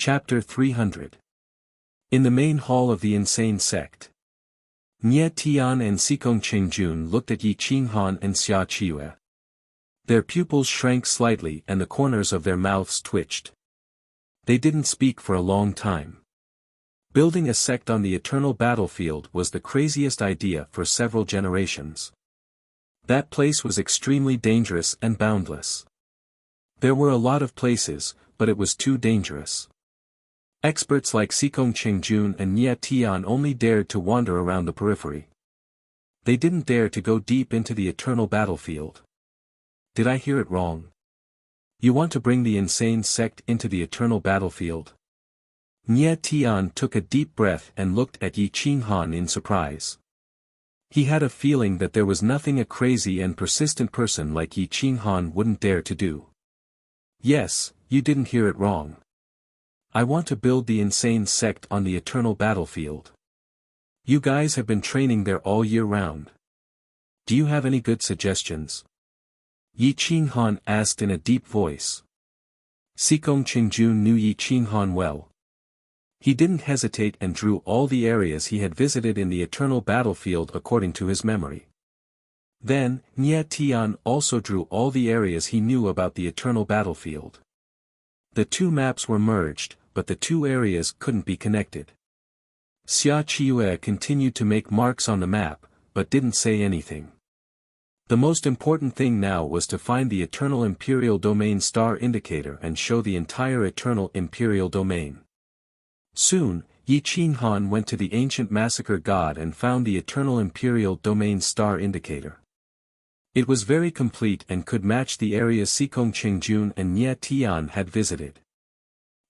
Chapter 300. In the main hall of the insane sect. Nie Tian and Sikong Qingjun looked at Yi Qinghan and Xia Qiue. Their pupils shrank slightly and the corners of their mouths twitched. They didn't speak for a long time. Building a sect on the eternal battlefield was the craziest idea for several generations. That place was extremely dangerous and boundless. There were a lot of places, but it was too dangerous. Experts like Sikong Qingjun and Nie Tian only dared to wander around the periphery. They didn't dare to go deep into the eternal battlefield. Did I hear it wrong? You want to bring the insane sect into the eternal battlefield? Nie Tian took a deep breath and looked at Yi Qinghan in surprise. He had a feeling that there was nothing a crazy and persistent person like Yi Qinghan wouldn't dare to do. Yes, you didn't hear it wrong. I want to build the insane sect on the eternal battlefield. You guys have been training there all year round. Do you have any good suggestions? Yi Qinghan asked in a deep voice. Sikong Qingjun knew Yi Qinghan well. He didn't hesitate and drew all the areas he had visited in the eternal battlefield according to his memory. Then, Nie Tian also drew all the areas he knew about the eternal battlefield. The two maps were merged, but the two areas couldn't be connected. Xia Qiue continued to make marks on the map, but didn't say anything. The most important thing now was to find the Eternal Imperial Domain star indicator and show the entire Eternal Imperial Domain. Soon, Yi Qinghan went to the ancient massacre god and found the Eternal Imperial Domain star indicator. It was very complete and could match the area Sikong Qingjun and Nie Tian had visited.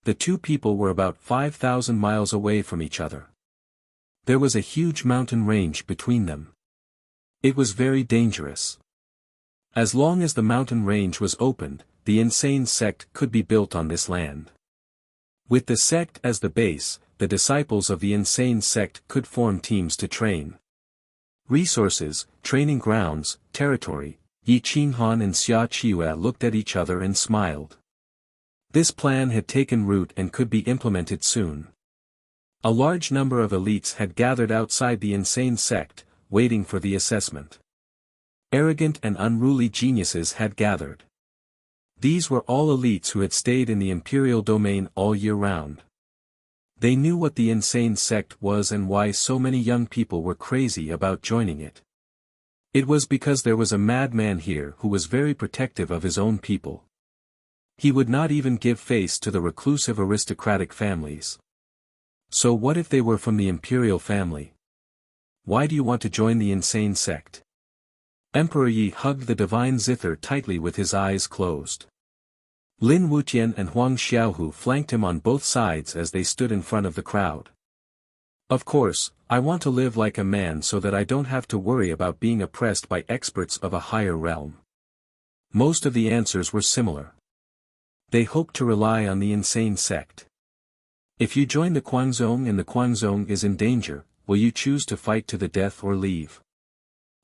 The two people were about 5,000 miles away from each other. There was a huge mountain range between them. It was very dangerous. As long as the mountain range was opened, the insane sect could be built on this land. With the sect as the base, the disciples of the insane sect could form teams to train. Resources, training grounds, territory. Yi Qinghan and Xia Qiue looked at each other and smiled. This plan had taken root and could be implemented soon. A large number of elites had gathered outside the insane sect, waiting for the assessment. Arrogant and unruly geniuses had gathered. These were all elites who had stayed in the imperial domain all year round. They knew what the insane sect was and why so many young people were crazy about joining it. It was because there was a madman here who was very protective of his own people. He would not even give face to the reclusive aristocratic families. So what if they were from the imperial family? Why do you want to join the insane sect? Emperor Yi hugged the divine zither tightly with his eyes closed. Lin Wutian and Huang Xiaohu flanked him on both sides as they stood in front of the crowd. Of course, I want to live like a man so that I don't have to worry about being oppressed by experts of a higher realm. Most of the answers were similar. They hoped to rely on the insane sect. If you join the Guangzong and the Guangzong is in danger, will you choose to fight to the death or leave?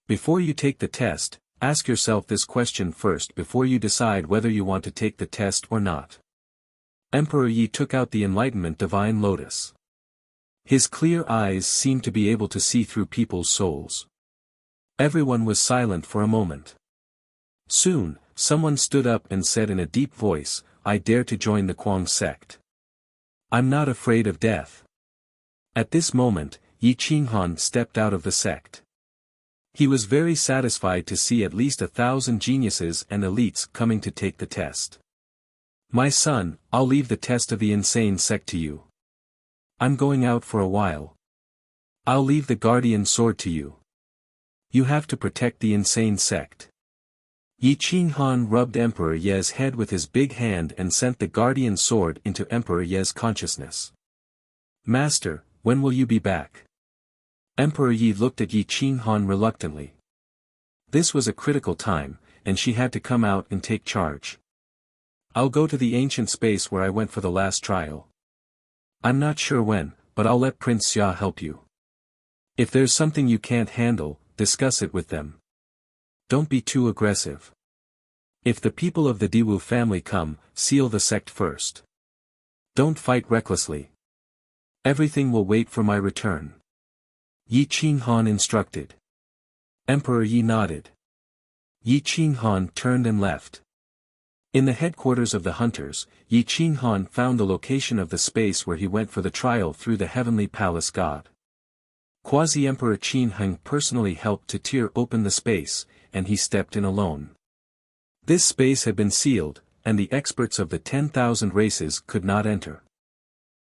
Before you take the test, ask yourself this question first before you decide whether you want to take the test or not. Emperor Yi took out the Enlightenment Divine Lotus. His clear eyes seemed to be able to see through people's souls. Everyone was silent for a moment. Soon, someone stood up and said in a deep voice, I dare to join the Kuang sect. I'm not afraid of death. At this moment, Yi Qinghan stepped out of the sect. He was very satisfied to see at least 1,000 geniuses and elites coming to take the test. My son, I'll leave the test of the insane sect to you. I'm going out for a while. I'll leave the guardian sword to you. You have to protect the insane sect. Yi Qinghan rubbed Emperor Ye's head with his big hand and sent the guardian sword into Emperor Ye's consciousness. Master, when will you be back? Emperor Yi looked at Yi Qinghan reluctantly. This was a critical time, and she had to come out and take charge. I'll go to the ancient space where I went for the last trial. I'm not sure when, but I'll let Prince Xia help you. If there's something you can't handle, discuss it with them. Don't be too aggressive. If the people of the Diwu family come, seal the sect first. Don't fight recklessly. Everything will wait for my return. Yi Qinghan instructed. Emperor Yi nodded. Yi Qinghan turned and left. In the headquarters of the hunters, Yi Qinghan found the location of the space where he went for the trial through the heavenly palace god. Quasi-Emperor Qin Heng personally helped to tear open the space, and he stepped in alone. This space had been sealed, and the experts of the 10,000 races could not enter.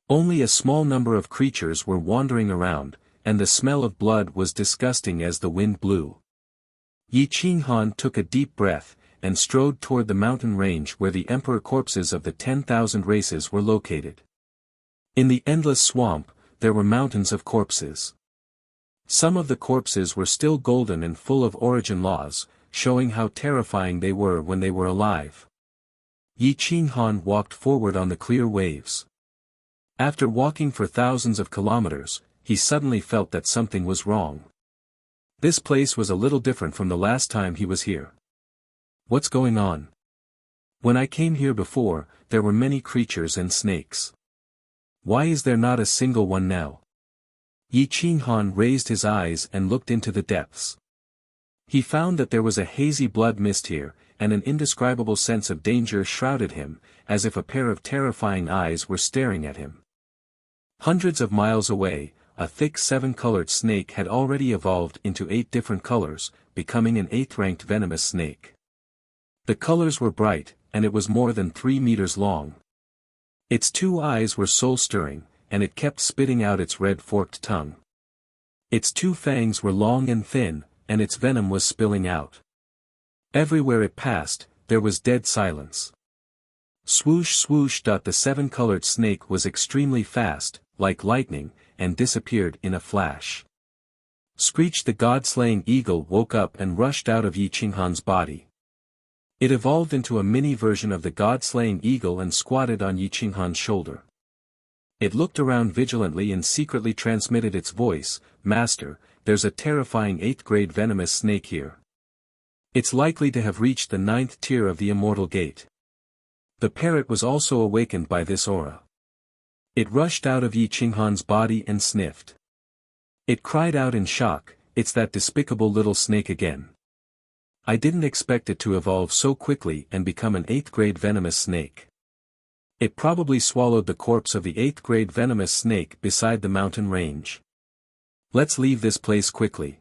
Only a small number of creatures were wandering around, and the smell of blood was disgusting as the wind blew. Yi Qinghan took a deep breath, and strode toward the mountain range where the emperor corpses of the 10,000 races were located. In the endless swamp, there were mountains of corpses. Some of the corpses were still golden and full of origin laws, showing how terrifying they were when they were alive. Yi Qinghan walked forward on the clear waves. After walking for thousands of kilometers, he suddenly felt that something was wrong. This place was a little different from the last time he was here. What's going on? When I came here before, there were many creatures and snakes. Why is there not a single one now? Yi Qinghan raised his eyes and looked into the depths. He found that there was a hazy blood mist here, and an indescribable sense of danger shrouded him, as if a pair of terrifying eyes were staring at him. Hundreds of miles away, a thick 7-colored snake had already evolved into 8 different colors, becoming an 8th-ranked venomous snake. The colors were bright, and it was more than 3 meters long. Its 2 eyes were soul-stirring, and it kept spitting out its red forked tongue. Its 2 fangs were long and thin, and its venom was spilling out. Everywhere it passed, there was dead silence. Swoosh swoosh. The 7-colored snake was extremely fast, like lightning, and disappeared in a flash. Screech the god-slaying eagle woke up and rushed out of Yi Qinghan's body. It evolved into a mini version of the god-slaying eagle and squatted on Yi Qinghan's shoulder. It looked around vigilantly and secretly transmitted its voice, "Master, there's a terrifying 8th-grade venomous snake here. It's likely to have reached the 9th tier of the Immortal Gate." The parrot was also awakened by this aura. It rushed out of Yi Qinghan's body and sniffed. It cried out in shock, "It's that despicable little snake again. I didn't expect it to evolve so quickly and become an 8th-grade venomous snake. It probably swallowed the corpse of the 8th-grade venomous snake beside the mountain range. Let's leave this place quickly."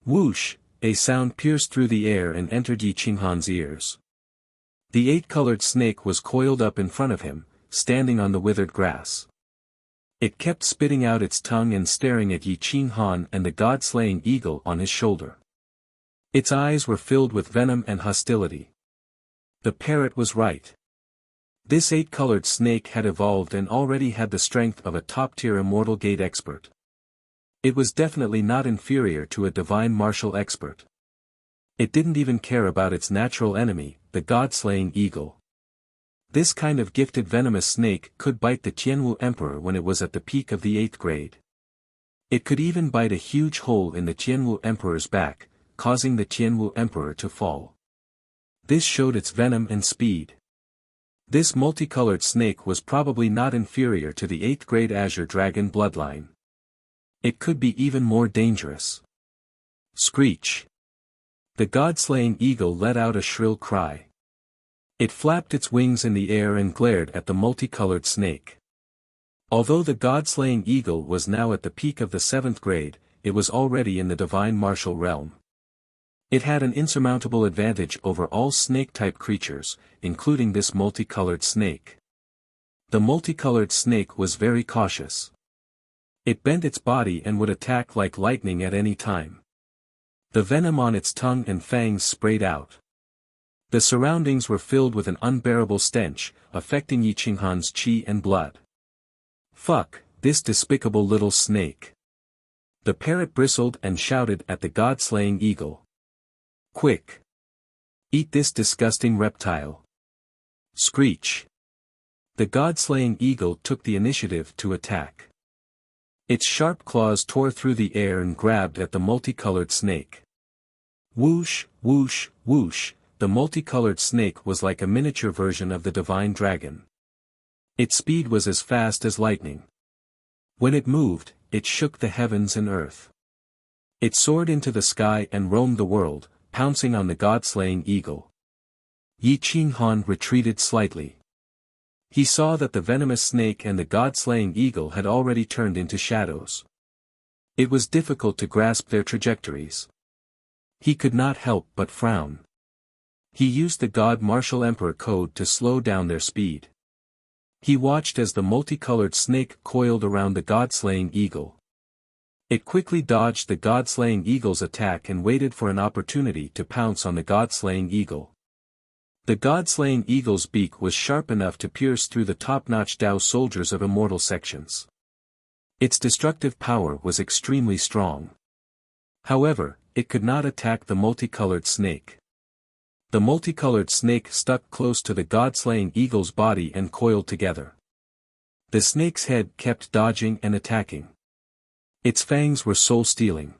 Whoosh, a sound pierced through the air and entered Yi Qinghan's ears. The 8-colored snake was coiled up in front of him, standing on the withered grass. It kept spitting out its tongue and staring at Yi Qinghan and the god-slaying eagle on his shoulder. Its eyes were filled with venom and hostility. The parrot was right. This 8-colored snake had evolved and already had the strength of a top-tier Immortal Gate expert. It was definitely not inferior to a divine martial expert. It didn't even care about its natural enemy, the god-slaying eagle. This kind of gifted venomous snake could bite the Tianwu Emperor when it was at the peak of the 8th grade. It could even bite a huge hole in the Tianwu Emperor's back, causing the Tianwu Emperor to fall. This showed its venom and speed. This multicolored snake was probably not inferior to the 8th grade Azure Dragon bloodline. It could be even more dangerous. Screech. The god-slaying eagle let out a shrill cry. It flapped its wings in the air and glared at the multicolored snake. Although the god-slaying eagle was now at the peak of the 7th grade, it was already in the divine martial realm. It had an insurmountable advantage over all snake-type creatures, including this multicolored snake. The multicolored snake was very cautious. It bent its body and would attack like lightning at any time. The venom on its tongue and fangs sprayed out. The surroundings were filled with an unbearable stench, affecting Yi Qinghan's qi and blood. "Fuck, this despicable little snake." The parrot bristled and shouted at the god-slaying eagle. "Quick! Eat this disgusting reptile." Screech. The god-slaying eagle took the initiative to attack. Its sharp claws tore through the air and grabbed at the multicolored snake. Whoosh, whoosh, whoosh, the multicolored snake was like a miniature version of the divine dragon. Its speed was as fast as lightning. When it moved, it shook the heavens and earth. It soared into the sky and roamed the world, pouncing on the god-slaying eagle. Yi Qinghan retreated slightly. He saw that the venomous snake and the god-slaying eagle had already turned into shadows. It was difficult to grasp their trajectories. He could not help but frown. He used the God Martial Emperor code to slow down their speed. He watched as the multicolored snake coiled around the god-slaying eagle. It quickly dodged the god-slaying eagle's attack and waited for an opportunity to pounce on the god-slaying eagle. The god-slaying eagle's beak was sharp enough to pierce through the top-notch Dao soldiers of immortal sections. Its destructive power was extremely strong. However, it could not attack the multicolored snake. The multicolored snake stuck close to the god-slaying eagle's body and coiled together. The snake's head kept dodging and attacking. Its fangs were soul-stealing.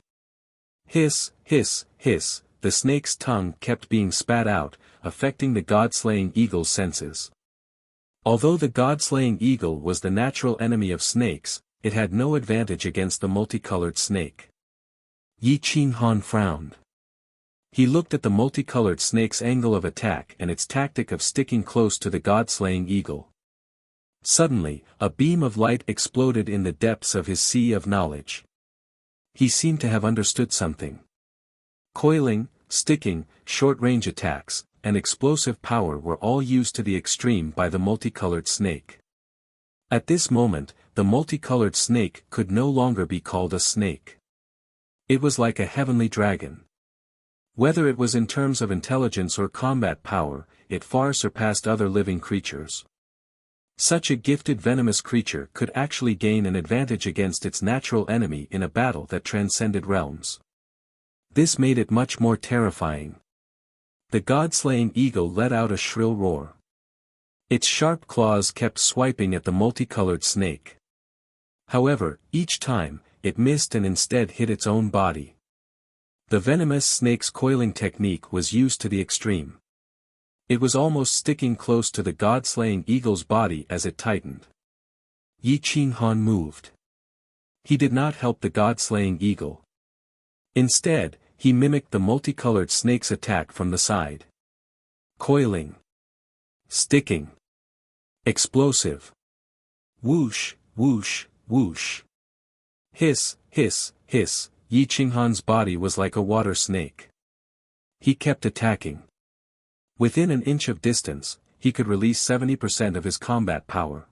Hiss, hiss, hiss, the snake's tongue kept being spat out, affecting the god-slaying eagle's senses. Although the god-slaying eagle was the natural enemy of snakes, it had no advantage against the multicolored snake. Yi Qinghan frowned. He looked at the multicolored snake's angle of attack and its tactic of sticking close to the god-slaying eagle. Suddenly, a beam of light exploded in the depths of his sea of knowledge. He seemed to have understood something. Coiling, sticking, short-range attacks, and explosive power were all used to the extreme by the multicolored snake. At this moment, the multicolored snake could no longer be called a snake. It was like a heavenly dragon. Whether it was in terms of intelligence or combat power, it far surpassed other living creatures. Such a gifted venomous creature could actually gain an advantage against its natural enemy in a battle that transcended realms. This made it much more terrifying. The god-slaying eagle let out a shrill roar. Its sharp claws kept swiping at the multicolored snake. However, each time, it missed and instead hit its own body. The venomous snake's coiling technique was used to the extreme. It was almost sticking close to the god-slaying eagle's body as it tightened. Yi Qinghan moved. He did not help the god-slaying eagle. Instead, he mimicked the multicolored snake's attack from the side. Coiling. Sticking. Explosive. Whoosh, whoosh, whoosh. Hiss, hiss, hiss. Yi Qinghan's body was like a water snake. He kept attacking. Within an inch of distance, he could release 70% of his combat power.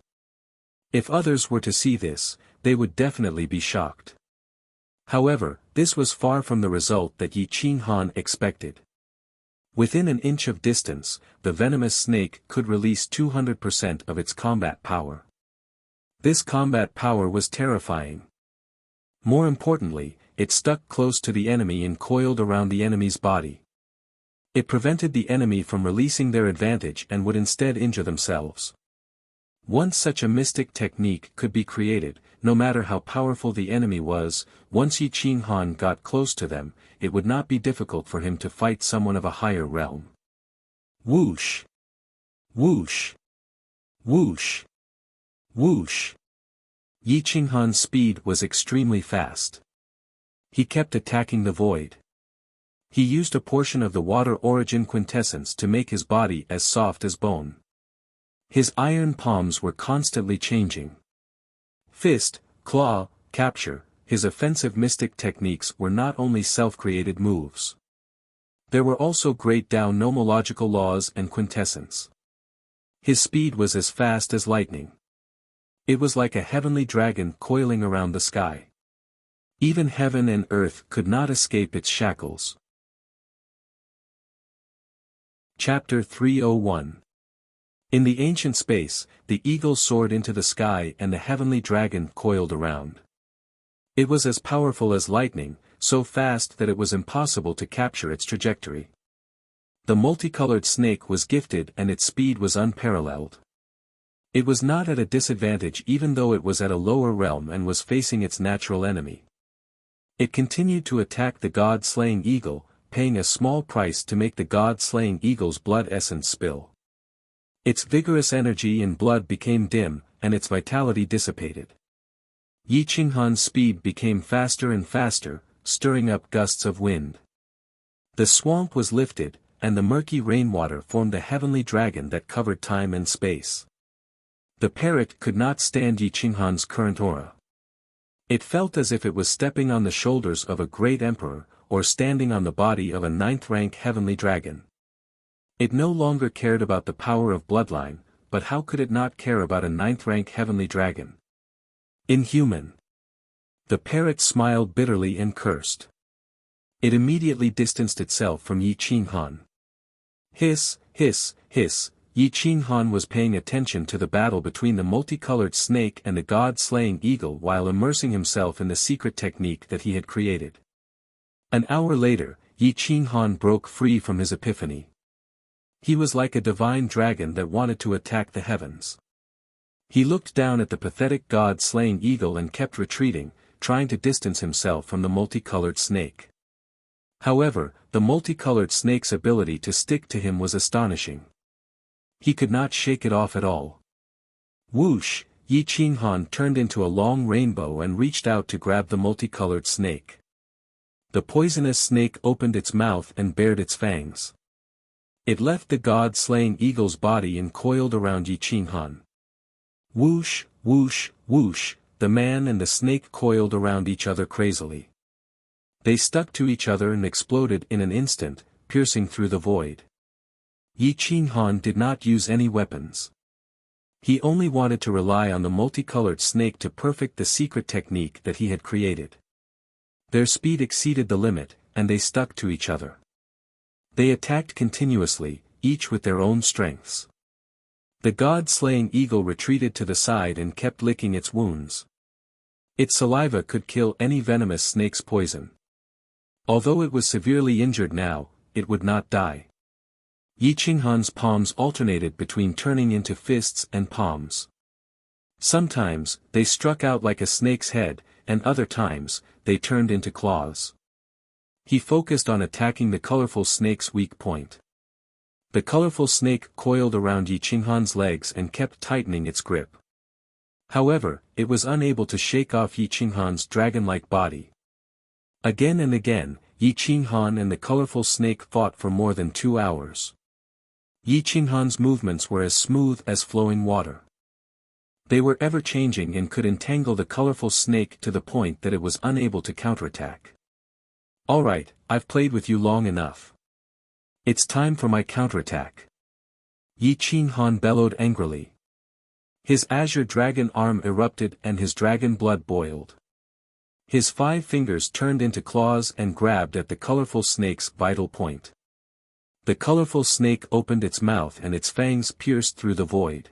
If others were to see this, they would definitely be shocked. However, this was far from the result that Yi Qinghan expected. Within an inch of distance, the venomous snake could release 200% of its combat power. This combat power was terrifying. More importantly, it stuck close to the enemy and coiled around the enemy's body. It prevented the enemy from releasing their advantage and would instead injure themselves. Once such a mystic technique could be created, no matter how powerful the enemy was, once Yi Qinghan got close to them, it would not be difficult for him to fight someone of a higher realm. Whoosh! Whoosh! Whoosh! Whoosh! Yi Qinghan's speed was extremely fast. He kept attacking the void. He used a portion of the water origin quintessence to make his body as soft as bone. His iron palms were constantly changing. Fist, claw, capture, his offensive mystic techniques were not only self-created moves. There were also great Tao nomological laws and quintessence. His speed was as fast as lightning. It was like a heavenly dragon coiling around the sky. Even heaven and earth could not escape its shackles. Chapter 301. In the ancient space, the eagle soared into the sky and the heavenly dragon coiled around. It was as powerful as lightning, so fast that it was impossible to capture its trajectory. The multicolored snake was gifted and its speed was unparalleled. It was not at a disadvantage even though it was at a lower realm and was facing its natural enemy. It continued to attack the god-slaying eagle, paying a small price to make the god-slaying eagle's blood essence spill. Its vigorous energy and blood became dim, and its vitality dissipated. Yi Qinghan's speed became faster and faster, stirring up gusts of wind. The swamp was lifted, and the murky rainwater formed a heavenly dragon that covered time and space. The parrot could not stand Yi Qinghan's current aura. It felt as if it was stepping on the shoulders of a great emperor, or standing on the body of a ninth-rank heavenly dragon. It no longer cared about the power of bloodline, but how could it not care about a ninth-rank heavenly dragon? Inhuman. The parrot smiled bitterly and cursed. It immediately distanced itself from Yi Qinghan. Hiss, hiss, hiss, Yi Qinghan was paying attention to the battle between the multicolored snake and the god-slaying eagle while immersing himself in the secret technique that he had created. An hour later, Yi Qinghan broke free from his epiphany. He was like a divine dragon that wanted to attack the heavens. He looked down at the pathetic god-slaying eagle and kept retreating, trying to distance himself from the multicolored snake. However, the multicolored snake's ability to stick to him was astonishing. He could not shake it off at all. Whoosh, Yi Qinghan turned into a long rainbow and reached out to grab the multicolored snake. The poisonous snake opened its mouth and bared its fangs. It left the god-slaying eagle's body and coiled around Yi Qinghan. Whoosh, whoosh, whoosh, the man and the snake coiled around each other crazily. They stuck to each other and exploded in an instant, piercing through the void. Yi Qinghan did not use any weapons. He only wanted to rely on the multicolored snake to perfect the secret technique that he had created. Their speed exceeded the limit, and they stuck to each other. They attacked continuously, each with their own strengths. The god-slaying eagle retreated to the side and kept licking its wounds. Its saliva could kill any venomous snake's poison. Although it was severely injured now, it would not die. Yi Qinghan's palms alternated between turning into fists and palms. Sometimes, they struck out like a snake's head, and other times, they turned into claws. He focused on attacking the colorful snake's weak point. The colorful snake coiled around Yi Qinghan's legs and kept tightening its grip. However, it was unable to shake off Yi Qinghan's dragon-like body. Again and again, Yi Qinghan and the colorful snake fought for more than 2 hours. Yi Qinghan's movements were as smooth as flowing water. They were ever-changing and could entangle the colorful snake to the point that it was unable to counterattack. Alright, I've played with you long enough. It's time for my counterattack. Yi Qinghan bellowed angrily. His azure dragon arm erupted and his dragon blood boiled. His 5 fingers turned into claws and grabbed at the colorful snake's vital point. The colorful snake opened its mouth and its fangs pierced through the void.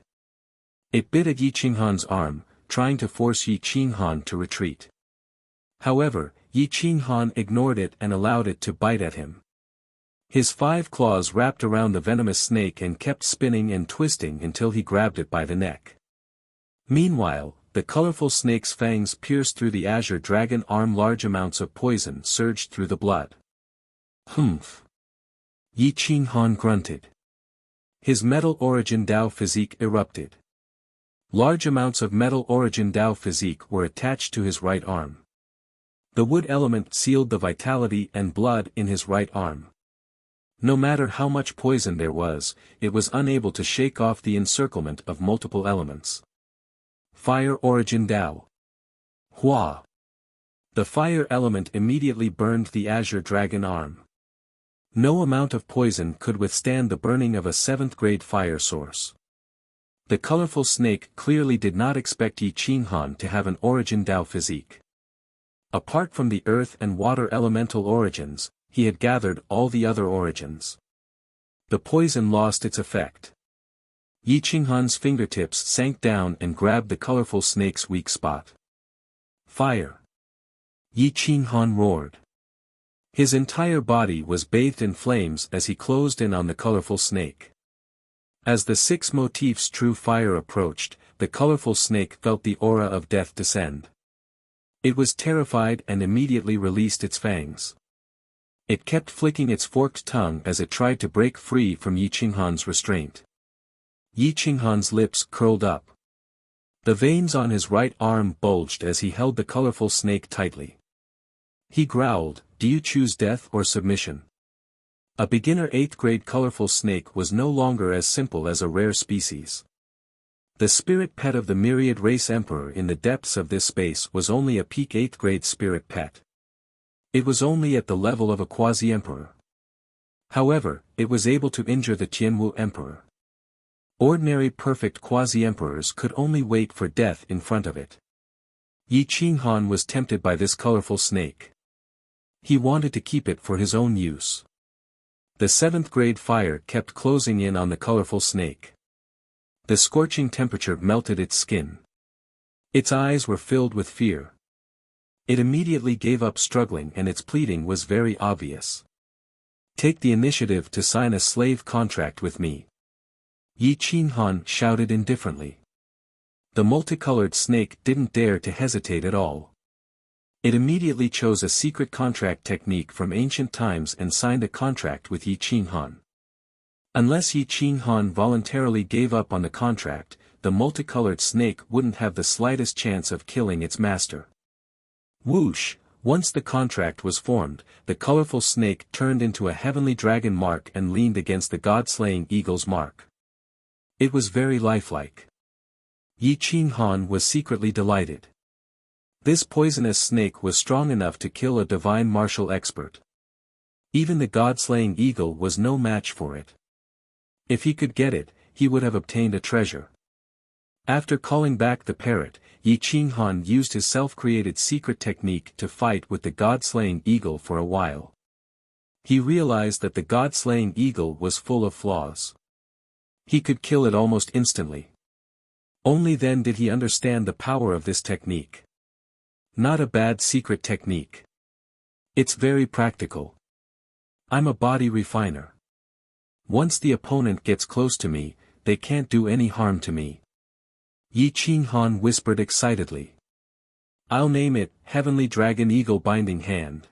It bit at Yi Qinghan's arm, trying to force Yi Qinghan to retreat. However, Yi Qinghan ignored it and allowed it to bite at him. His 5 claws wrapped around the venomous snake and kept spinning and twisting until he grabbed it by the neck. Meanwhile, the colorful snake's fangs pierced through the azure dragon arm. Large amounts of poison surged through the blood. Humph! Yi Qinghan grunted. His metal origin Dao physique erupted. Large amounts of metal origin Dao physique were attached to his right arm. The wood element sealed the vitality and blood in his right arm. No matter how much poison there was, it was unable to shake off the encirclement of multiple elements. Fire origin Dao. Hua! The fire element immediately burned the azure dragon arm. No amount of poison could withstand the burning of a 7th-grade fire source. The colorful snake clearly did not expect Yi Qinghan to have an origin Dao physique. Apart from the earth and water elemental origins, he had gathered all the other origins. The poison lost its effect. Yi Qinghan's fingertips sank down and grabbed the colorful snake's weak spot. Fire! Yi Qinghan roared. His entire body was bathed in flames as he closed in on the colorful snake. As the 6 motifs true fire approached, the colorful snake felt the aura of death descend. It was terrified and immediately released its fangs. It kept flicking its forked tongue as it tried to break free from Yi Qinghan's restraint. Yi Qinghan's lips curled up. The veins on his right arm bulged as he held the colorful snake tightly. He growled, "Do you choose death or submission?" A beginner 8th grade colorful snake was no longer as simple as a rare species. The spirit pet of the myriad race emperor in the depths of this space was only a peak 8th grade spirit pet. It was only at the level of a quasi-emperor. However, it was able to injure the Tianwu emperor. Ordinary perfect quasi-emperors could only wait for death in front of it. Yi Qinghan was tempted by this colorful snake. He wanted to keep it for his own use. The 7th grade fire kept closing in on the colorful snake. The scorching temperature melted its skin. Its eyes were filled with fear. It immediately gave up struggling and its pleading was very obvious. "Take the initiative to sign a slave contract with me." Yi Qinghan shouted indifferently. The multicolored snake didn't dare to hesitate at all. It immediately chose a secret contract technique from ancient times and signed a contract with Yi Qinghan. Unless Yi Qinghan voluntarily gave up on the contract, the multicolored snake wouldn't have the slightest chance of killing its master. Whoosh! Once the contract was formed, the colorful snake turned into a heavenly dragon mark and leaned against the god-slaying eagle's mark. It was very lifelike. Yi Qinghan was secretly delighted. This poisonous snake was strong enough to kill a divine martial expert. Even the god-slaying eagle was no match for it. If he could get it, he would have obtained a treasure. After calling back the parrot, Yi Qinghan used his self-created secret technique to fight with the god-slaying eagle for a while. He realized that the god-slaying eagle was full of flaws. He could kill it almost instantly. Only then did he understand the power of this technique. Not a bad secret technique. It's very practical. I'm a body refiner. Once the opponent gets close to me, they can't do any harm to me. Yi Qinghan whispered excitedly. I'll name it, Heavenly Dragon Eagle Binding Hand.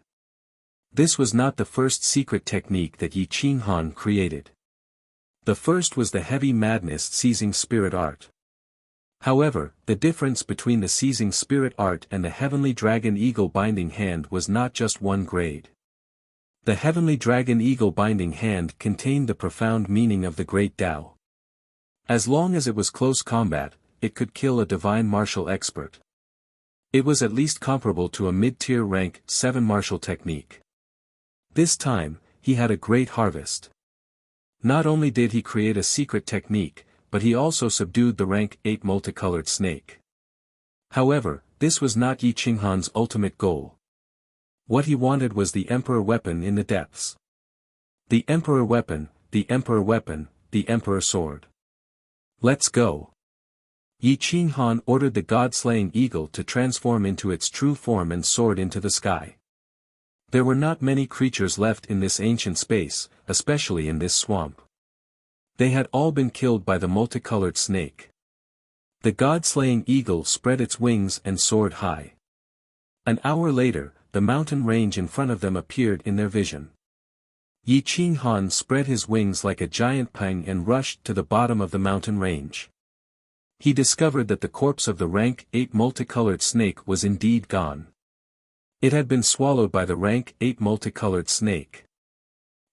This was not the first secret technique that Yi Qinghan created. The first was the heavy madness seizing spirit art. However, the difference between the seizing spirit art and the Heavenly Dragon Eagle Binding Hand was not just one grade. The Heavenly Dragon Eagle Binding Hand contained the profound meaning of the Great Tao. As long as it was close combat, it could kill a divine martial expert. It was at least comparable to a mid-tier rank 7 martial technique. This time, he had a great harvest. Not only did he create a secret technique, but he also subdued the rank 8 multicolored snake. However, this was not Yi Qinghan's ultimate goal. What he wanted was the Emperor weapon in the depths. The Emperor weapon, the Emperor weapon, the Emperor sword. Let's go. Yi Qinghan ordered the god-slaying eagle to transform into its true form and soared into the sky. There were not many creatures left in this ancient space, especially in this swamp. They had all been killed by the multicolored snake. The god-slaying eagle spread its wings and soared high. An hour later, the mountain range in front of them appeared in their vision. Yi Qinghan spread his wings like a giant pang and rushed to the bottom of the mountain range. He discovered that the corpse of the rank 8 multicolored snake was indeed gone. It had been swallowed by the rank 8 multicolored snake.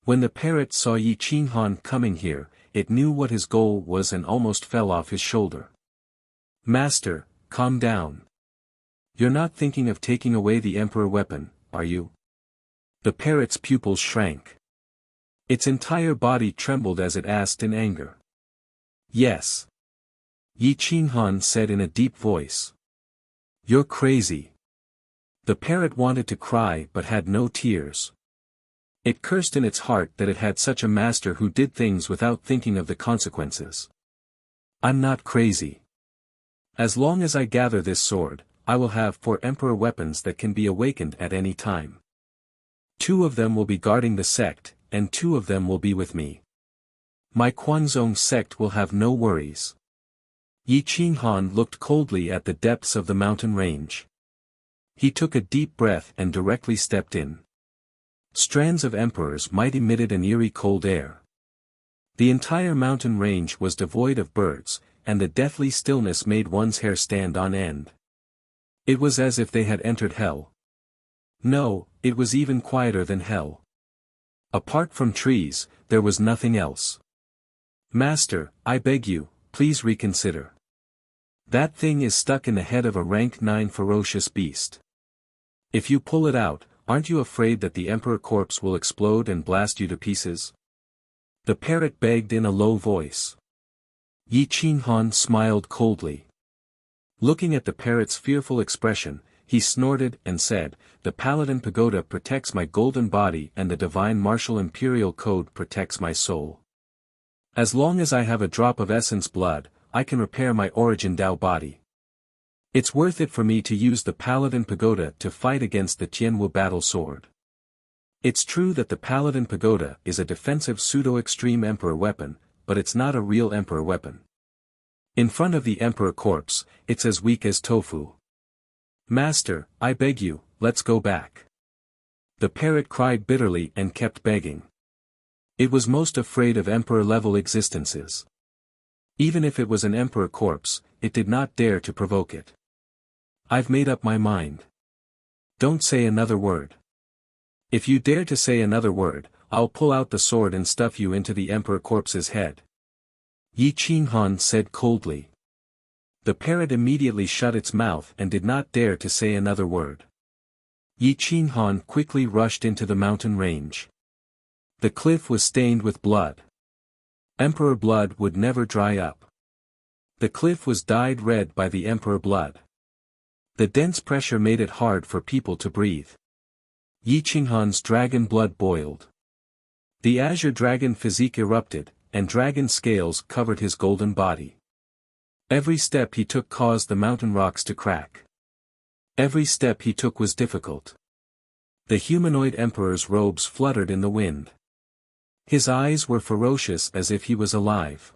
When the parrot saw Yi Qinghan coming here, it knew what his goal was and almost fell off his shoulder. Master, calm down. You're not thinking of taking away the Emperor weapon, are you? The parrot's pupils shrank. Its entire body trembled as it asked in anger. Yes. Yi Qinghan said in a deep voice. You're crazy. The parrot wanted to cry but had no tears. It cursed in its heart that it had such a master who did things without thinking of the consequences. I'm not crazy. As long as I gather this sword, I will have 4 Emperor weapons that can be awakened at any time. 2 of them will be guarding the sect, and 2 of them will be with me. My Quanzong sect will have no worries. Yi Qinghan looked coldly at the depths of the mountain range. He took a deep breath and directly stepped in. Strands of emperors might emitted an eerie cold air. The entire mountain range was devoid of birds, and the deathly stillness made one's hair stand on end. It was as if they had entered hell. No, it was even quieter than hell. Apart from trees, there was nothing else. Master, I beg you, please reconsider. That thing is stuck in the head of a rank 9 ferocious beast. If you pull it out, aren't you afraid that the emperor corpse will explode and blast you to pieces? The parrot begged in a low voice. Yi Qinghan smiled coldly. Looking at the parrot's fearful expression, he snorted and said, "The Paladin Pagoda protects my golden body and the Divine Martial Imperial Code protects my soul. As long as I have a drop of essence blood, I can repair my origin Dao body. It's worth it for me to use the Paladin Pagoda to fight against the Tianwu battle sword. It's true that the Paladin Pagoda is a defensive pseudo-extreme Emperor weapon, but it's not a real Emperor weapon. In front of the Emperor corpse, it's as weak as tofu. Master, I beg you, let's go back." The parrot cried bitterly and kept begging. It was most afraid of Emperor-level existences. Even if it was an Emperor corpse, it did not dare to provoke it. "I've made up my mind. Don't say another word. If you dare to say another word, I'll pull out the sword and stuff you into the Emperor corpse's head," Yi Qinghan said coldly. The parrot immediately shut its mouth and did not dare to say another word. Yi Qinghan quickly rushed into the mountain range. The cliff was stained with blood. Emperor blood would never dry up. The cliff was dyed red by the Emperor blood. The dense pressure made it hard for people to breathe. Yi Qinghan's dragon blood boiled. The azure dragon physique erupted, and dragon scales covered his golden body. Every step he took caused the mountain rocks to crack. Every step he took was difficult. The humanoid emperor's robes fluttered in the wind. His eyes were ferocious as if he was alive.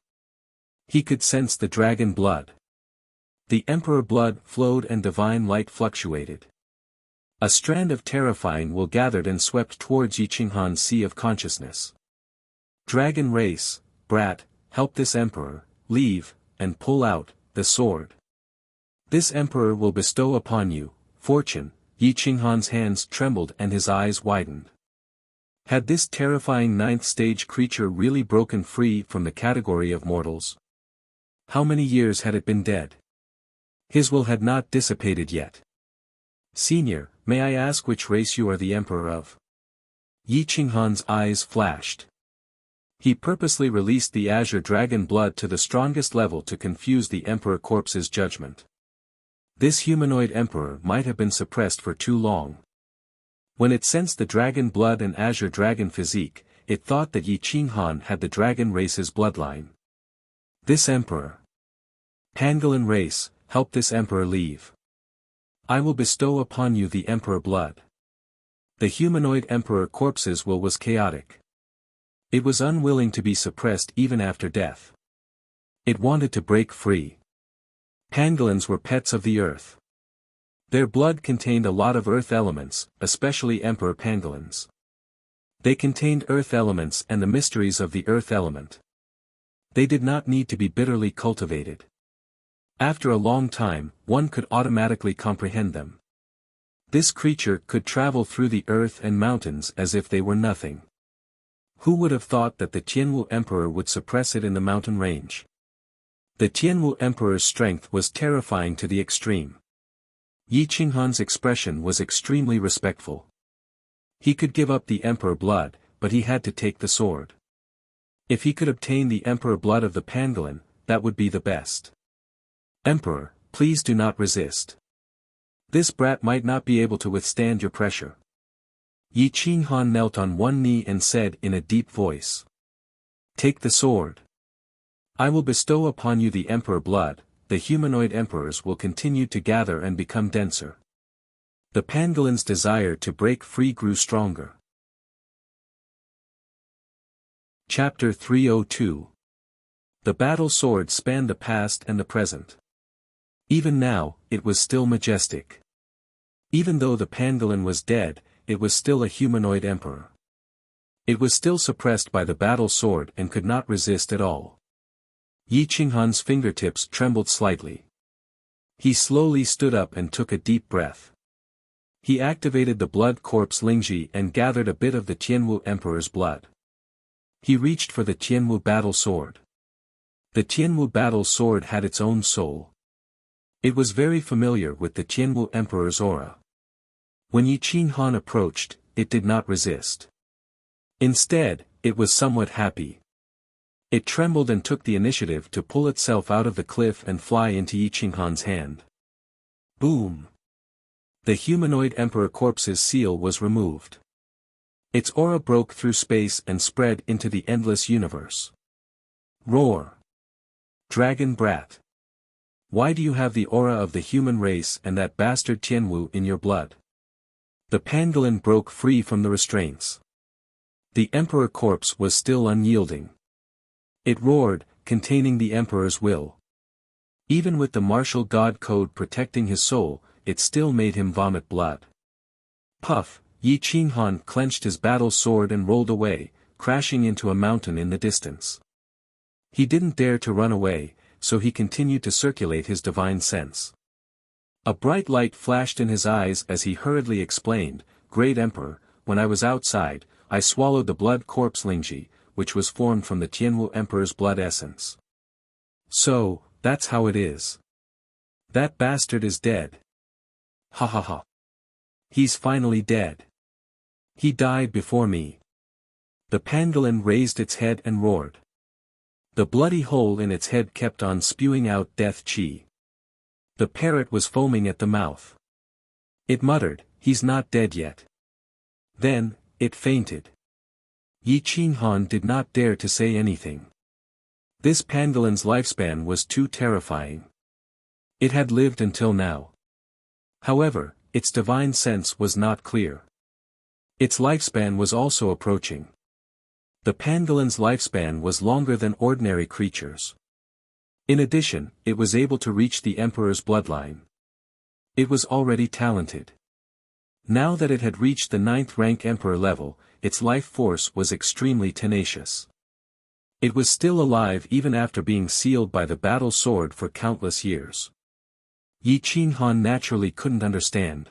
He could sense the dragon blood. The emperor blood flowed and divine light fluctuated. A strand of terrifying will gathered and swept towards Yi Qinghan's sea of consciousness. "Dragon race, brat, help this emperor, leave, and pull out the sword. This emperor will bestow upon you fortune." Yi Qinghan's hands trembled and his eyes widened. Had this terrifying ninth-stage creature really broken free from the category of mortals? How many years had it been dead? His will had not dissipated yet. "Senior, may I ask which race you are the emperor of?" Yi Qinghan's eyes flashed. He purposely released the azure dragon blood to the strongest level to confuse the emperor corpse's judgment. This humanoid emperor might have been suppressed for too long. When it sensed the dragon blood and azure dragon physique, it thought that Yi Qinghan had the dragon race's bloodline. This emperor. Pangolin race, help this emperor leave. I will bestow upon you the emperor blood. The humanoid emperor corpse's will was chaotic. It was unwilling to be suppressed even after death. It wanted to break free. Pangolins were pets of the earth. Their blood contained a lot of earth elements, especially emperor pangolins. They contained earth elements and the mysteries of the earth element. They did not need to be bitterly cultivated. After a long time, one could automatically comprehend them. This creature could travel through the earth and mountains as if they were nothing. Who would have thought that the Tianwu Emperor would suppress it in the mountain range? The Tianwu Emperor's strength was terrifying to the extreme. Yi Qinghan's expression was extremely respectful. He could give up the Emperor blood, but he had to take the sword. If he could obtain the Emperor blood of the pangolin, that would be the best. Emperor, please do not resist. This brat might not be able to withstand your pressure. Yi Qinghan knelt on one knee and said in a deep voice. Take the sword. I will bestow upon you the Emperor blood, the humanoid emperors will continue to gather and become denser. The pangolin's desire to break free grew stronger. Chapter 302. The battle sword spanned the past and the present. Even now, it was still majestic. Even though the pangolin was dead, it was still a humanoid emperor. It was still suppressed by the battle sword and could not resist at all. Yi Qinghan's fingertips trembled slightly. He slowly stood up and took a deep breath. He activated the blood corpse Lingji and gathered a bit of the Tianwu Emperor's blood. He reached for the Tianwu battle sword. The Tianwu battle sword had its own soul. It was very familiar with the Tianwu Emperor's aura. When Yi Qinghan approached, it did not resist. Instead, it was somewhat happy. It trembled and took the initiative to pull itself out of the cliff and fly into Yi Qinghan's hand. Boom! The humanoid emperor corpse's seal was removed. Its aura broke through space and spread into the endless universe. Roar! Dragon brat! Why do you have the aura of the human race and that bastard Tianwu in your blood? The pangolin broke free from the restraints. The emperor corpse was still unyielding. It roared, containing the emperor's will. Even with the martial god code protecting his soul, it still made him vomit blood. Puff! Yi Qinghan clenched his battle sword and rolled away, crashing into a mountain in the distance. He didn't dare to run away, so he continued to circulate his divine sense. A bright light flashed in his eyes as he hurriedly explained, "Great Emperor, when I was outside, I swallowed the blood corpse Lingji, which was formed from the Tianwu Emperor's blood essence. So, that's how it is. That bastard is dead. Ha ha ha. He's finally dead. He died before me." The pangolin raised its head and roared. The bloody hole in its head kept on spewing out death chi. The parrot was foaming at the mouth. It muttered, "He's not dead yet." Then, it fainted. Yi Qinghan did not dare to say anything. This pangolin's lifespan was too terrifying. It had lived until now. However, its divine sense was not clear. Its lifespan was also approaching. The pangolin's lifespan was longer than ordinary creatures. In addition, it was able to reach the emperor's bloodline. It was already talented. Now that it had reached the 9th rank emperor level, its life force was extremely tenacious. It was still alive even after being sealed by the battle sword for countless years. Yi Qinghan naturally couldn't understand.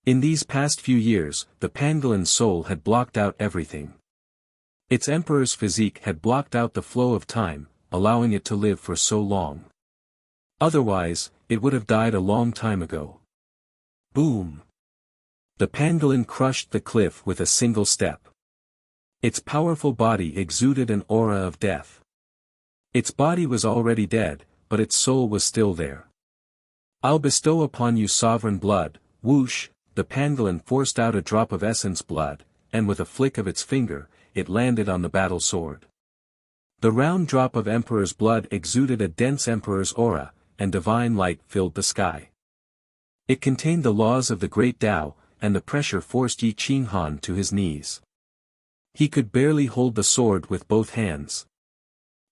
In these past few years, the pangolin's soul had blocked out everything. Its emperor's physique had blocked out the flow of time, allowing it to live for so long. Otherwise, it would have died a long time ago. Boom! The pangolin crushed the cliff with a single step. Its powerful body exuded an aura of death. Its body was already dead, but its soul was still there. "I'll bestow upon you sovereign blood." Whoosh! The pangolin forced out a drop of essence blood, and with a flick of its finger, it landed on the battle sword. The round drop of emperor's blood exuded a dense emperor's aura, and divine light filled the sky. It contained the laws of the great Tao, and the pressure forced Yi Qinghan to his knees. He could barely hold the sword with both hands.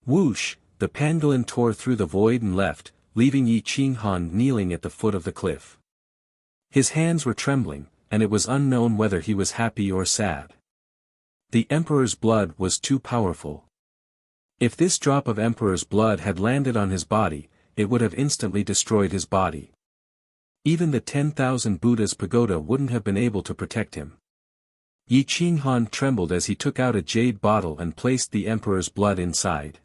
Whoosh! The pangolin tore through the void and left, leaving Yi Qinghan kneeling at the foot of the cliff. His hands were trembling, and it was unknown whether he was happy or sad. The emperor's blood was too powerful. If this drop of emperor's blood had landed on his body, it would have instantly destroyed his body. Even the 10,000 Buddha's pagoda wouldn't have been able to protect him. Yi Qinghan trembled as he took out a jade bottle and placed the emperor's blood inside.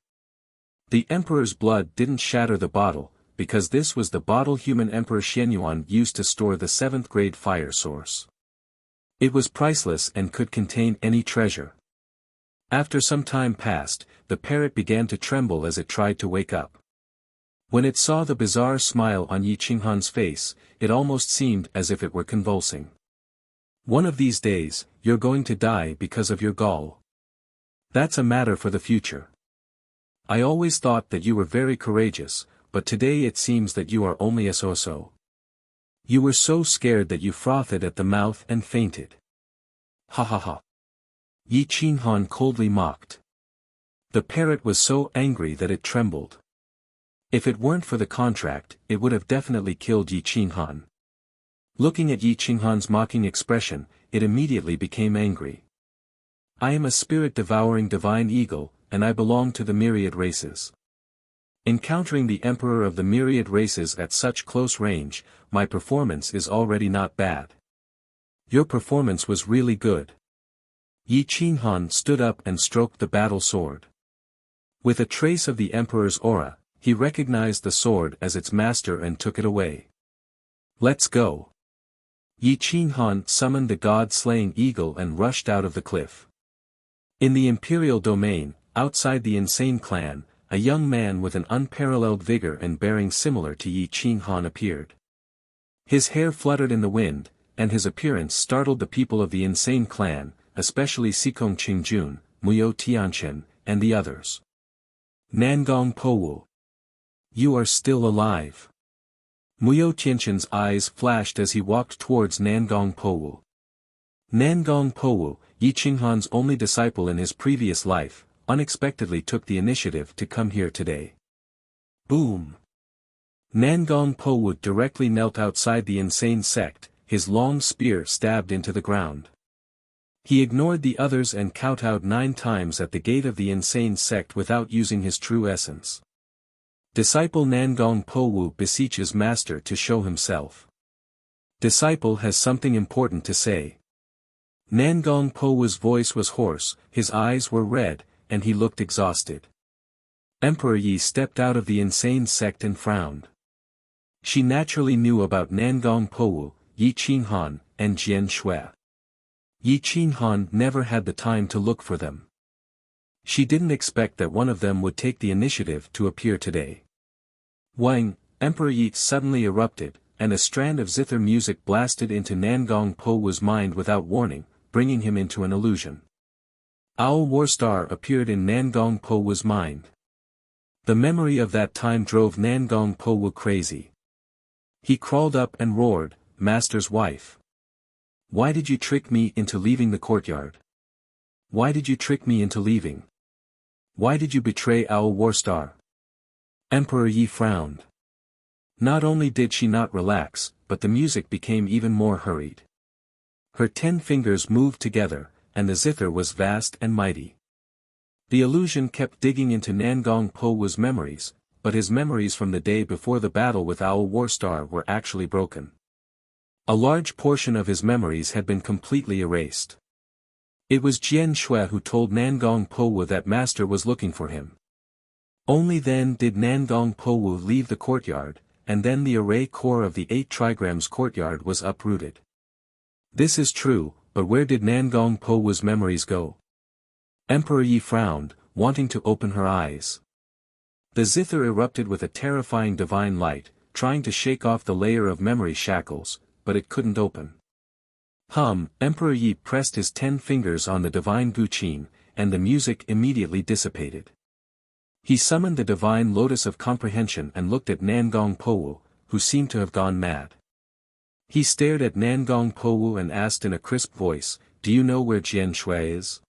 The emperor's blood didn't shatter the bottle, because this was the bottle human Emperor Xianyuan used to store the 7th grade fire source. It was priceless and could contain any treasure. After some time passed, the parrot began to tremble as it tried to wake up. When it saw the bizarre smile on Yi Qinghan's face, it almost seemed as if it were convulsing. "One of these days, you're going to die because of your gall. That's a matter for the future. I always thought that you were very courageous, but today it seems that you are only a so-so. You were so scared that you frothed at the mouth and fainted." Ha ha ha. Yi Qinghan coldly mocked. The parrot was so angry that it trembled. If it weren't for the contract, it would have definitely killed Yi Qinghan. Looking at Yi Qinghan's mocking expression, it immediately became angry. I am a spirit-devouring divine eagle, and I belong to the myriad races. Encountering the emperor of the myriad races at such close range, my performance is already not bad. Your performance was really good. Yi Qinghan stood up and stroked the battle sword. With a trace of the emperor's aura, he recognized the sword as its master and took it away. Let's go. Yi Qinghan summoned the god-slaying eagle and rushed out of the cliff. In the imperial domain, outside the insane clan, a young man with an unparalleled vigor and bearing similar to Yi Qinghan appeared. His hair fluttered in the wind, and his appearance startled the people of the insane clan, especially Sikong Qingjun, Muyo Tianchen, and the others. Nangong Powu. You are still alive. Muyo Tianchen's eyes flashed as he walked towards Nangong Powu. Nangong Powu, Yi Qinghan's only disciple in his previous life, unexpectedly took the initiative to come here today. Boom! Nangong Powu directly knelt outside the insane sect, his long spear stabbed into the ground. He ignored the others and kowtowed 9 times at the gate of the insane sect without using his true essence. Disciple Nangong Powu beseeches master to show himself. Disciple has something important to say. Nangong Powu's voice was hoarse, his eyes were red, and he looked exhausted. Emperor Yi stepped out of the insane sect and frowned. She naturally knew about Nangong Powu, Yi Qinghan, and Jian Shui. Yi Qinghan never had the time to look for them. She didn't expect that one of them would take the initiative to appear today. Wang, Emperor Yi suddenly erupted, and a strand of zither music blasted into Nangong Powu's mind without warning, bringing him into an illusion. Owl Warstar appeared in Nangong Powu's mind. The memory of that time drove Nangong Powu crazy. He crawled up and roared, "Master's wife! Why did you trick me into leaving the courtyard? Why did you trick me into leaving? Why did you betray Owl Warstar?" Emperor Yi frowned. Not only did she not relax, but the music became even more hurried. Her 10 fingers moved together, and the zither was vast and mighty. The illusion kept digging into Nangong Powu's memories, but his memories from the day before the battle with Owl Warstar were actually broken. A large portion of his memories had been completely erased. It was Jian Shui who told Nangong Powu that master was looking for him. Only then did Nangong Powu leave the courtyard, and then the array core of the 8 trigrams courtyard was uprooted. This is true, but where did Nangong Powu's memories go? Emperor Yi frowned, wanting to open her eyes. The zither erupted with a terrifying divine light, trying to shake off the layer of memory shackles, but it couldn't open. Emperor Yi pressed his 10 fingers on the divine guqin, and the music immediately dissipated. He summoned the divine lotus of comprehension and looked at Nangong Powu, who seemed to have gone mad. He stared at Nangong Powu and asked in a crisp voice, "Do you know where Jian Shui is?"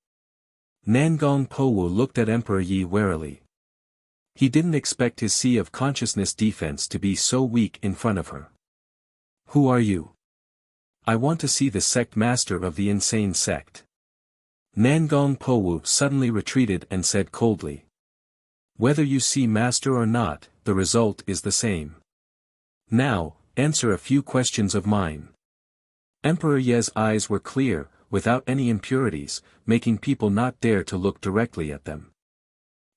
Nangong Powu looked at Emperor Yi warily. He didn't expect his sea of consciousness defense to be so weak in front of her. "Who are you?" "I want to see the sect master of the insane sect." Nangong Powu suddenly retreated and said coldly. "Whether you see master or not, the result is the same. Now, answer a few questions of mine." Emperor Ye's eyes were clear, without any impurities, making people not dare to look directly at them.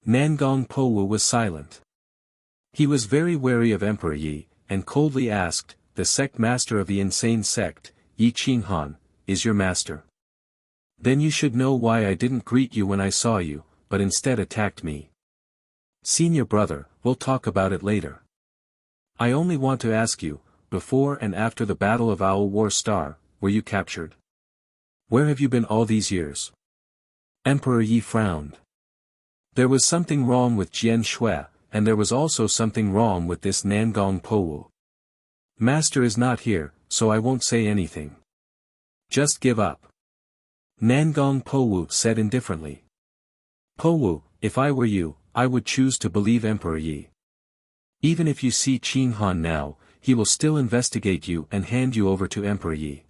Nangong Powu was silent. He was very wary of Emperor Yi, and coldly asked, "The sect master of the insane sect, Yi Qinghan, is your master? Then you should know why I didn't greet you when I saw you, but instead attacked me." "Senior brother, we'll talk about it later. I only want to ask you, before and after the Battle of Owl Warstar, were you captured? Where have you been all these years?" Emperor Yi frowned. There was something wrong with Jian Shui, and there was also something wrong with this Nangong Powu. "Master is not here, so I won't say anything. Just give up." Nangong Powu said indifferently. "Powu, if I were you, I would choose to believe Emperor Yi. Even if you see Qinghan now, he will still investigate you and hand you over to Emperor Yi.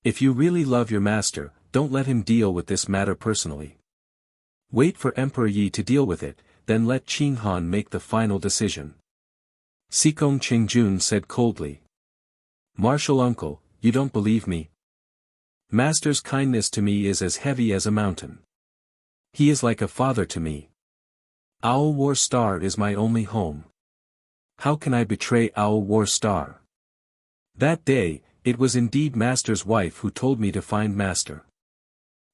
If you really love your master, don't let him deal with this matter personally. Wait for Emperor Yi to deal with it, then let Qing Han make the final decision. Sikong Qingjun said coldly. Martial uncle, you don't believe me? Master's kindness to me is as heavy as a mountain. He is like a father to me. Owl War Star is my only home. How can I betray Owl War Star? That day, it was indeed Master's wife who told me to find Master.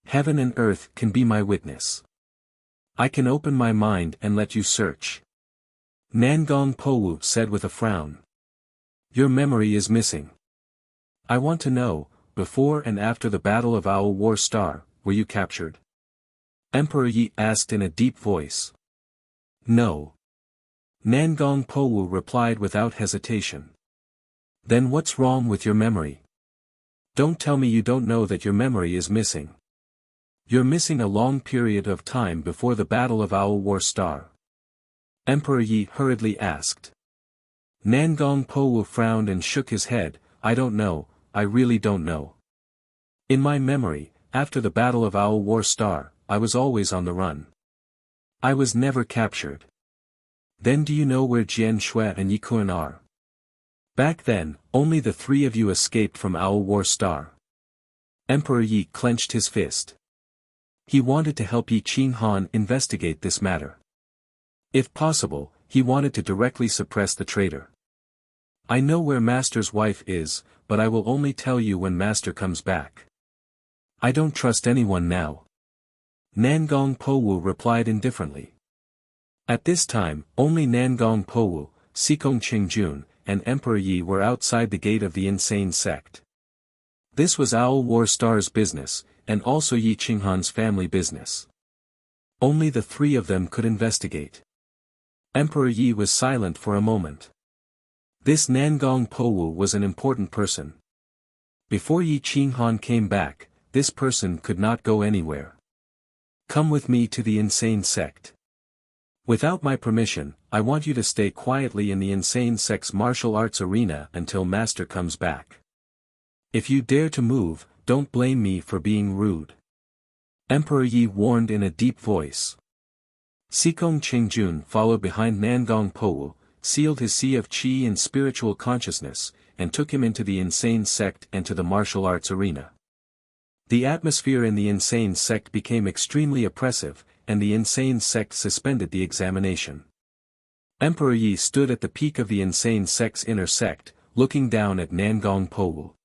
Heaven and earth can be my witness. I can open my mind and let you search. Nangong Powu said with a frown. Your memory is missing. I want to know, before and after the Battle of Owl War Star, were you captured? Emperor Yi asked in a deep voice. No. Nangong Powu replied without hesitation. Then what's wrong with your memory? Don't tell me you don't know that your memory is missing. You're missing a long period of time before the Battle of Owl War Star. Emperor Yi hurriedly asked. Nangong Powu frowned and shook his head. I don't know, I really don't know. In my memory, after the Battle of Owl War Star, I was always on the run. I was never captured. Then do you know where Jian Shui and Yi Kun are? Back then, only the three of you escaped from Owl War Star. Emperor Yi clenched his fist. He wanted to help Yi Qing Han investigate this matter. If possible, he wanted to directly suppress the traitor. I know where Master's wife is, but I will only tell you when Master comes back. I don't trust anyone now. Nangong Powu replied indifferently. At this time, only Nangong Powu, Sikong Qingjun, and Emperor Yi were outside the gate of the insane sect. This was Owl War Star's business, and also Yi Qinghan's family business. Only the three of them could investigate. Emperor Yi was silent for a moment. This Nangong Powu was an important person. Before Yi Qinghan came back, this person could not go anywhere. Come with me to the insane sect. Without my permission, I want you to stay quietly in the insane sect's martial arts arena until Master comes back. If you dare to move, don't blame me for being rude. Emperor Yi warned in a deep voice. Sikong Qingjun followed behind Nangong Powu, sealed his sea of qi and spiritual consciousness, and took him into the insane sect and to the martial arts arena. The atmosphere in the insane sect became extremely oppressive, and the insane sect suspended the examination. Emperor Yi stood at the peak of the insane sect's inner sect, looking down at Nangong Powu.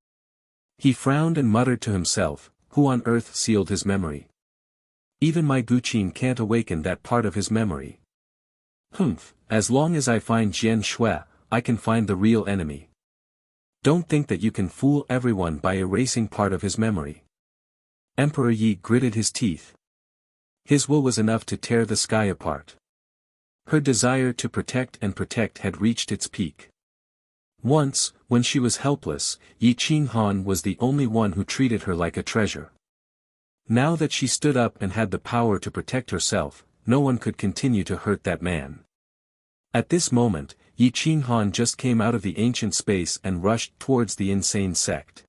He frowned and muttered to himself, who on earth sealed his memory? Even my Guqin can't awaken that part of his memory. Humph, as long as I find Jian Shui, I can find the real enemy. Don't think that you can fool everyone by erasing part of his memory. Emperor Yi gritted his teeth. His will was enough to tear the sky apart. Her desire to protect had reached its peak. Once, when she was helpless, Yi Qinghan was the only one who treated her like a treasure. Now that she stood up and had the power to protect herself, no one could continue to hurt that man. At this moment, Yi Qinghan just came out of the ancient space and rushed towards the insane sect.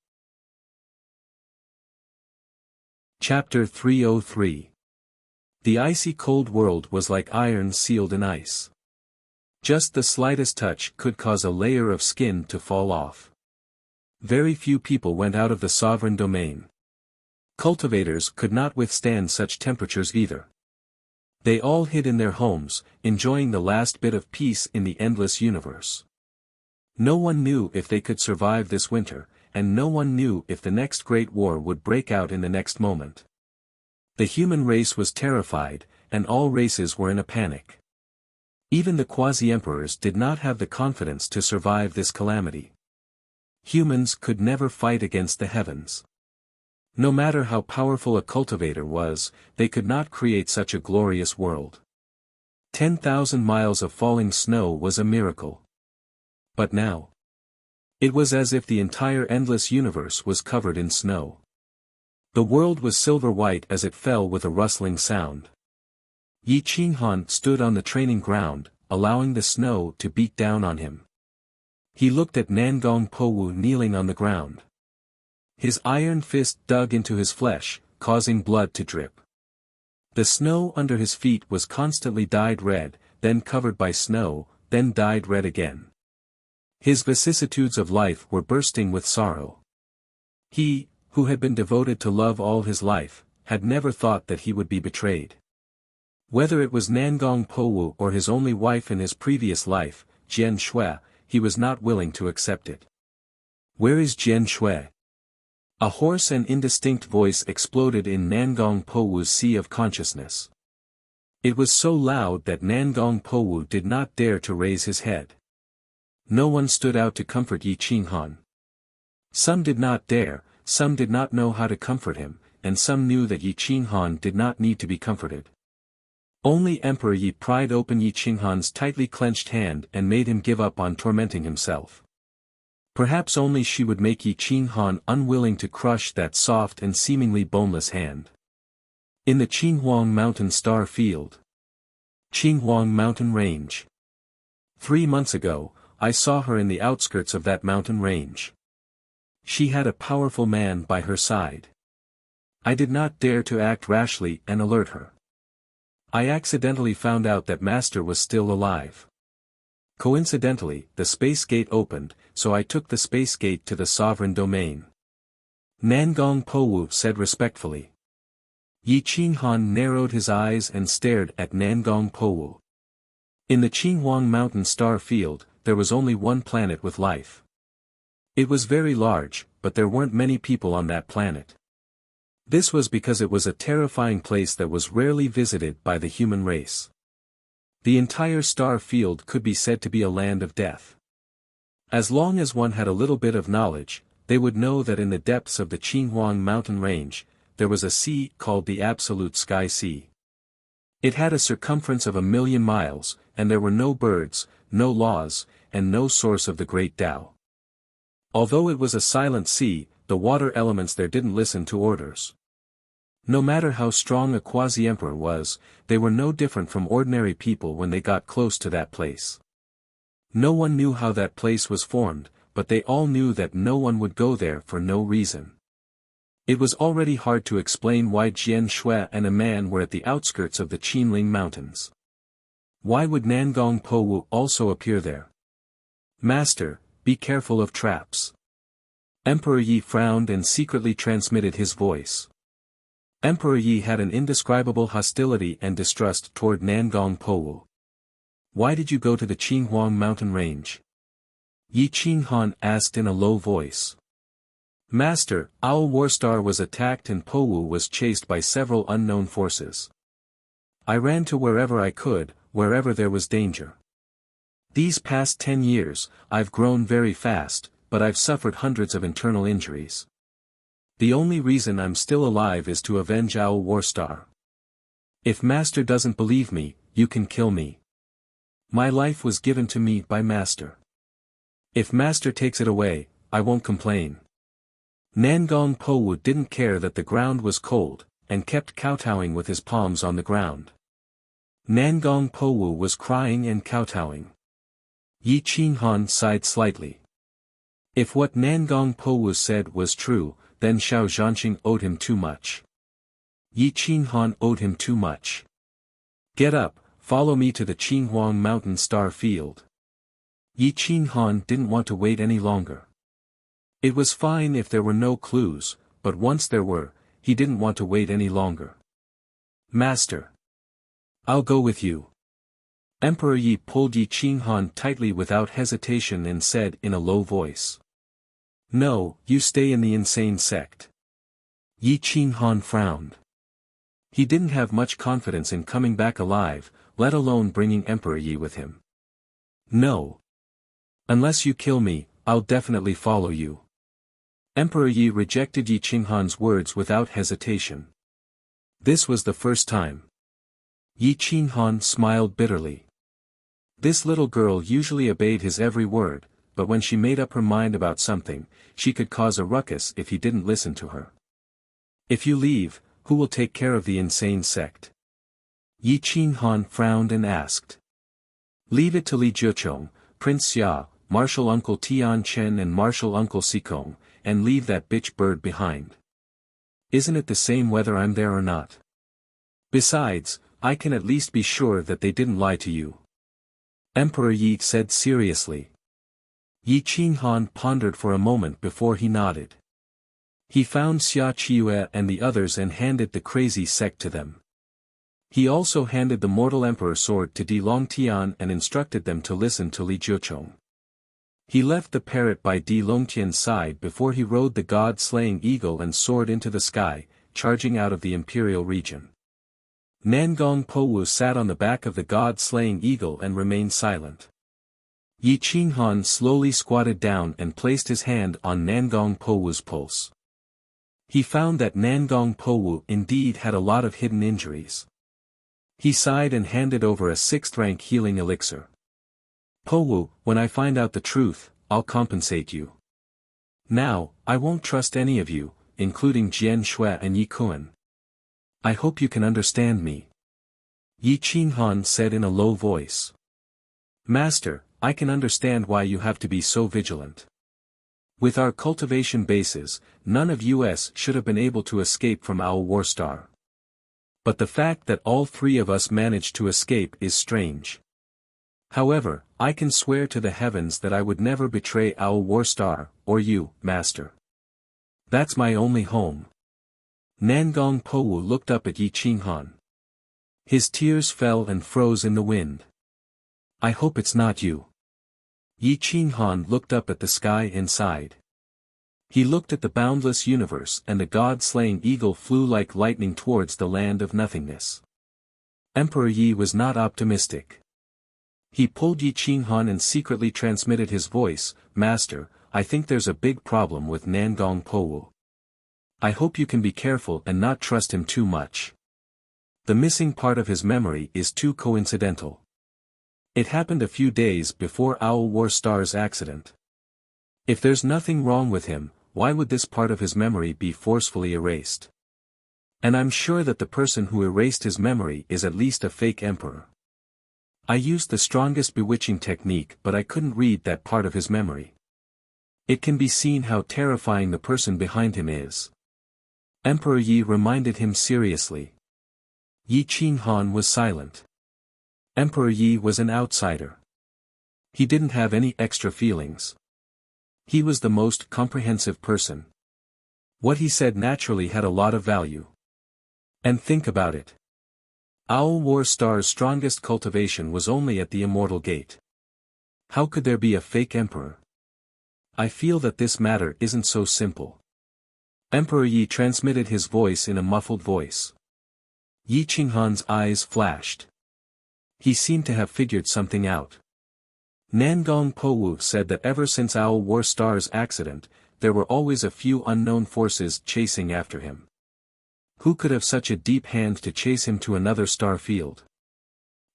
Chapter 303. The icy cold world was like iron sealed in ice. Just the slightest touch could cause a layer of skin to fall off. Very few people went out of the sovereign domain. Cultivators could not withstand such temperatures either. They all hid in their homes, enjoying the last bit of peace in the endless universe. No one knew if they could survive this winter, and no one knew if the next great war would break out in the next moment. The human race was terrified, and all races were in a panic. Even the quasi-emperors did not have the confidence to survive this calamity. Humans could never fight against the heavens. No matter how powerful a cultivator was, they could not create such a glorious world. 10,000 miles of falling snow was a miracle. But now, it was as if the entire endless universe was covered in snow. The world was silver white as it fell with a rustling sound. Yi Qinghan stood on the training ground, allowing the snow to beat down on him. He looked at Nangong Powu kneeling on the ground. His iron fist dug into his flesh, causing blood to drip. The snow under his feet was constantly dyed red, then covered by snow, then dyed red again. His vicissitudes of life were bursting with sorrow. He, who had been devoted to love all his life, had never thought that he would be betrayed. Whether it was Nangong Powu or his only wife in his previous life, Jian Shui, he was not willing to accept it. "Where is Jian Shui?" A hoarse and indistinct voice exploded in Nangong Powu's sea of consciousness. It was so loud that Nangong Powu did not dare to raise his head. No one stood out to comfort Yi Qinghan. Some did not dare, some did not know how to comfort him, and some knew that Yi Qinghan did not need to be comforted. Only Emperor Yi pried open Yi Qinghan's tightly clenched hand and made him give up on tormenting himself. Perhaps only she would make Yi Qinghan unwilling to crush that soft and seemingly boneless hand. In the Qinghuang Mountain Star Field. Qinghuang Mountain Range. 3 months ago, I saw her in the outskirts of that mountain range. She had a powerful man by her side. I did not dare to act rashly and alert her. I accidentally found out that Master was still alive. Coincidentally, the space gate opened, so I took the space gate to the sovereign domain. Nangong Powu said respectfully. Yi Qinghan narrowed his eyes and stared at Nangong Powu. In the Qinghuang Mountain Star Field, there was only one planet with life. It was very large, but there weren't many people on that planet. This was because it was a terrifying place that was rarely visited by the human race. The entire star field could be said to be a land of death. As long as one had a little bit of knowledge, they would know that in the depths of the Qinghuang mountain range, there was a sea called the Absolute Sky Sea. It had a circumference of 1,000,000 miles, and there were no birds, no laws, and no source of the great Tao. Although it was a silent sea, the water elements there didn't listen to orders. No matter how strong a quasi-emperor was, they were no different from ordinary people when they got close to that place. No one knew how that place was formed, but they all knew that no one would go there for no reason. It was already hard to explain why Jian Shui and a man were at the outskirts of the Qinling Mountains. Why would Nangong Powu also appear there? "Master, be careful of traps." Emperor Yi frowned and secretly transmitted his voice. Emperor Yi had an indescribable hostility and distrust toward Nangong Powu. "Why did you go to the Qinghuang mountain range?" Yi Qinghan asked in a low voice. "Master, Owl Warstar was attacked and Powu was chased by several unknown forces. I ran to wherever I could, wherever there was danger. These past 10 years, I've grown very fast, but I've suffered hundreds of internal injuries. The only reason I'm still alive is to avenge Owl Warstar. If Master doesn't believe me, you can kill me. My life was given to me by Master. If Master takes it away, I won't complain." Nangong Powu didn't care that the ground was cold, and kept kowtowing with his palms on the ground. Nangong Powu was crying and kowtowing. Yi Qinghan sighed slightly. If what Nangong Powu said was true, then Xiao Zhanqing owed him too much. Yi Qinghan owed him too much. "Get up, follow me to the Qinghuang Mountain Star Field." Yi Qinghan didn't want to wait any longer. It was fine if there were no clues, but once there were, he didn't want to wait any longer. "Master. I'll go with you." Emperor Yi pulled Yi Qinghan tightly without hesitation and said in a low voice. "No, you stay in the insane sect." Yi Qinghan frowned. He didn't have much confidence in coming back alive, let alone bringing Emperor Yi with him. "No. Unless you kill me, I'll definitely follow you." Emperor Yi rejected Yi Qinghan's words without hesitation. This was the first time. Yi Qinghan smiled bitterly. This little girl usually obeyed his every word, but when she made up her mind about something, she could cause a ruckus if he didn't listen to her. "If you leave, who will take care of the insane sect?" Yi Qinghan frowned and asked. "Leave it to Li Jiuchong, Prince Xia, Marshal Uncle Tian Chen and Marshal Uncle Sikong, and leave that bitch bird behind." Isn't it the same whether I'm there or not? Besides, I can at least be sure that they didn't lie to you. Emperor Yi said seriously. Yi Qinghan pondered for a moment before he nodded. He found Xia Qiue and the others and handed the crazy sect to them. He also handed the mortal emperor sword to Di Longtian and instructed them to listen to Li Jiuchong. He left the parrot by Di Longtian's side before he rode the god-slaying eagle and soared into the sky, charging out of the imperial region. Nangong Powu sat on the back of the god-slaying eagle and remained silent. Yi Qinghan slowly squatted down and placed his hand on Nangong Powu's pulse. He found that Nangong Powu indeed had a lot of hidden injuries. He sighed and handed over a 6th-rank healing elixir. Powu, when I find out the truth, I'll compensate you. Now, I won't trust any of you, including Jian Shui and Yi Kuan. I hope you can understand me. Yi Qinghan said in a low voice. Master, I can understand why you have to be so vigilant. With our cultivation bases, none of us should have been able to escape from our war star. But the fact that all 3 of us managed to escape is strange. However, I can swear to the heavens that I would never betray our war star, or you, Master. That's my only home. Nangong Powu looked up at Yi Qinghan. His tears fell and froze in the wind. I hope it's not you. Yi Qinghan looked up at the sky and sighed. He looked at the boundless universe and the god-slaying eagle flew like lightning towards the land of nothingness. Emperor Yi was not optimistic. He pulled Yi Qinghan and secretly transmitted his voice, Master, I think there's a big problem with Nangong Powu. I hope you can be careful and not trust him too much. The missing part of his memory is too coincidental. It happened a few days before our war star's accident. If there's nothing wrong with him, why would this part of his memory be forcefully erased? And I'm sure that the person who erased his memory is at least a fake emperor. I used the strongest bewitching technique but I couldn't read that part of his memory. It can be seen how terrifying the person behind him is. Emperor Yi reminded him seriously. Yi Qinghan was silent. Emperor Yi was an outsider. He didn't have any extra feelings. He was the most comprehensive person. What he said naturally had a lot of value. And think about it. Our war star's strongest cultivation was only at the Immortal Gate. How could there be a fake emperor? I feel that this matter isn't so simple. Emperor Yi transmitted his voice in a muffled voice. Yi Qinghan's eyes flashed. He seemed to have figured something out. Nangong Powu said that ever since our war star's accident, there were always a few unknown forces chasing after him. Who could have such a deep hand to chase him to another star field?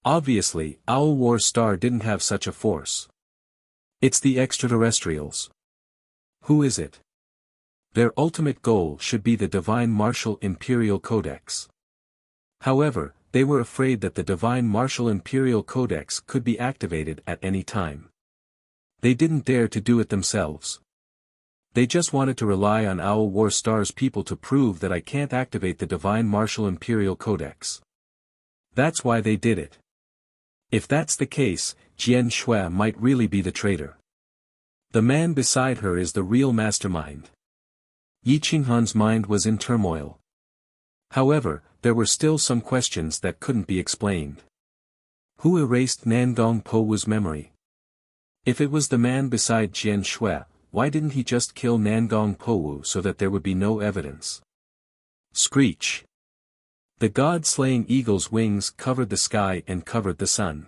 Obviously, our war star didn't have such a force. It's the extraterrestrials. Who is it? Their ultimate goal should be the Divine Martial Imperial Codex. However, they were afraid that the Divine Martial Imperial Codex could be activated at any time. They didn't dare to do it themselves. They just wanted to rely on our war star's people to prove that I can't activate the Divine Martial Imperial Codex. That's why they did it. If that's the case, Jian Shui might really be the traitor. The man beside her is the real mastermind. Yi Qinghan's mind was in turmoil. However, there were still some questions that couldn't be explained. Who erased Nangong Powu's memory? If it was the man beside Jian Shui, why didn't he just kill Nangong Powu so that there would be no evidence? Screech. The god-slaying eagle's wings covered the sky and covered the sun.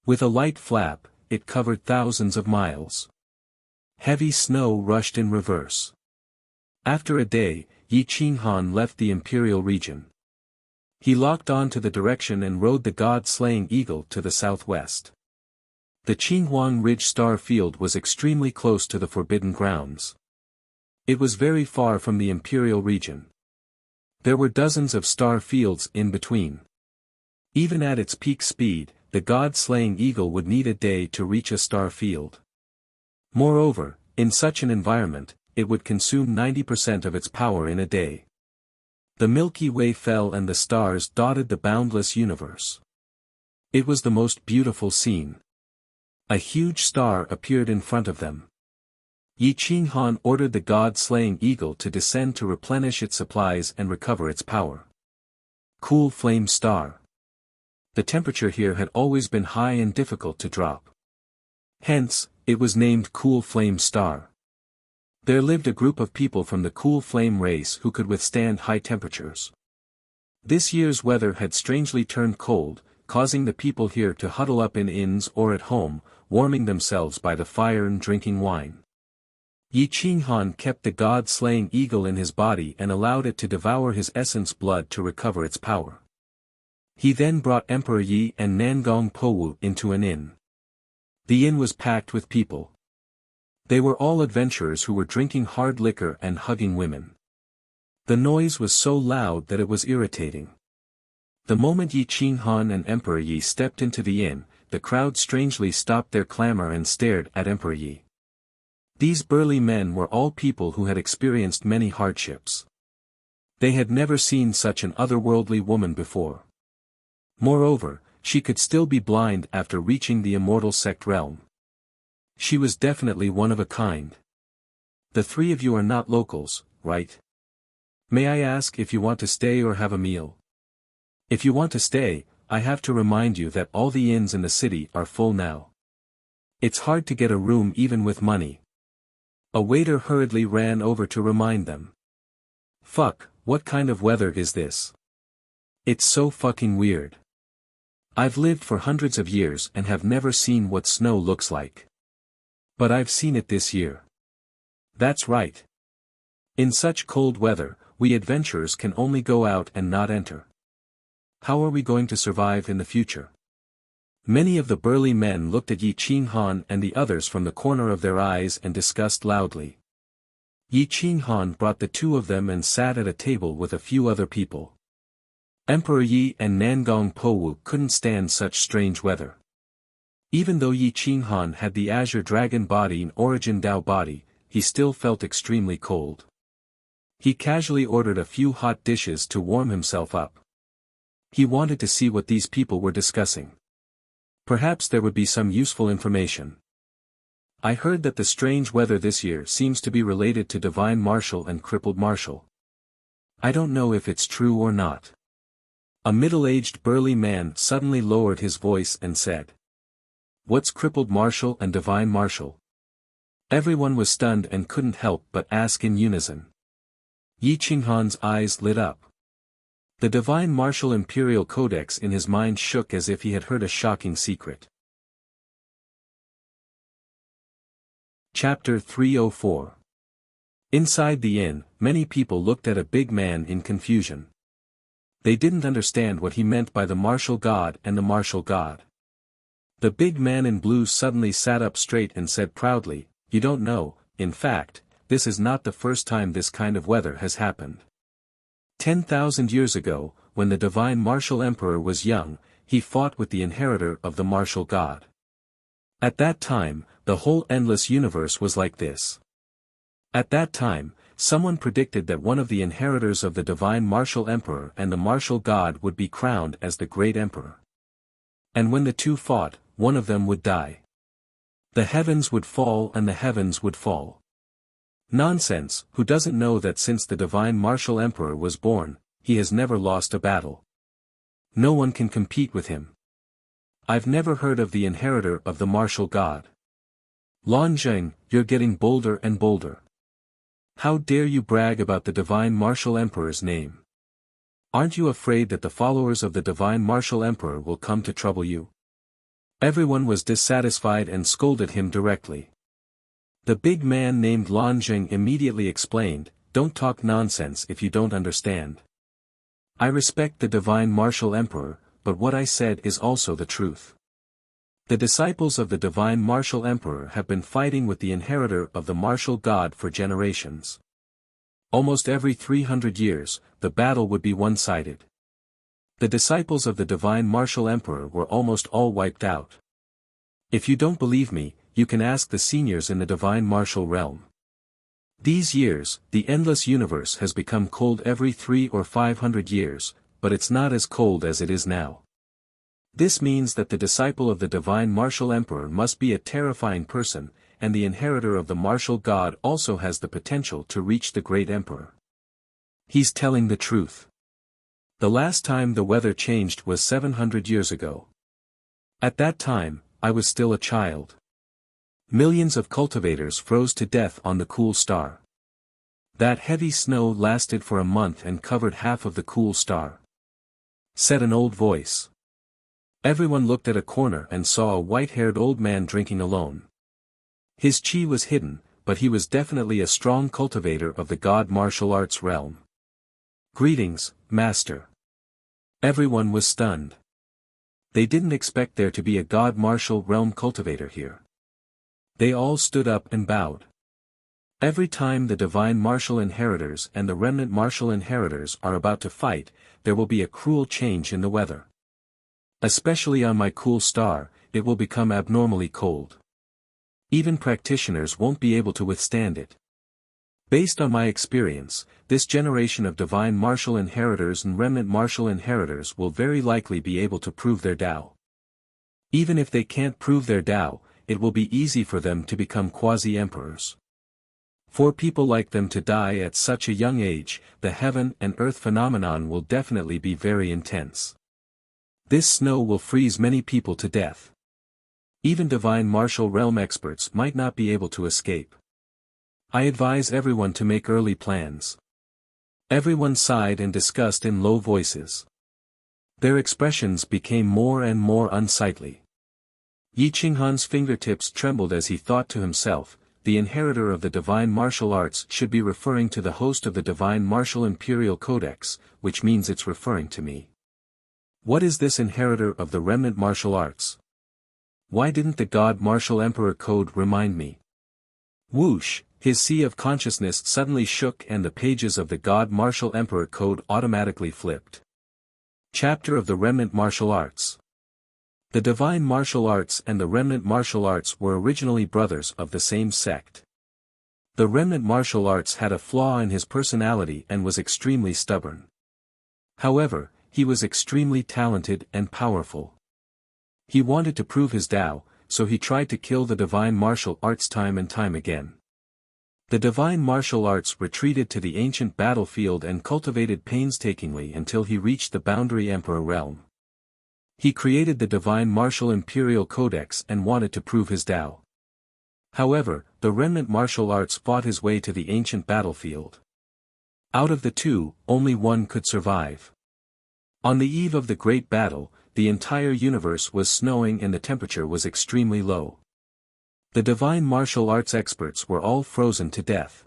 With a light flap, it covered thousands of miles. Heavy snow rushed in reverse. After a day, Yi Qinghan left the imperial region. He locked on to the direction and rode the god-slaying eagle to the southwest. The Qinghuang Ridge star field was extremely close to the Forbidden Grounds. It was very far from the imperial region. There were dozens of star fields in between. Even at its peak speed, the god-slaying eagle would need a day to reach a star field. Moreover, in such an environment, it would consume 90% of its power in a day. The Milky Way fell and the stars dotted the boundless universe. It was the most beautiful scene. A huge star appeared in front of them. Yi Qinghan ordered the god-slaying eagle to descend to replenish its supplies and recover its power. Cool flame star. The temperature here had always been high and difficult to drop. Hence, it was named Cool Flame Star. There lived a group of people from the Cool Flame race who could withstand high temperatures. This year's weather had strangely turned cold, causing the people here to huddle up in inns or at home, warming themselves by the fire and drinking wine. Yi Qinghan kept the god-slaying eagle in his body and allowed it to devour his essence blood to recover its power. He then brought Emperor Yi and Nangong Powu into an inn. The inn was packed with people. They were all adventurers who were drinking hard liquor and hugging women. The noise was so loud that it was irritating. The moment Yi Qinghan and Emperor Yi stepped into the inn, the crowd strangely stopped their clamor and stared at Emperor Yi. These burly men were all people who had experienced many hardships. They had never seen such an otherworldly woman before. Moreover, she could still be blind after reaching the immortal sect realm. She was definitely one of a kind. The three of you are not locals, right? May I ask if you want to stay or have a meal? If you want to stay, I have to remind you that all the inns in the city are full now. It's hard to get a room even with money. A waiter hurriedly ran over to remind them. Fuck, what kind of weather is this? It's so fucking weird. I've lived for hundreds of years and have never seen what snow looks like. But I've seen it this year. That's right. In such cold weather, we adventurers can only go out and not enter. How are we going to survive in the future? Many of the burly men looked at Yi Qinghan and the others from the corner of their eyes and discussed loudly. Yi Qinghan brought the two of them and sat at a table with a few other people. Emperor Yi and Nangong Powu couldn't stand such strange weather. Even though Yi Qinghan had the Azure Dragon body and Origin Dao body, he still felt extremely cold. He casually ordered a few hot dishes to warm himself up. He wanted to see what these people were discussing. Perhaps there would be some useful information. I heard that the strange weather this year seems to be related to Divine Marshal and Crippled Marshal. I don't know if it's true or not. A middle-aged burly man suddenly lowered his voice and said. What's Crippled Marshal and Divine Marshal? Everyone was stunned and couldn't help but ask in unison. Yi Qinghan's eyes lit up. The Divine Martial Imperial Codex in his mind shook as if he had heard a shocking secret. Chapter 304. Inside the inn, many people looked at a big man in confusion. They didn't understand what he meant by the martial god and the martial god. The big man in blue suddenly sat up straight and said proudly, "You don't know, in fact, this is not the first time this kind of weather has happened. 10,000 years ago, when the Divine Martial Emperor was young, he fought with the inheritor of the martial god. At that time, the whole endless universe was like this. At that time, someone predicted that one of the inheritors of the Divine Martial Emperor and the martial god would be crowned as the Great Emperor. And when the two fought, one of them would die. The heavens would fall and the heavens would fall. Nonsense, who doesn't know that since the Divine Martial Emperor was born, he has never lost a battle. No one can compete with him. I've never heard of the inheritor of the martial god. Lanzheng, you're getting bolder and bolder. How dare you brag about the Divine Martial Emperor's name? Aren't you afraid that the followers of the Divine Martial Emperor will come to trouble you? Everyone was dissatisfied and scolded him directly. The big man named Lanzheng immediately explained, "Don't talk nonsense if you don't understand. I respect the Divine Martial Emperor, but what I said is also the truth. The disciples of the Divine Martial Emperor have been fighting with the inheritor of the martial god for generations. Almost every 300 years, the battle would be one-sided. The disciples of the Divine Martial Emperor were almost all wiped out. If you don't believe me, you can ask the seniors in the Divine Martial realm. These years, the endless universe has become cold every 300 or 500 years, but it's not as cold as it is now. This means that the disciple of the divine martial emperor must be a terrifying person, and the inheritor of the martial god also has the potential to reach the great emperor. He's telling the truth. The last time the weather changed was 700 years ago. At that time, I was still a child. Millions of cultivators froze to death on the cool star. That heavy snow lasted for a month and covered half of the cool star, said an old voice. Everyone looked at a corner and saw a white-haired old man drinking alone. His chi was hidden, but he was definitely a strong cultivator of the god martial arts realm. Greetings, master. Everyone was stunned. They didn't expect there to be a god martial realm cultivator here. They all stood up and bowed. Every time the divine martial inheritors and the remnant martial inheritors are about to fight, there will be a cruel change in the weather. Especially on my cool star, it will become abnormally cold. Even practitioners won't be able to withstand it. Based on my experience, this generation of divine martial inheritors and remnant martial inheritors will very likely be able to prove their Tao. Even if they can't prove their Tao, it will be easy for them to become quasi-emperors. For people like them to die at such a young age, the heaven and earth phenomenon will definitely be very intense. This snow will freeze many people to death. Even divine martial realm experts might not be able to escape. I advise everyone to make early plans. Everyone sighed and discussed in low voices. Their expressions became more and more unsightly. Yi Qinghan's fingertips trembled as he thought to himself, the inheritor of the divine martial arts should be referring to the host of the divine martial imperial codex, which means it's referring to me. What is this inheritor of the remnant martial arts? Why didn't the god martial emperor code remind me? Whoosh, his sea of consciousness suddenly shook and the pages of the god martial emperor code automatically flipped. Chapter of the remnant martial arts. The divine martial arts and the remnant martial arts were originally brothers of the same sect. The remnant martial arts had a flaw in his personality and was extremely stubborn. However, he was extremely talented and powerful. He wanted to prove his Tao, so he tried to kill the divine martial arts time and time again. The divine martial arts retreated to the ancient battlefield and cultivated painstakingly until he reached the boundary emperor realm. He created the divine martial imperial codex and wanted to prove his Tao. However, the remnant martial arts fought his way to the ancient battlefield. Out of the two, only one could survive. On the eve of the great battle, the entire universe was snowing and the temperature was extremely low. The divine martial arts experts were all frozen to death.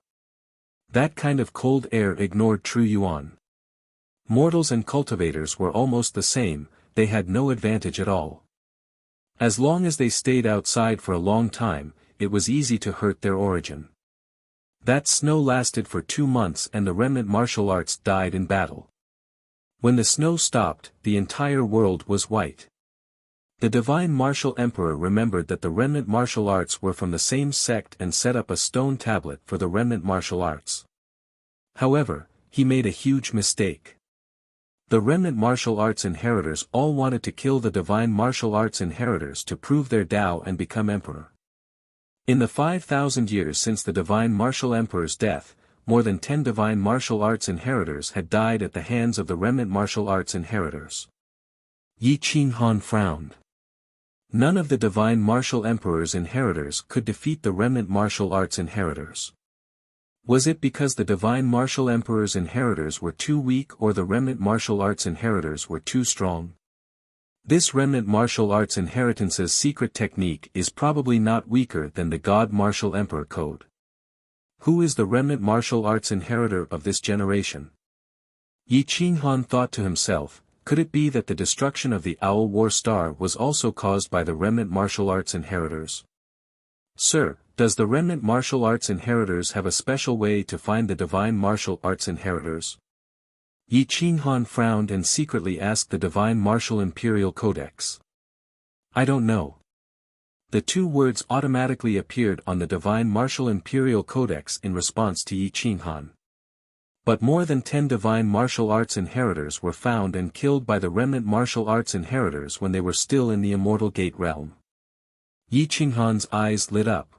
That kind of cold air ignored true Yuan. Mortals and cultivators were almost the same, they had no advantage at all. As long as they stayed outside for a long time, it was easy to hurt their origin. That snow lasted for 2 months and the remnant martial arts died in battle. When the snow stopped, the entire world was white. The divine martial emperor remembered that the remnant martial arts were from the same sect and set up a stone tablet for the remnant martial arts. However, he made a huge mistake. The remnant martial arts inheritors all wanted to kill the divine martial arts inheritors to prove their Tao and become emperor. In the 5,000 years since the divine martial emperor's death, more than 10 divine martial arts inheritors had died at the hands of the remnant martial arts inheritors. Yi Qinghan frowned. None of the divine martial emperor's inheritors could defeat the remnant martial arts inheritors. Was it because the divine martial emperor's inheritors were too weak or the remnant martial arts inheritors were too strong? This remnant martial arts inheritance's secret technique is probably not weaker than the god martial emperor code. Who is the remnant martial arts inheritor of this generation? Yi Qinghan thought to himself, could it be that the destruction of the Owl War Star was also caused by the remnant martial arts inheritors? Sir, does the remnant martial arts inheritors have a special way to find the divine martial arts inheritors? Yi Qinghan frowned and secretly asked the divine martial imperial codex. I don't know. The two words automatically appeared on the Divine Martial Imperial Codex in response to Yi Qinghan. But more than 10 Divine Martial Arts Inheritors were found and killed by the remnant Martial Arts Inheritors when they were still in the Immortal Gate realm. Yi Qinghan's eyes lit up.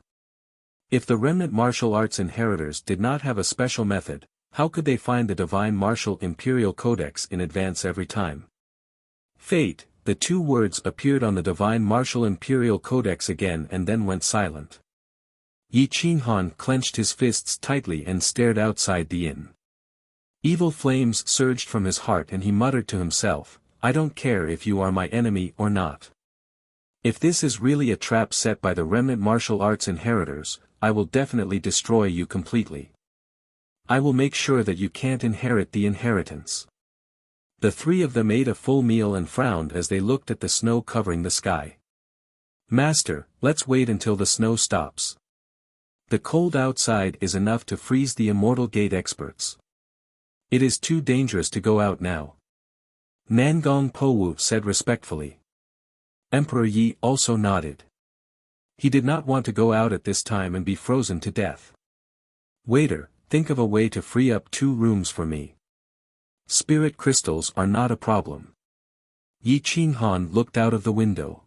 If the remnant Martial Arts Inheritors did not have a special method, how could they find the Divine Martial Imperial Codex in advance every time? Fate, the two words appeared on the Divine Martial Imperial Codex again and then went silent. Yi Qinghan clenched his fists tightly and stared outside the inn. Evil flames surged from his heart and he muttered to himself, "I don't care if you are my enemy or not. If this is really a trap set by the remnant martial arts inheritors, I will definitely destroy you completely. I will make sure that you can't inherit the inheritance." The three of them ate a full meal and frowned as they looked at the snow covering the sky. "Master, let's wait until the snow stops. The cold outside is enough to freeze the Immortal Gate experts. It is too dangerous to go out now," Nangong Powu said respectfully. Emperor Yi also nodded. He did not want to go out at this time and be frozen to death. "Waiter, think of a way to free up 2 rooms for me. Spirit crystals are not a problem." Yi Qinghan looked out of the window.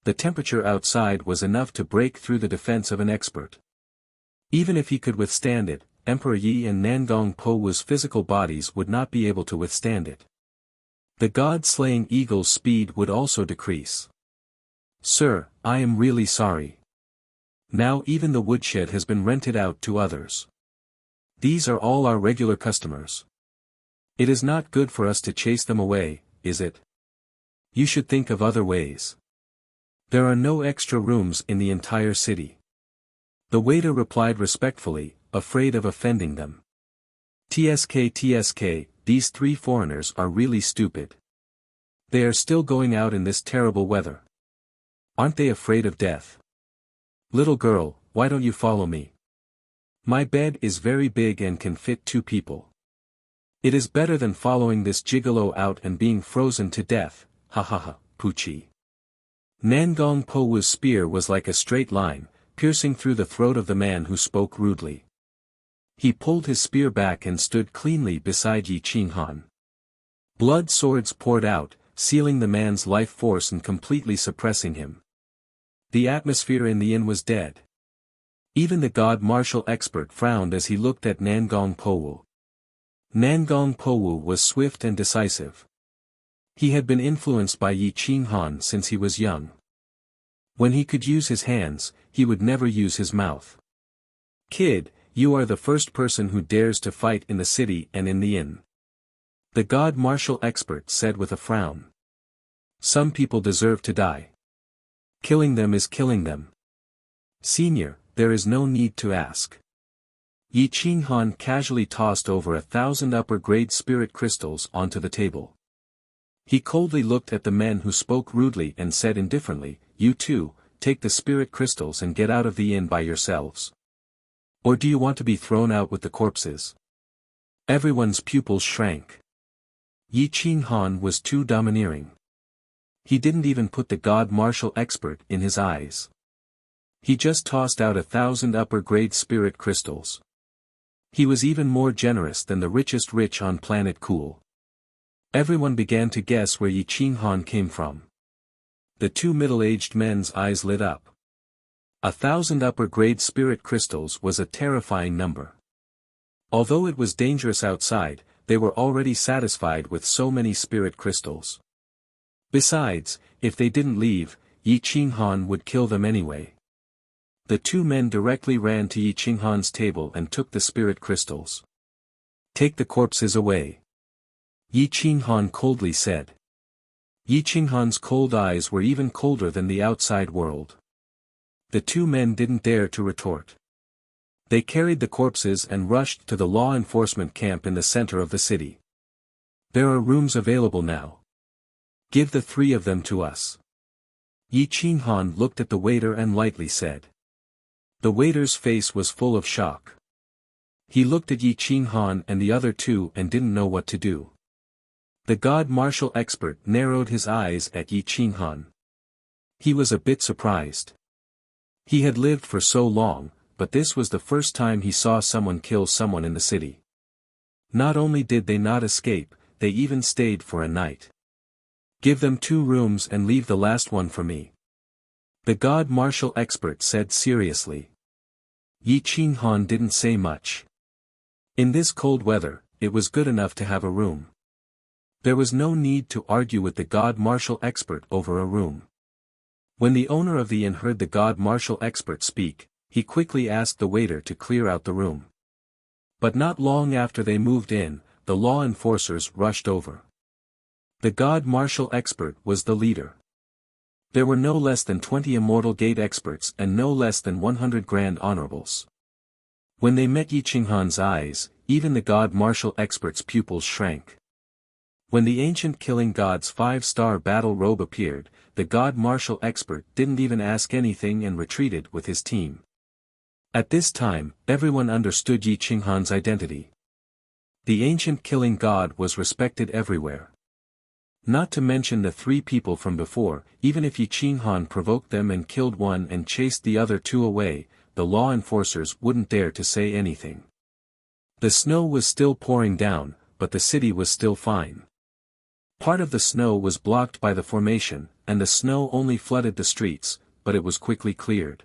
The temperature outside was enough to break through the defense of an expert. Even if he could withstand it, Emperor Yi and Nangong Powu's physical bodies would not be able to withstand it. The god-slaying eagle's speed would also decrease. "Sir, I am really sorry. Now even the woodshed has been rented out to others. These are all our regular customers. It is not good for us to chase them away, is it? You should think of other ways. There are no extra rooms in the entire city." The waiter replied respectfully, afraid of offending them. TSK, these 3 foreigners are really stupid. They are still going out in this terrible weather. Aren't they afraid of death? Little girl, why don't you follow me? My bed is very big and can fit 2 people. It is better than following this gigolo out and being frozen to death, ha ha ha, Puchi. Nangong Powu's spear was like a straight line, piercing through the throat of the man who spoke rudely. He pulled his spear back and stood cleanly beside Yi Qinghan. Blood swords poured out, sealing the man's life force and completely suppressing him. The atmosphere in the inn was dead. Even the god martial expert frowned as he looked at Nangong Powu. Nangong Powu was swift and decisive. He had been influenced by Yi Qinghan since he was young. When he could use his hands, he would never use his mouth. "Kid, you are the first person who dares to fight in the city and in the inn," the god martial expert said with a frown. "Some people deserve to die. Killing them is killing them. Senior, there is no need to ask." Yi Qinghan casually tossed over 1,000 upper-grade spirit crystals onto the table. He coldly looked at the men who spoke rudely and said indifferently, "You too, take the spirit crystals and get out of the inn by yourselves. Or do you want to be thrown out with the corpses?" Everyone's pupils shrank. Yi Qinghan was too domineering. He didn't even put the god martial expert in his eyes. He just tossed out 1,000 upper-grade spirit crystals. He was even more generous than the richest rich on planet Cool. Everyone began to guess where Yi Qinghan came from. The 2 middle-aged men's eyes lit up. 1,000 upper-grade spirit crystals was a terrifying number. Although it was dangerous outside, they were already satisfied with so many spirit crystals. Besides, if they didn't leave, Yi Qinghan would kill them anyway. The 2 men directly ran to Yi Qinghan's table and took the spirit crystals. "Take the corpses away," Yi Qinghan coldly said. Yi Qinghan's cold eyes were even colder than the outside world. The 2 men didn't dare to retort. They carried the corpses and rushed to the law enforcement camp in the center of the city. "There are rooms available now. Give the 3 of them to us." Yi Qinghan looked at the waiter and lightly said. The waiter's face was full of shock. He looked at Yi Qinghan and the other 2 and didn't know what to do. The god martial expert narrowed his eyes at Yi Qinghan. He was a bit surprised. He had lived for so long, but this was the first time he saw someone kill someone in the city. Not only did they not escape, they even stayed for a night. Give them 2 rooms and leave the last one for me. The god martial expert said seriously. Yi Qinghan didn't say much. In this cold weather, it was good enough to have a room. There was no need to argue with the god martial expert over a room. When the owner of the inn heard the god martial expert speak, he quickly asked the waiter to clear out the room. But not long after they moved in, the law enforcers rushed over. The god martial expert was the leader. There were no less than 20 immortal gate experts and no less than 100 grand honorables. When they met Yi Qinghan's eyes, even the god martial expert's pupils shrank. When the ancient killing god's 5-star battle robe appeared, the god martial expert didn't even ask anything and retreated with his team. At this time, everyone understood Yi Qinghan's identity. The ancient killing god was respected everywhere. Not to mention the 3 people from before, even if Yi Qinghan provoked them and killed one and chased the other 2 away, the law enforcers wouldn't dare to say anything. The snow was still pouring down, but the city was still fine. Part of the snow was blocked by the formation, and the snow only flooded the streets, but it was quickly cleared.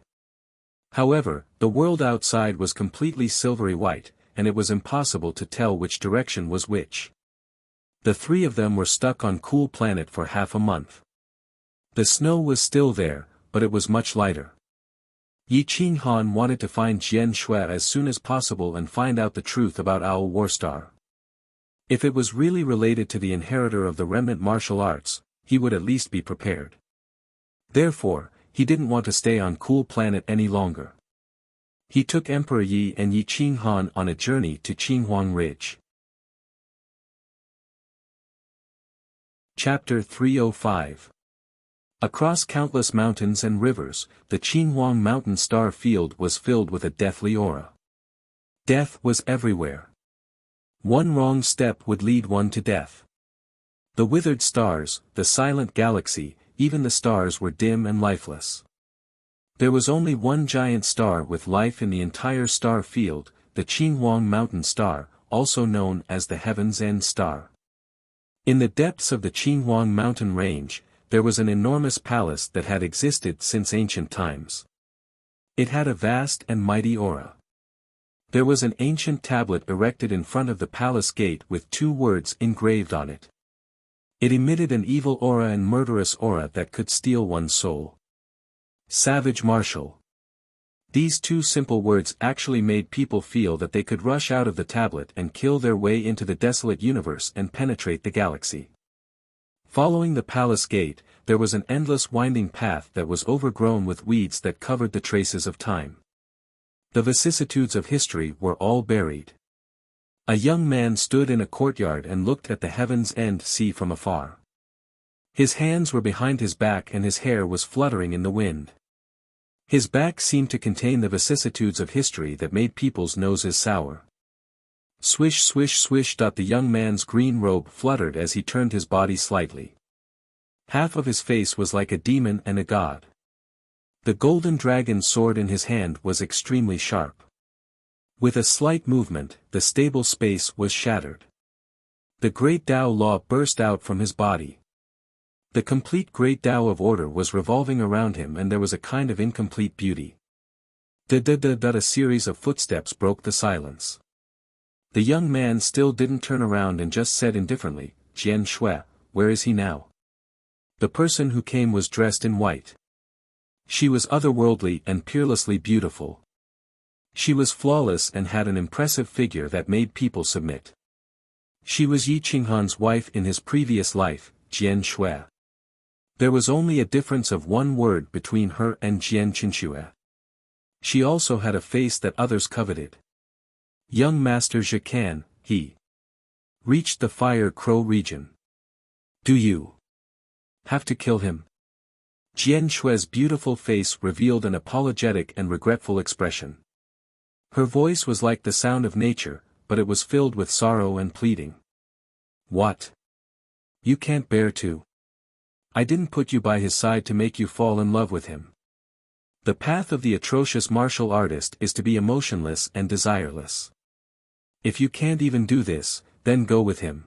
However, the world outside was completely silvery white, and it was impossible to tell which direction was which. The 3 of them were stuck on Cool Planet for half a month. The snow was still there, but it was much lighter. Yi Qinghan wanted to find Jian Shui as soon as possible and find out the truth about Owl Warstar. If it was really related to the inheritor of the remnant martial arts, he would at least be prepared. Therefore, he didn't want to stay on Cool Planet any longer. He took Emperor Yi and Yi Qinghan on a journey to Qinghuang Ridge. Chapter 305. Across countless mountains and rivers, the Qinghuang mountain star field was filled with a deathly aura. Death was everywhere. One wrong step would lead one to death. The withered stars, the silent galaxy, even the stars were dim and lifeless. There was only one giant star with life in the entire star field, the Qinghuang mountain star, also known as the Heaven's End star. In the depths of the Qinghuang mountain range, there was an enormous palace that had existed since ancient times. It had a vast and mighty aura. There was an ancient tablet erected in front of the palace gate with 2 words engraved on it. It emitted an evil aura and murderous aura that could steal one's soul. Savage Martial. These 2 simple words actually made people feel that they could rush out of the tablet and kill their way into the desolate universe and penetrate the galaxy. Following the palace gate, there was an endless winding path that was overgrown with weeds that covered the traces of time. The vicissitudes of history were all buried. A young man stood in a courtyard and looked at the Heaven's End sea from afar. His hands were behind his back and his hair was fluttering in the wind. His back seemed to contain the vicissitudes of history that made people's noses sour. Swish swish swish. The young man's green robe fluttered as he turned his body slightly. Half of his face was like a demon and a god. The golden dragon sword in his hand was extremely sharp. With a slight movement, the stable space was shattered. The great Tao law burst out from his body. The complete great Tao of order was revolving around him and there was a kind of incomplete beauty. A series of footsteps broke the silence. The young man still didn't turn around and just said indifferently, Jian Shui, where is he now? The person who came was dressed in white. She was otherworldly and peerlessly beautiful. She was flawless and had an impressive figure that made people submit. She was Yi Qinghan's wife in his previous life, Jian Shui. There was only a difference of 1 word between her and Jian Qinshui. She also had a face that others coveted. Young Master Zhikan, he reached the Fire Crow region. Do you have to kill him? Jian Shui's beautiful face revealed an apologetic and regretful expression. Her voice was like the sound of nature, but it was filled with sorrow and pleading. What? You can't bear to? I didn't put you by his side to make you fall in love with him. The path of the atrocious martial artist is to be emotionless and desireless. If you can't even do this, then go with him.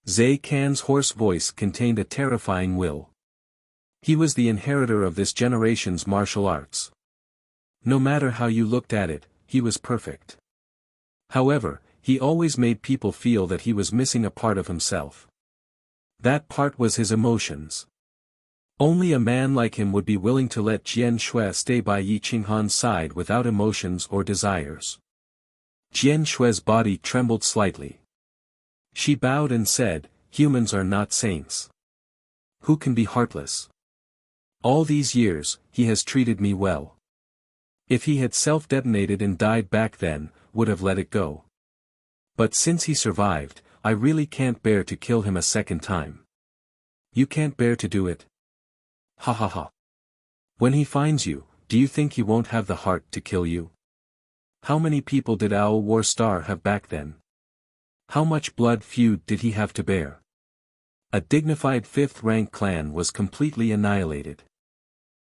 Zhe Kan's hoarse voice contained a terrifying will. He was the inheritor of this generation's martial arts. No matter how you looked at it, he was perfect. However, he always made people feel that he was missing a part of himself. That part was his emotions. Only a man like him would be willing to let Jian Shui stay by Yi Qinghan's side without emotions or desires. Jian Shui's body trembled slightly. She bowed and said, "Humans are not saints. Who can be heartless? All these years, he has treated me well. If he had self-detonated and died back then, would have let it go. But since he survived, I really can't bear to kill him a second time." "You can't bear to do it? Ha ha ha. When he finds you, do you think he won't have the heart to kill you? How many people did Owl War Star have back then? How much blood feud did he have to bear? A dignified 5th-rank clan was completely annihilated.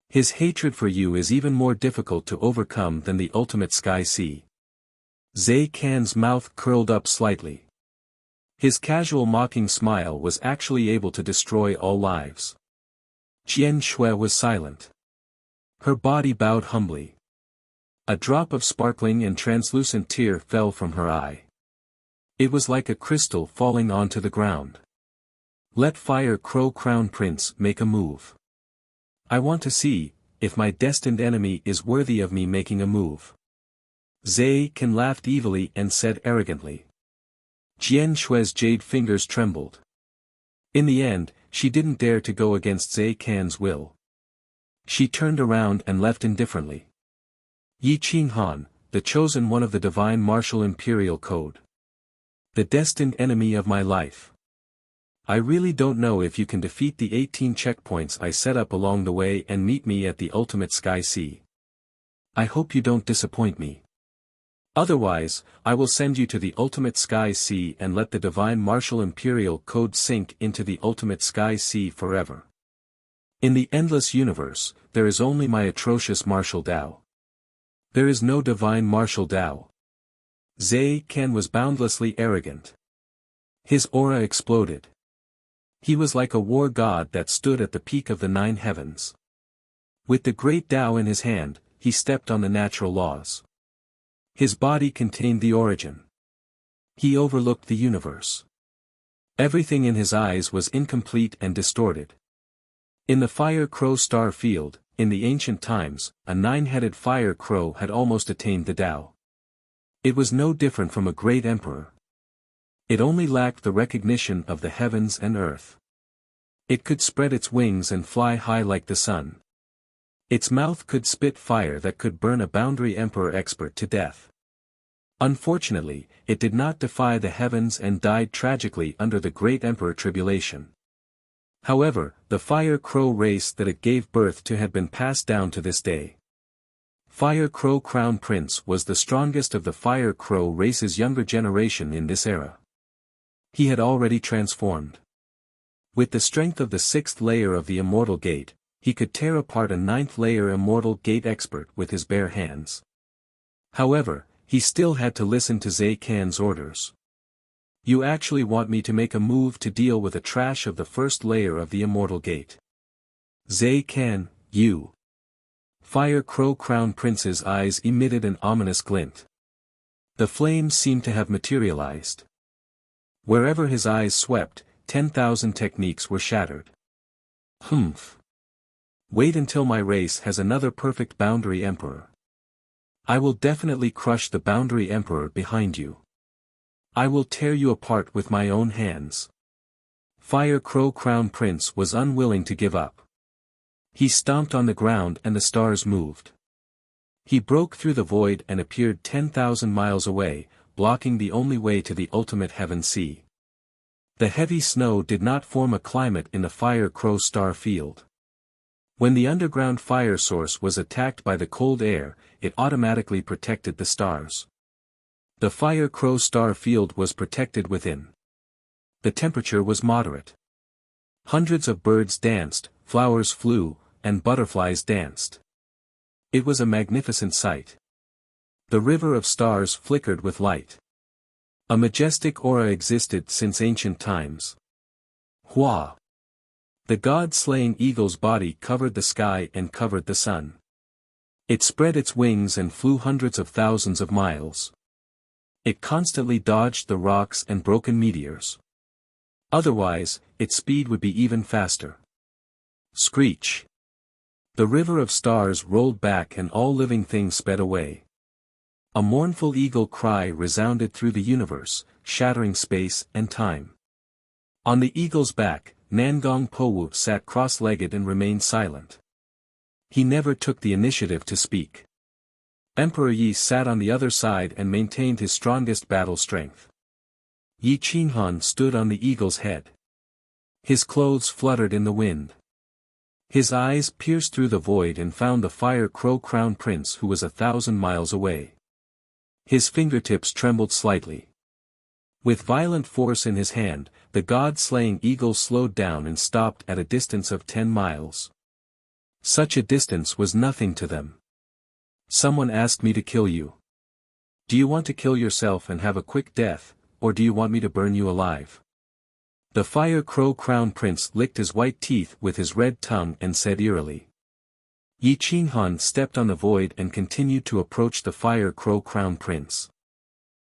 His hatred for you is even more difficult to overcome than the ultimate Sky Sea." Zhe Kan's mouth curled up slightly. His casual mocking smile was actually able to destroy all lives. Jian Shui was silent. Her body bowed humbly. A drop of sparkling and translucent tear fell from her eye. It was like a crystal falling onto the ground. "Let Fire Crow Crown Prince make a move. I want to see if my destined enemy is worthy of me making a move." Zhe Kan laughed evilly and said arrogantly. Jian Shui's jade fingers trembled. In the end, she didn't dare to go against Zhe Kan's will. She turned around and left indifferently. "Yi Qinghan, the chosen one of the divine martial imperial code. The destined enemy of my life. I really don't know if you can defeat the 18 checkpoints I set up along the way and meet me at the ultimate Sky Sea. I hope you don't disappoint me. Otherwise, I will send you to the ultimate Sky Sea and let the divine martial imperial code sink into the ultimate Sky Sea forever. In the endless universe, there is only my atrocious martial Tao. There is no divine martial Tao." Zhe Kan was boundlessly arrogant. His aura exploded. He was like a war god that stood at the peak of the 9 heavens. With the great Tao in his hand, he stepped on the natural laws. His body contained the origin. He overlooked the universe. Everything in his eyes was incomplete and distorted. In the Fire Crow Star Field, in the ancient times, a 9-headed fire crow had almost attained the Tao. It was no different from a great emperor. It only lacked the recognition of the heavens and earth. It could spread its wings and fly high like the sun. Its mouth could spit fire that could burn a boundary emperor expert to death. Unfortunately, it did not defy the heavens and died tragically under the great emperor tribulation. However, the Fire Crow race that it gave birth to had been passed down to this day. Fire Crow Crown Prince was the strongest of the Fire Crow race's younger generation in this era. He had already transformed. With the strength of the 6th layer of the Immortal Gate, he could tear apart a 9th layer Immortal Gate expert with his bare hands. However, he still had to listen to Zhe Kan's orders. "You actually want me to make a move to deal with the trash of the 1st layer of the Immortal Gate? Zhe Kan, you." Fire Crow Crown Prince's eyes emitted an ominous glint. The flames seemed to have materialized. Wherever his eyes swept, 10,000 techniques were shattered. "Humph. Wait until my race has another perfect boundary emperor. I will definitely crush the boundary emperor behind you. I will tear you apart with my own hands." Fire Crow Crown Prince was unwilling to give up. He stomped on the ground and the stars moved. He broke through the void and appeared 10,000 miles away, blocking the only way to the ultimate heaven sea. The heavy snow did not form a climate in the Fire Crow Star Field. When the underground fire source was attacked by the cold air, it automatically protected the stars. The Fire Crow Star Field was protected within. The temperature was moderate. Hundreds of birds danced, flowers flew, and butterflies danced. It was a magnificent sight. The river of stars flickered with light. A majestic aura existed since ancient times. Hua! The god-slaying eagle's body covered the sky and covered the sun. It spread its wings and flew hundreds of thousands of miles. It constantly dodged the rocks and broken meteors. Otherwise, its speed would be even faster. Screech! The river of stars rolled back and all living things sped away. A mournful eagle cry resounded through the universe, shattering space and time. On the eagle's back, Nangong Powu sat cross-legged and remained silent. He never took the initiative to speak. Emperor Yi sat on the other side and maintained his strongest battle strength. Yi Qinghan stood on the eagle's head. His clothes fluttered in the wind. His eyes pierced through the void and found the Fire Crow Crown Prince who was 1,000 miles away. His fingertips trembled slightly. With violent force in his hand, the god-slaying eagle slowed down and stopped at a distance of 10 miles. Such a distance was nothing to them. Someone asked me to kill you. Do you want to kill yourself and have a quick death, or do you want me to burn you alive? The Fire Crow Crown Prince licked his white teeth with his red tongue and said eerily. Yi Qinghan stepped on the void and continued to approach the Fire Crow Crown Prince.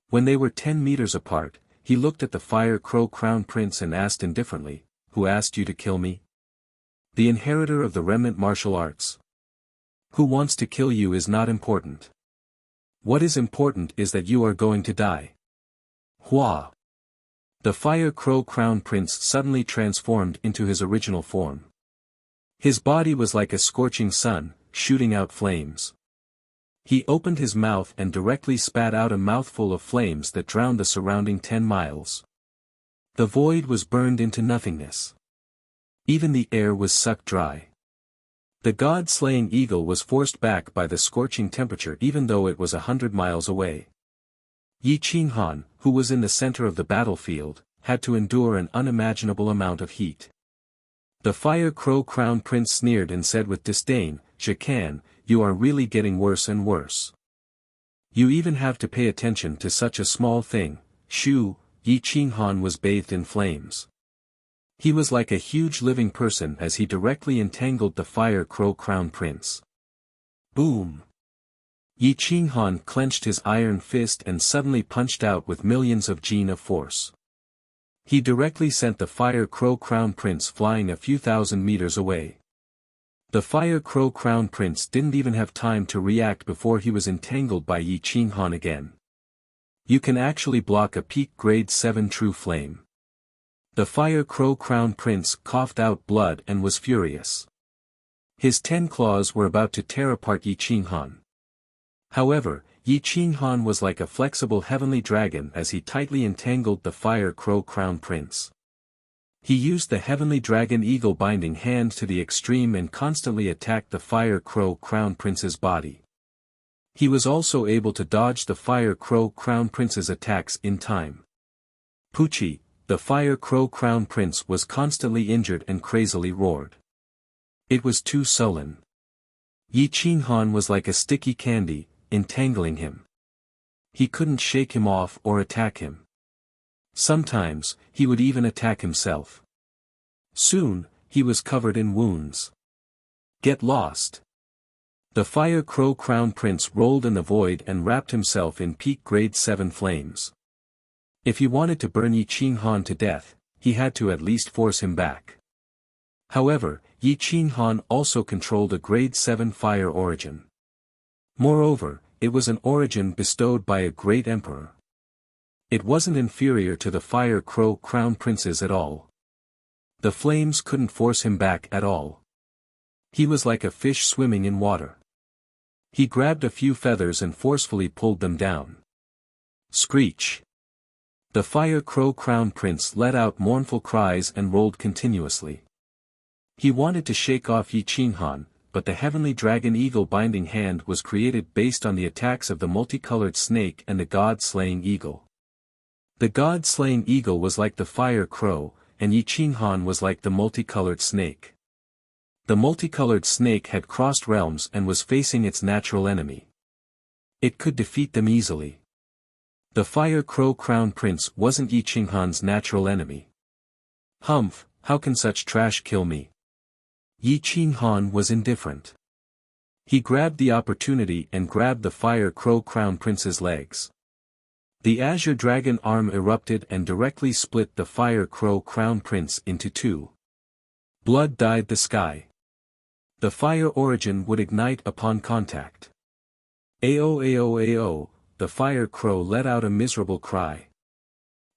When they were 10 meters apart, he looked at the Fire Crow Crown Prince and asked indifferently, "Who asked you to kill me?" "The inheritor of the remnant martial arts. Who wants to kill you is not important. What is important is that you are going to die." Hua! The Fire Crow Crown Prince suddenly transformed into his original form. His body was like a scorching sun, shooting out flames. He opened his mouth and directly spat out a mouthful of flames that drowned the surrounding 10 miles. The void was burned into nothingness. Even the air was sucked dry. The god-slaying eagle was forced back by the scorching temperature even though it was 100 miles away. Yi Qinghan, who was in the center of the battlefield, had to endure an unimaginable amount of heat. The Fire Crow Crown Prince sneered and said with disdain, "Jikan, you are really getting worse and worse. You even have to pay attention to such a small thing." Shu, Yi Qinghan was bathed in flames. He was like a huge living person as he directly entangled the Fire Crow Crown Prince. Boom! Yi Qinghan clenched his iron fist and suddenly punched out with millions of jin of force. He directly sent the Fire Crow Crown Prince flying a few thousand meters away. The Fire Crow Crown Prince didn't even have time to react before he was entangled by Yi Qinghan again. You can actually block a peak grade 7 true flame. The Fire Crow Crown Prince coughed out blood and was furious. His 10 claws were about to tear apart Yi Qinghan. However, Yi Qinghan was like a flexible heavenly dragon as he tightly entangled the Fire Crow Crown Prince. He used the heavenly dragon eagle binding hand to the extreme and constantly attacked the Fire Crow Crown Prince's body. He was also able to dodge the Fire Crow Crown Prince's attacks in time. Puchi, the Fire Crow Crown Prince was constantly injured and crazily roared. It was too sullen. Yi Qinghan was like a sticky candy, entangling him. He couldn't shake him off or attack him. Sometimes, he would even attack himself. Soon, he was covered in wounds. Get lost. The Fire Crow Crown Prince rolled in the void and wrapped himself in peak grade 7 flames. If he wanted to burn Yi Qinghan to death, he had to at least force him back. However, Yi Qinghan also controlled a grade 7 fire origin. Moreover, it was an origin bestowed by a great emperor. It wasn't inferior to the Fire Crow Crown Prince's at all. The flames couldn't force him back at all. He was like a fish swimming in water. He grabbed a few feathers and forcefully pulled them down. Screech! The Fire Crow Crown Prince let out mournful cries and rolled continuously. He wanted to shake off Yi Qinghan, but the heavenly dragon eagle binding hand was created based on the attacks of the multicolored snake and the god-slaying eagle. The god-slaying eagle was like the Fire Crow, and Yi Qinghan was like the multicolored snake. The multicolored snake had crossed realms and was facing its natural enemy. It could defeat them easily. The Fire Crow Crown Prince wasn't Yi Qinghan's natural enemy. Humph, how can such trash kill me? Yi Qinghan was indifferent. He grabbed the opportunity and grabbed the Fire Crow Crown Prince's legs. The Azure Dragon arm erupted and directly split the Fire Crow Crown Prince into two. Blood dyed the sky. The fire origin would ignite upon contact. Ao ao ao, the Fire Crow let out a miserable cry.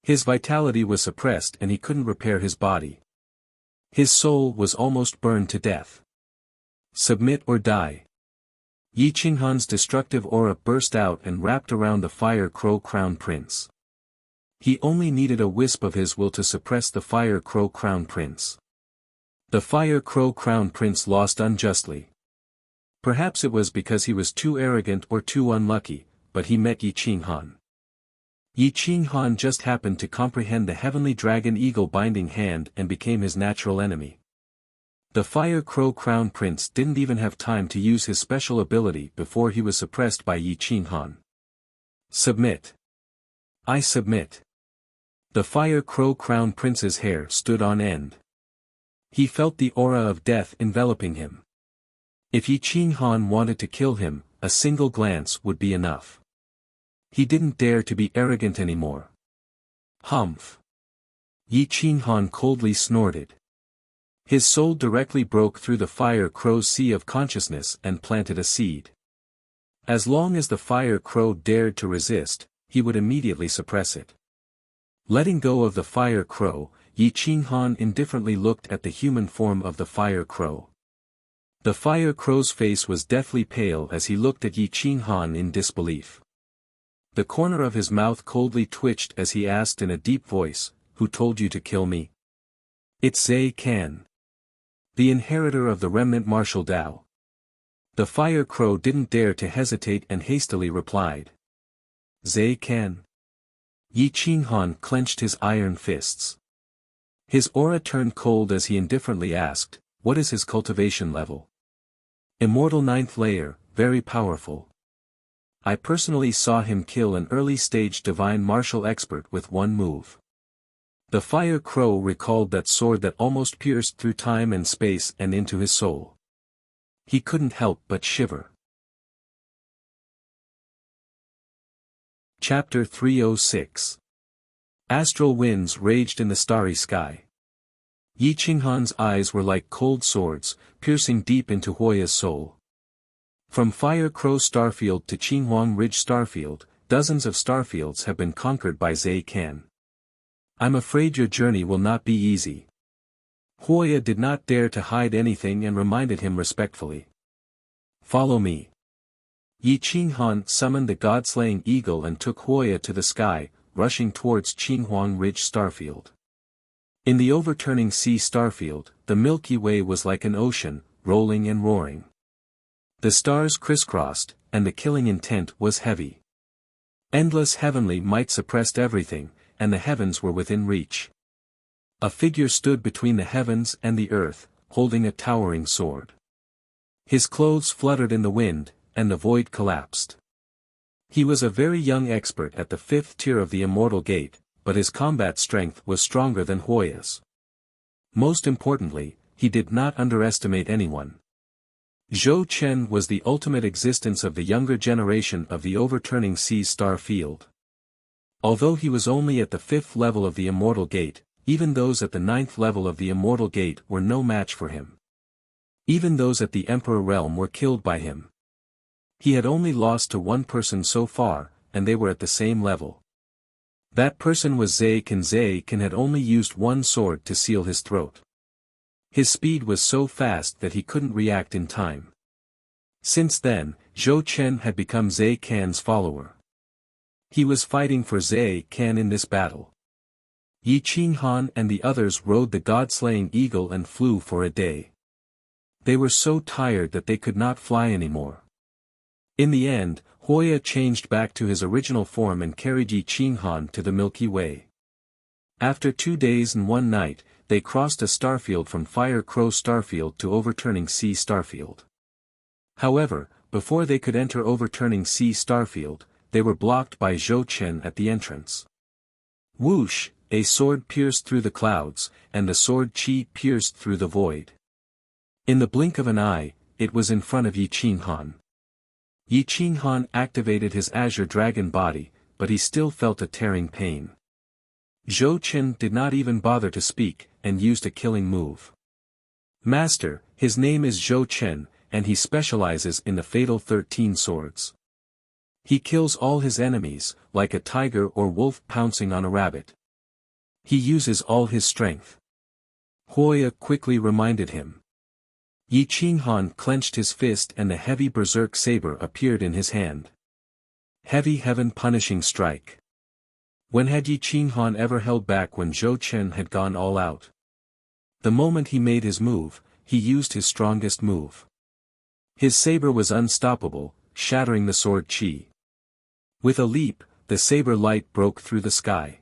His vitality was suppressed and he couldn't repair his body. His soul was almost burned to death. Submit or die. Yi Qinghan's destructive aura burst out and wrapped around the Fire Crow Crown Prince. He only needed a wisp of his will to suppress the Fire Crow Crown Prince. The Fire Crow Crown Prince lost unjustly. Perhaps it was because he was too arrogant or too unlucky, but he met Yi Qinghan. Yi Qinghan just happened to comprehend the heavenly dragon eagle binding hand and became his natural enemy. The Fire Crow Crown Prince didn't even have time to use his special ability before he was suppressed by Yi Qinghan. Submit. I submit. The Fire Crow Crown Prince's hair stood on end. He felt the aura of death enveloping him. If Yi Qinghan wanted to kill him, a single glance would be enough. He didn't dare to be arrogant anymore. Humph. Yi Qinghan coldly snorted. His soul directly broke through the Fire Crow's sea of consciousness and planted a seed. As long as the Fire Crow dared to resist, he would immediately suppress it. Letting go of the Fire Crow, Yi Qinghan indifferently looked at the human form of the Fire Crow. The Fire Crow's face was deathly pale as he looked at Yi Qinghan in disbelief. The corner of his mouth coldly twitched as he asked in a deep voice, "Who told you to kill me?" "It's Zai Kan, the inheritor of the remnant martial Dao." The Fire Crow didn't dare to hesitate and hastily replied. "Zai Kan." Yi Qinghan clenched his iron fists. His aura turned cold as he indifferently asked, "What is his cultivation level?" "Immortal 9th layer, very powerful. I personally saw him kill an early-stage divine martial expert with one move." The Fire Crow recalled that sword that almost pierced through time and space and into his soul. He couldn't help but shiver. Chapter 306. Astral winds raged in the starry sky. Yi Qinghan's eyes were like cold swords, piercing deep into Huoya's soul. From Fire Crow Starfield to Qinghuang Ridge Starfield, dozens of starfields have been conquered by Zai Kan. I'm afraid your journey will not be easy. Huoya did not dare to hide anything and reminded him respectfully. Follow me. Yi Qinghan summoned the god-slaying eagle and took Huoya to the sky, rushing towards Qinghuang Ridge Starfield. In the overturning sea starfield, the Milky Way was like an ocean, rolling and roaring. The stars crisscrossed, and the killing intent was heavy. Endless heavenly might suppressed everything, and the heavens were within reach. A figure stood between the heavens and the earth, holding a towering sword. His clothes fluttered in the wind, and the void collapsed. He was a very young expert at the 5th tier of the Immortal Gate, but his combat strength was stronger than Huoya's. Most importantly, he did not underestimate anyone. Zhou Chen was the ultimate existence of the younger generation of the overturning sea's star field. Although he was only at the 5th level of the Immortal Gate, even those at the 9th level of the Immortal Gate were no match for him. Even those at the Emperor Realm were killed by him. He had only lost to one person so far, and they were at the same level. That person was Zai Kan. Zai Kan had only used one sword to seal his throat. His speed was so fast that he couldn't react in time. Since then, Zhou Chen had become Zai Kan's follower. He was fighting for Zai Kan in this battle. Yi Qinghan and the others rode the god-slaying eagle and flew for a day. They were so tired that they could not fly anymore. In the end, Huoya changed back to his original form and carried Yi Qinghan to the Milky Way. After 2 days and 1 night, they crossed a starfield from Fire Crow Starfield to Overturning Sea Starfield. However, before they could enter Overturning Sea Starfield, they were blocked by Zhou Chen at the entrance. Whoosh, a sword pierced through the clouds, and the sword Qi pierced through the void. In the blink of an eye, it was in front of Yi Qinghan. Yi Qinghan activated his Azure Dragon body, but he still felt a tearing pain. Zhou Chen did not even bother to speak, and used a killing move. Master, his name is Zhou Chen, and he specializes in the fatal 13 swords. He kills all his enemies, like a tiger or wolf pouncing on a rabbit. He uses all his strength. Hoya quickly reminded him. Yi Qinghan clenched his fist and the heavy berserk saber appeared in his hand. Heavy heaven punishing strike. When had Yi Qinghan ever held back when Zhou Chen had gone all out? The moment he made his move, he used his strongest move. His saber was unstoppable, shattering the sword Qi. With a leap, the saber light broke through the sky.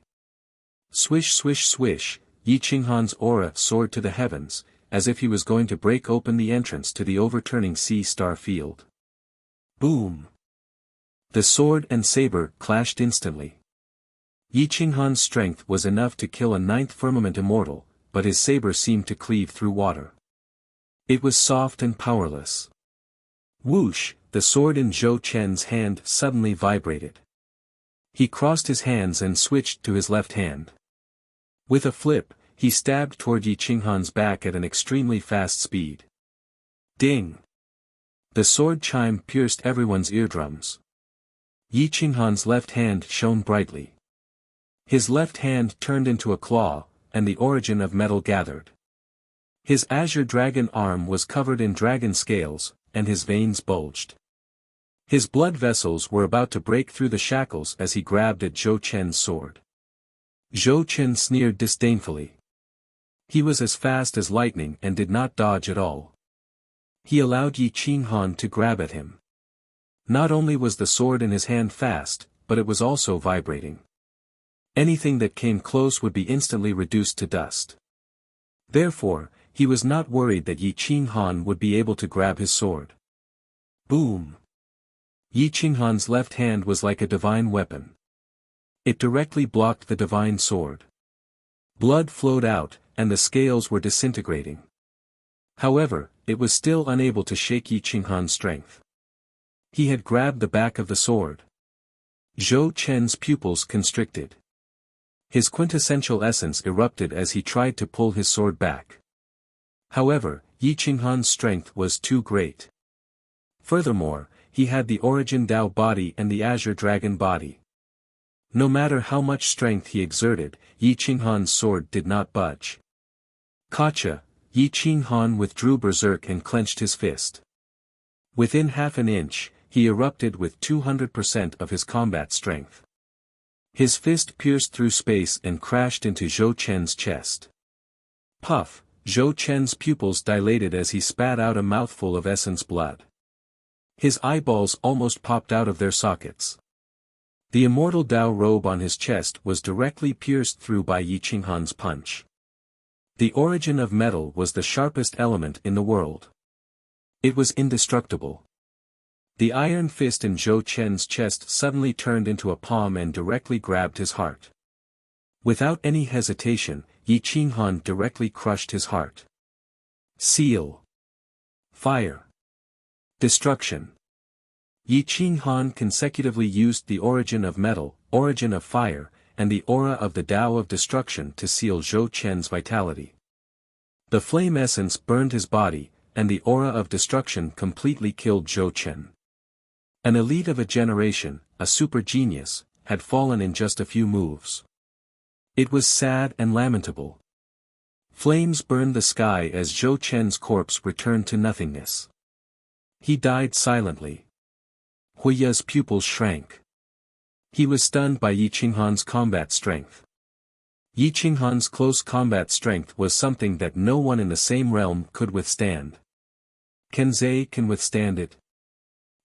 Swish swish swish, Yi Qinghan's aura soared to the heavens, as if he was going to break open the entrance to the Overturning Sea Star Field. Boom! The sword and saber clashed instantly. Yi Qinghan's strength was enough to kill a 9th firmament immortal, but his saber seemed to cleave through water. It was soft and powerless. Whoosh, the sword in Zhou Chen's hand suddenly vibrated. He crossed his hands and switched to his left hand. With a flip, he stabbed toward Yi Qinghan's back at an extremely fast speed. Ding! The sword chime pierced everyone's eardrums. Yi Qinghan's left hand shone brightly. His left hand turned into a claw, and the origin of metal gathered. His azure dragon arm was covered in dragon scales, and his veins bulged. His blood vessels were about to break through the shackles as he grabbed at Zhou Chen's sword. Zhou Chen sneered disdainfully. He was as fast as lightning and did not dodge at all. He allowed Yi Qinghan to grab at him. Not only was the sword in his hand fast, but it was also vibrating. Anything that came close would be instantly reduced to dust. Therefore, he was not worried that Yi Qinghan would be able to grab his sword. Boom! Yi Qinghan's left hand was like a divine weapon. It directly blocked the divine sword. Blood flowed out, and the scales were disintegrating. However, it was still unable to shake Yi Qinghan's strength. He had grabbed the back of the sword. Zhou Chen's pupils constricted. His quintessential essence erupted as he tried to pull his sword back. However, Yi Qinghan's strength was too great. Furthermore, he had the Origin Dao body and the Azure Dragon body. No matter how much strength he exerted, Yi Qinghan's sword did not budge. Gotcha! Yi Qinghan withdrew berserk and clenched his fist. Within half an inch, he erupted with 200% of his combat strength. His fist pierced through space and crashed into Zhou Chen's chest. Puff! Zhou Chen's pupils dilated as he spat out a mouthful of essence blood. His eyeballs almost popped out of their sockets. The immortal Dao robe on his chest was directly pierced through by Yi Qinghan's punch. The origin of metal was the sharpest element in the world. It was indestructible. The iron fist in Zhou Chen's chest suddenly turned into a palm and directly grabbed his heart. Without any hesitation, Yi Qinghan directly crushed his heart. Seal. Fire. Destruction. Yi Qinghan consecutively used the origin of metal, origin of fire, and the aura of the Tao of destruction to seal Zhou Chen's vitality. The flame essence burned his body, and the aura of destruction completely killed Zhou Chen. An elite of a generation, a super genius, had fallen in just a few moves. It was sad and lamentable. Flames burned the sky as Zhou Chen's corpse returned to nothingness. He died silently. Huiya's pupils shrank. He was stunned by Yi Qinghan's combat strength. Yi Qinghan's close combat strength was something that no one in the same realm could withstand. Kenzei can withstand it.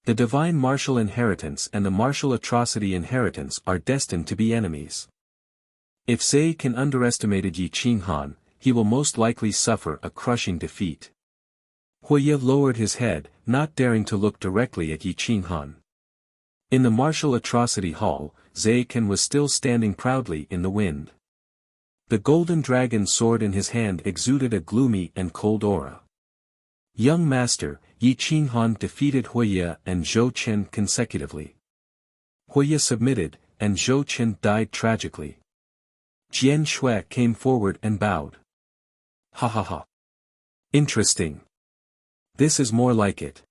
The divine martial inheritance and the martial atrocity inheritance are destined to be enemies. If Zai can underestimated Yi Qinghan, he will most likely suffer a crushing defeat. Huiye lowered his head, not daring to look directly at Yi Qinghan. In the martial atrocity hall, Zhe Kan was still standing proudly in the wind. The golden dragon sword in his hand exuded a gloomy and cold aura. Young master, Yi Qinghan defeated Huiye and Zhou Chen consecutively. Huiye submitted, and Zhou Chen died tragically. Jian Shui came forward and bowed. Ha ha ha. Interesting. This is more like it.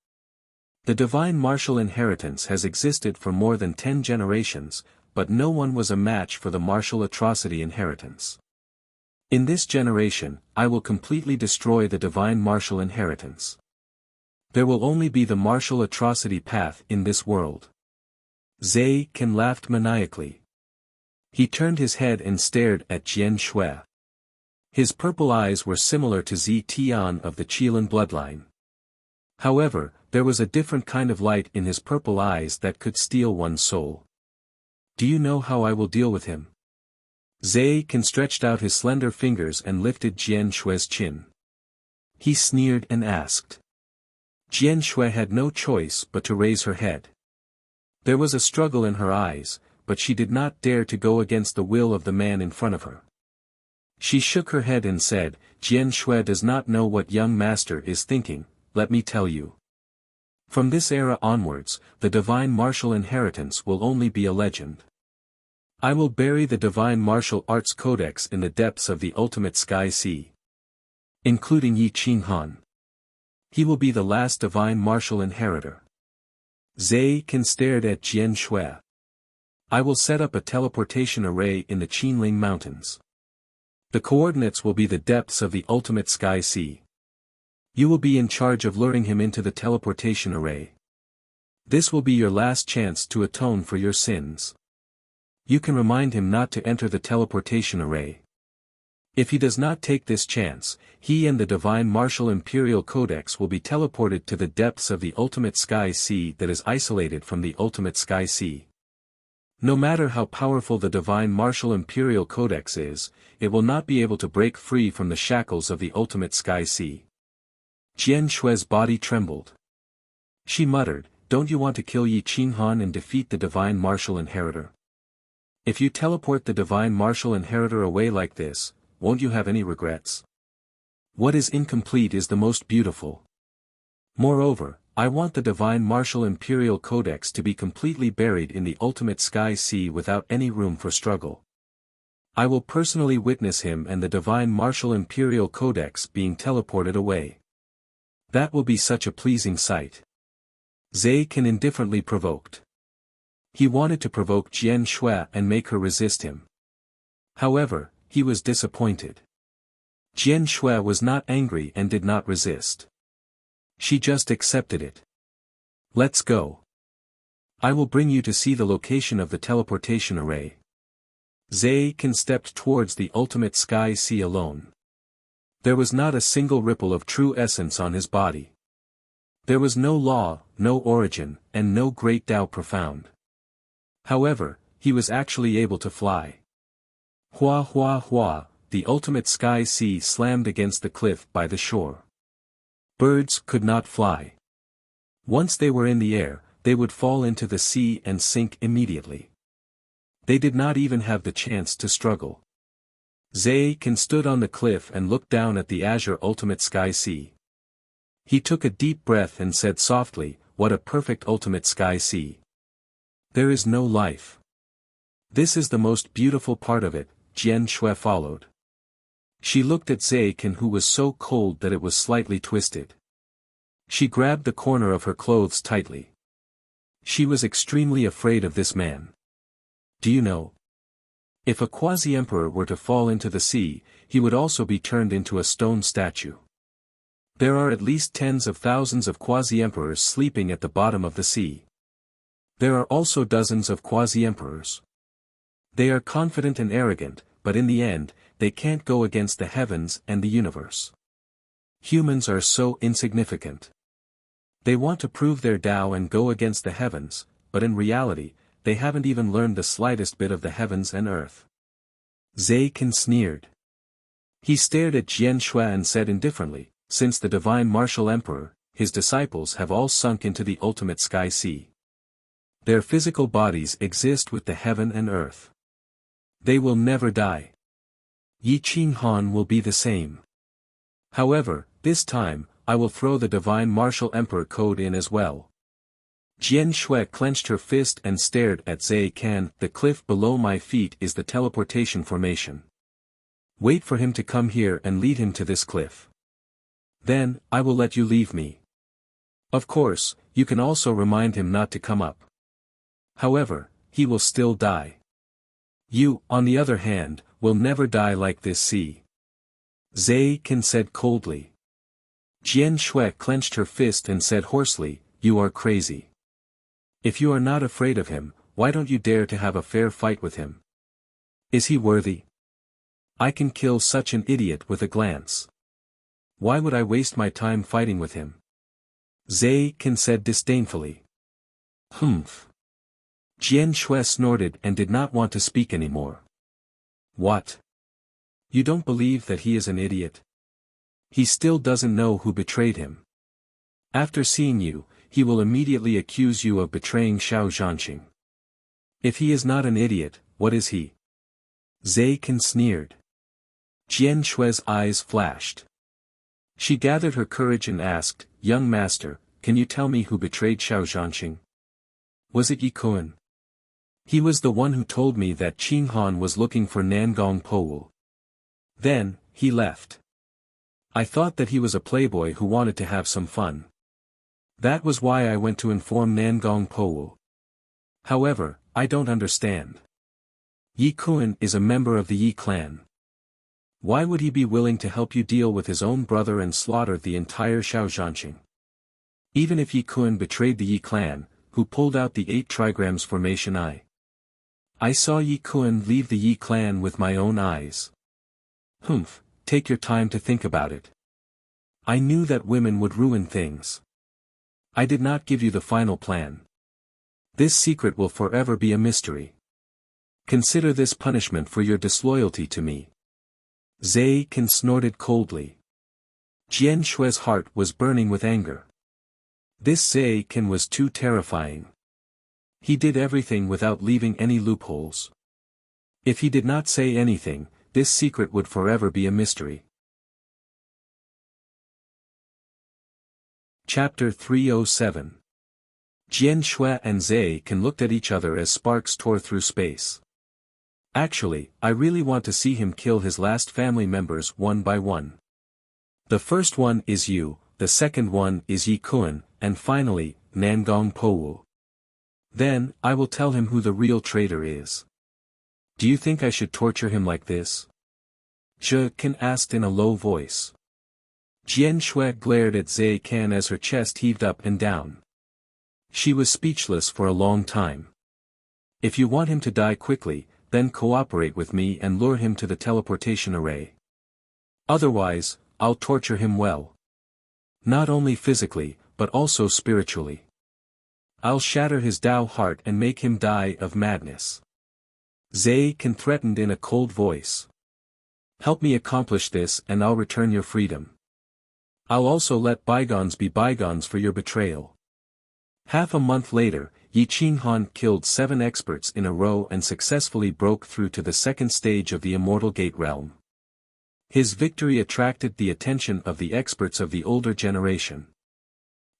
The divine martial inheritance has existed for more than 10 generations, but no one was a match for the martial atrocity inheritance. In this generation, I will completely destroy the divine martial inheritance. There will only be the martial atrocity path in this world. Zhe Kan laughed maniacally. He turned his head and stared at Jian Shui. His purple eyes were similar to Zi Tian of the Qilin bloodline. However, there was a different kind of light in his purple eyes that could steal one's soul. Do you know how I will deal with him? Zhe Kan stretched out his slender fingers and lifted Jian Shui's chin. He sneered and asked. Jian Shui had no choice but to raise her head. There was a struggle in her eyes, but she did not dare to go against the will of the man in front of her. She shook her head and said, Jian Shui does not know what young master is thinking, let me tell you. From this era onwards, the divine martial inheritance will only be a legend. I will bury the divine martial arts codex in the depths of the ultimate sky sea. Including Yi Qinghan. He will be the last divine martial inheritor. Zhe Kan stared at Jian Shui. I will set up a teleportation array in the Qinling Mountains. The coordinates will be the depths of the ultimate sky sea. You will be in charge of luring him into the teleportation array. This will be your last chance to atone for your sins. You can remind him not to enter the teleportation array. If he does not take this chance, he and the divine martial imperial codex will be teleported to the depths of the ultimate sky sea that is isolated from the ultimate sky sea. No matter how powerful the divine martial imperial codex is, it will not be able to break free from the shackles of the ultimate sky sea. Jian Shui's body trembled. She muttered, don't you want to kill Yi Qinghan and defeat the divine martial inheritor? If you teleport the divine martial inheritor away like this, won't you have any regrets? What is incomplete is the most beautiful. Moreover, I want the divine martial imperial codex to be completely buried in the ultimate sky sea without any room for struggle. I will personally witness him and the divine martial imperial codex being teleported away. That will be such a pleasing sight. Zhe Kan indifferently provoked. He wanted to provoke Jian Shui and make her resist him. However, he was disappointed. Jian Shui was not angry and did not resist. She just accepted it. Let's go. I will bring you to see the location of the teleportation array. Zhe Kan stepped towards the ultimate sky sea alone. There was not a single ripple of true essence on his body. There was no law, no origin, and no great Tao profound. However, he was actually able to fly. Hua hua hua, the ultimate sky sea slammed against the cliff by the shore. Birds could not fly. Once they were in the air, they would fall into the sea and sink immediately. They did not even have the chance to struggle. Zhe Kan stood on the cliff and looked down at the azure ultimate sky sea. He took a deep breath and said softly, what a perfect ultimate sky sea. There is no life. This is the most beautiful part of it, Jian Shui followed. She looked at Zhe Kan, who was so cold that it was slightly twisted. She grabbed the corner of her clothes tightly. She was extremely afraid of this man. Do you know? If a quasi-emperor were to fall into the sea, he would also be turned into a stone statue. There are at least tens of thousands of quasi-emperors sleeping at the bottom of the sea. There are also dozens of quasi-emperors. They are confident and arrogant, but in the end, they can't go against the heavens and the universe. Humans are so insignificant. They want to prove their Tao and go against the heavens, but in reality, they haven't even learned the slightest bit of the heavens and earth. Zhe Kan sneered. He stared at Jian Shui and said indifferently, since the divine martial emperor, his disciples have all sunk into the ultimate sky sea. Their physical bodies exist with the heaven and earth. They will never die. Yi Qinghan will be the same. However, this time, I will throw the divine martial emperor code in as well. Jian Shui clenched her fist and stared at Zai Kan. The cliff below my feet is the teleportation formation. Wait for him to come here and lead him to this cliff. Then, I will let you leave me. Of course, you can also remind him not to come up. However, he will still die. You, on the other hand, will never die like this. See. Zai Kan said coldly. Jian Shui clenched her fist and said hoarsely, you are crazy. If you are not afraid of him, why don't you dare to have a fair fight with him? Is he worthy? I can kill such an idiot with a glance. Why would I waste my time fighting with him? Zai Kan said disdainfully. Humph. Jian Shui snorted and did not want to speak anymore. What? You don't believe that he is an idiot? He still doesn't know who betrayed him. After seeing you, he will immediately accuse you of betraying Xiao Zhanqing. If he is not an idiot, what is he? Zai Kan sneered. Jian Shui's eyes flashed. She gathered her courage and asked, young master, can you tell me who betrayed Xiao Zhanqing? Was it Yi Kun? He was the one who told me that Qinghan was looking for Nangong Powu. Then, he left. I thought that he was a playboy who wanted to have some fun. That was why I went to inform Nangong Powu. However, I don't understand. Yi Kun is a member of the Yi clan. Why would he be willing to help you deal with his own brother and slaughter the entire Xiao Zhanqing? Even if Yi Kun betrayed the Yi clan, who pulled out the 8 trigrams formation I saw Yi Kun leave the Yi clan with my own eyes. Humph, take your time to think about it. I knew that women would ruin things. I did not give you the final plan. This secret will forever be a mystery. Consider this punishment for your disloyalty to me. Zai Kan snorted coldly. Jian Shui's heart was burning with anger. This Zai Kan was too terrifying. He did everything without leaving any loopholes. If he did not say anything, this secret would forever be a mystery. Chapter 307. Jian Shui and Zai Kan looked at each other as sparks tore through space. Actually, I really want to see him kill his last family members one by one. The first one is you, the second one is Yi Kun, and finally, Nangong Powu. Then, I will tell him who the real traitor is. Do you think I should torture him like this? Zai Kan asked in a low voice. Jian Shui glared at Zai Kan as her chest heaved up and down. She was speechless for a long time. If you want him to die quickly, then cooperate with me and lure him to the teleportation array. Otherwise, I'll torture him well. Not only physically, but also spiritually. I'll shatter his Tao heart and make him die of madness. Zai Kan threatened in a cold voice. Help me accomplish this and I'll return your freedom. I'll also let bygones be bygones for your betrayal. Half a month later, Yi Qinghan killed 7 experts in a row and successfully broke through to the second stage of the Immortal Gate realm. His victory attracted the attention of the experts of the older generation.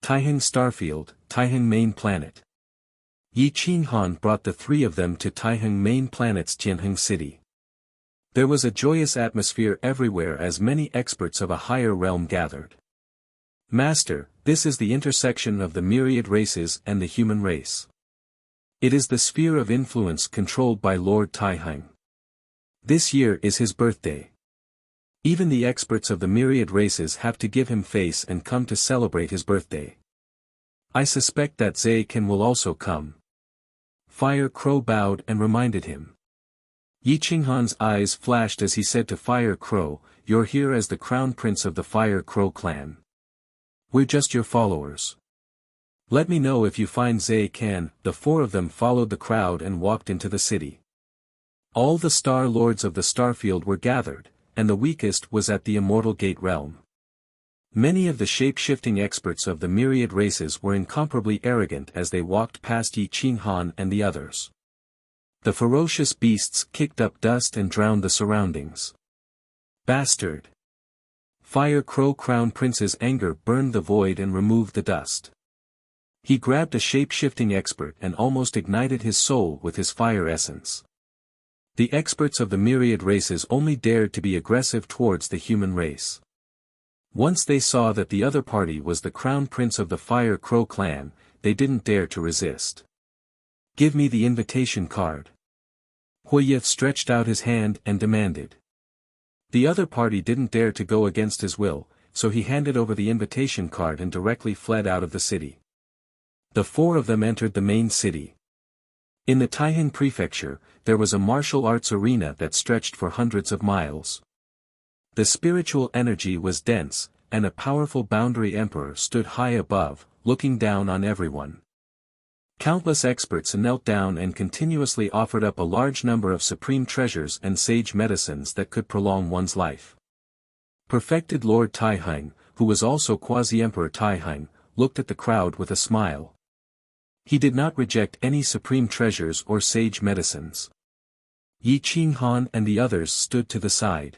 Taiheng Starfield, Taiheng Main Planet. Yi Qinghan brought the 3 of them to Taiheng Main Planet's Tianheng City. There was a joyous atmosphere everywhere as many experts of a higher realm gathered. Master, this is the intersection of the myriad races and the human race. It is the sphere of influence controlled by Lord Taiheng. This year is his birthday. Even the experts of the myriad races have to give him face and come to celebrate his birthday. I suspect that Zai Kan will also come. Fire Crow bowed and reminded him. Yi Qinghan's eyes flashed as he said to Fire Crow, "You're here as the crown prince of the Fire Crow clan. We're just your followers. Let me know if you find Zai Kan." The 4 of them followed the crowd and walked into the city. All the Star Lords of the Starfield were gathered, and the weakest was at the Immortal Gate realm. Many of the shape-shifting experts of the myriad races were incomparably arrogant as they walked past Yi Qinghan and the others. The ferocious beasts kicked up dust and drowned the surroundings. Bastard! Fire Crow Crown Prince's anger burned the void and removed the dust. He grabbed a shape-shifting expert and almost ignited his soul with his fire essence. The experts of the myriad races only dared to be aggressive towards the human race. Once they saw that the other party was the Crown Prince of the Fire Crow clan, they didn't dare to resist. "Give me the invitation card." Huiyi stretched out his hand and demanded. The other party didn't dare to go against his will, so he handed over the invitation card and directly fled out of the city. The four of them entered the main city. In the Taiheng prefecture, there was a martial arts arena that stretched for hundreds of miles. The spiritual energy was dense, and a powerful boundary emperor stood high above, looking down on everyone. Countless experts knelt down and continuously offered up a large number of supreme treasures and sage medicines that could prolong one's life. Perfected Lord Taiheng, who was also Quasi-Emperor Taiheng, looked at the crowd with a smile. He did not reject any supreme treasures or sage medicines. Yi Qinghan and the others stood to the side.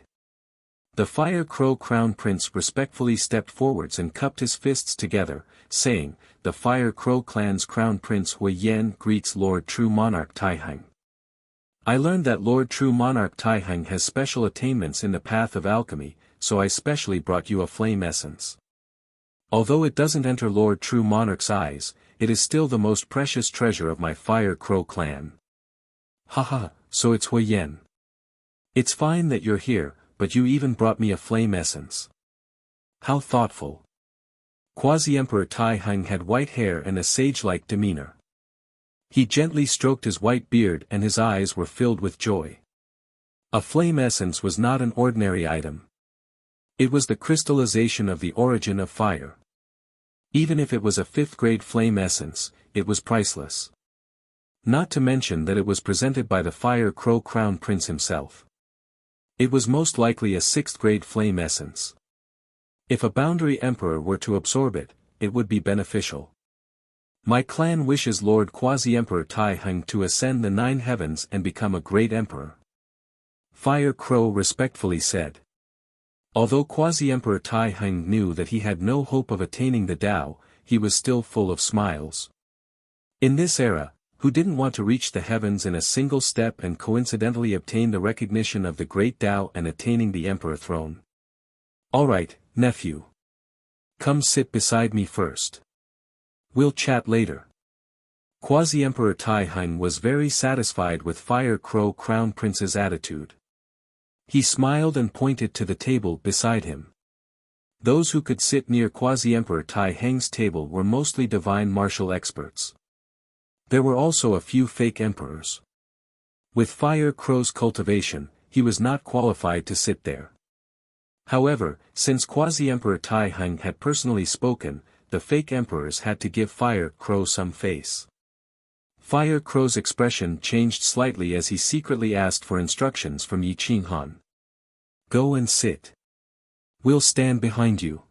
The Fire Crow Crown Prince respectfully stepped forwards and cupped his fists together, saying, "The Fire Crow clan's Crown Prince Huiyi greets Lord True Monarch Taiheng. I learned that Lord True Monarch Taiheng has special attainments in the path of alchemy, so I specially brought you a flame essence. Although it doesn't enter Lord True Monarch's eyes, it is still the most precious treasure of my Fire Crow clan." "Haha, so it's Huiyi. It's fine that you're here, but you even brought me a flame essence. How thoughtful." Quasi-Emperor Taiheng had white hair and a sage-like demeanor. He gently stroked his white beard and his eyes were filled with joy. A flame essence was not an ordinary item. It was the crystallization of the origin of fire. Even if it was a 5th-grade flame essence, it was priceless. Not to mention that it was presented by the Fire Crow Crown Prince himself. It was most likely a 6th-grade flame essence. If a boundary emperor were to absorb it, it would be beneficial. My clan wishes Lord Quasi-Emperor Taiheng to ascend the 9 heavens and become a great emperor. Fire Crow respectfully said. Although Quasi-Emperor Taiheng knew that he had no hope of attaining the Tao, he was still full of smiles. In this era, who didn't want to reach the heavens in a single step and coincidentally obtain the recognition of the great Tao and attaining the emperor throne? "Alright, nephew. Come sit beside me first. We'll chat later." Quasi-Emperor Taiheng was very satisfied with Fire Crow Crown Prince's attitude. He smiled and pointed to the table beside him. Those who could sit near Quasi-Emperor Taiheng's table were mostly divine martial experts. There were also a few fake emperors. With Fire Crow's cultivation, he was not qualified to sit there. However, since Quasi-Emperor Taiheng had personally spoken, the fake emperors had to give Fire Crow some face. Fire Crow's expression changed slightly as he secretly asked for instructions from Yi Qinghan. "Go and sit. We'll stand behind you,"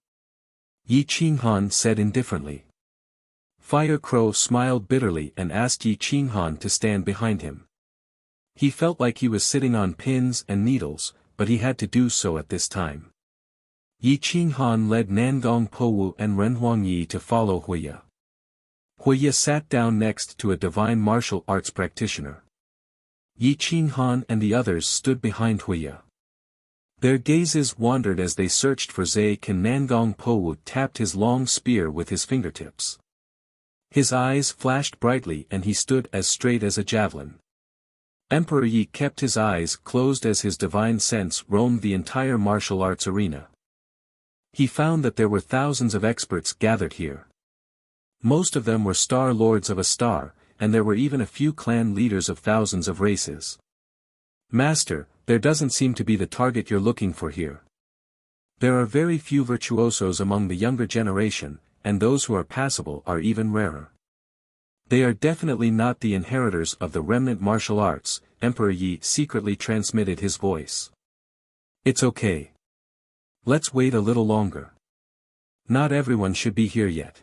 Yi Qinghan said indifferently. Fire Crow smiled bitterly and asked Yi Qinghan to stand behind him. He felt like he was sitting on pins and needles, but he had to do so at this time. Yi Qinghan led Nangong Powu and Ren Huangyi to follow Huiyi. Huiyi sat down next to a divine martial arts practitioner. Yi Qinghan and the others stood behind Huiyi. Their gazes wandered as they searched for Zai Can. Nangong Powu tapped his long spear with his fingertips. His eyes flashed brightly and he stood as straight as a javelin. Emperor Yi kept his eyes closed as his divine sense roamed the entire martial arts arena. He found that there were thousands of experts gathered here. Most of them were star lords of a star, and there were even a few clan leaders of thousands of races. "Master, there doesn't seem to be the target you're looking for here. There are very few virtuosos among the younger generation, and those who are passable are even rarer. They are definitely not the inheritors of the remnant martial arts," Emperor Yi secretly transmitted his voice. It's okay. Let's wait a little longer. Not everyone should be here yet.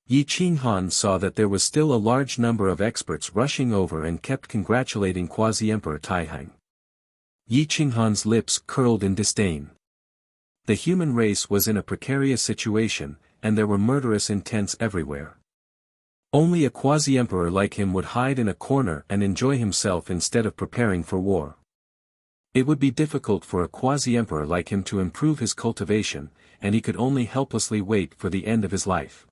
Yi Qinghan saw that there was still a large number of experts rushing over and kept congratulating Quasi-Emperor Taihang. Yi Qinghan's lips curled in disdain. The human race was in a precarious situation, and there were murderous intents everywhere. Only a quasi-emperor like him would hide in a corner and enjoy himself instead of preparing for war. It would be difficult for a quasi-emperor like him to improve his cultivation, and he could only helplessly wait for the end of his life.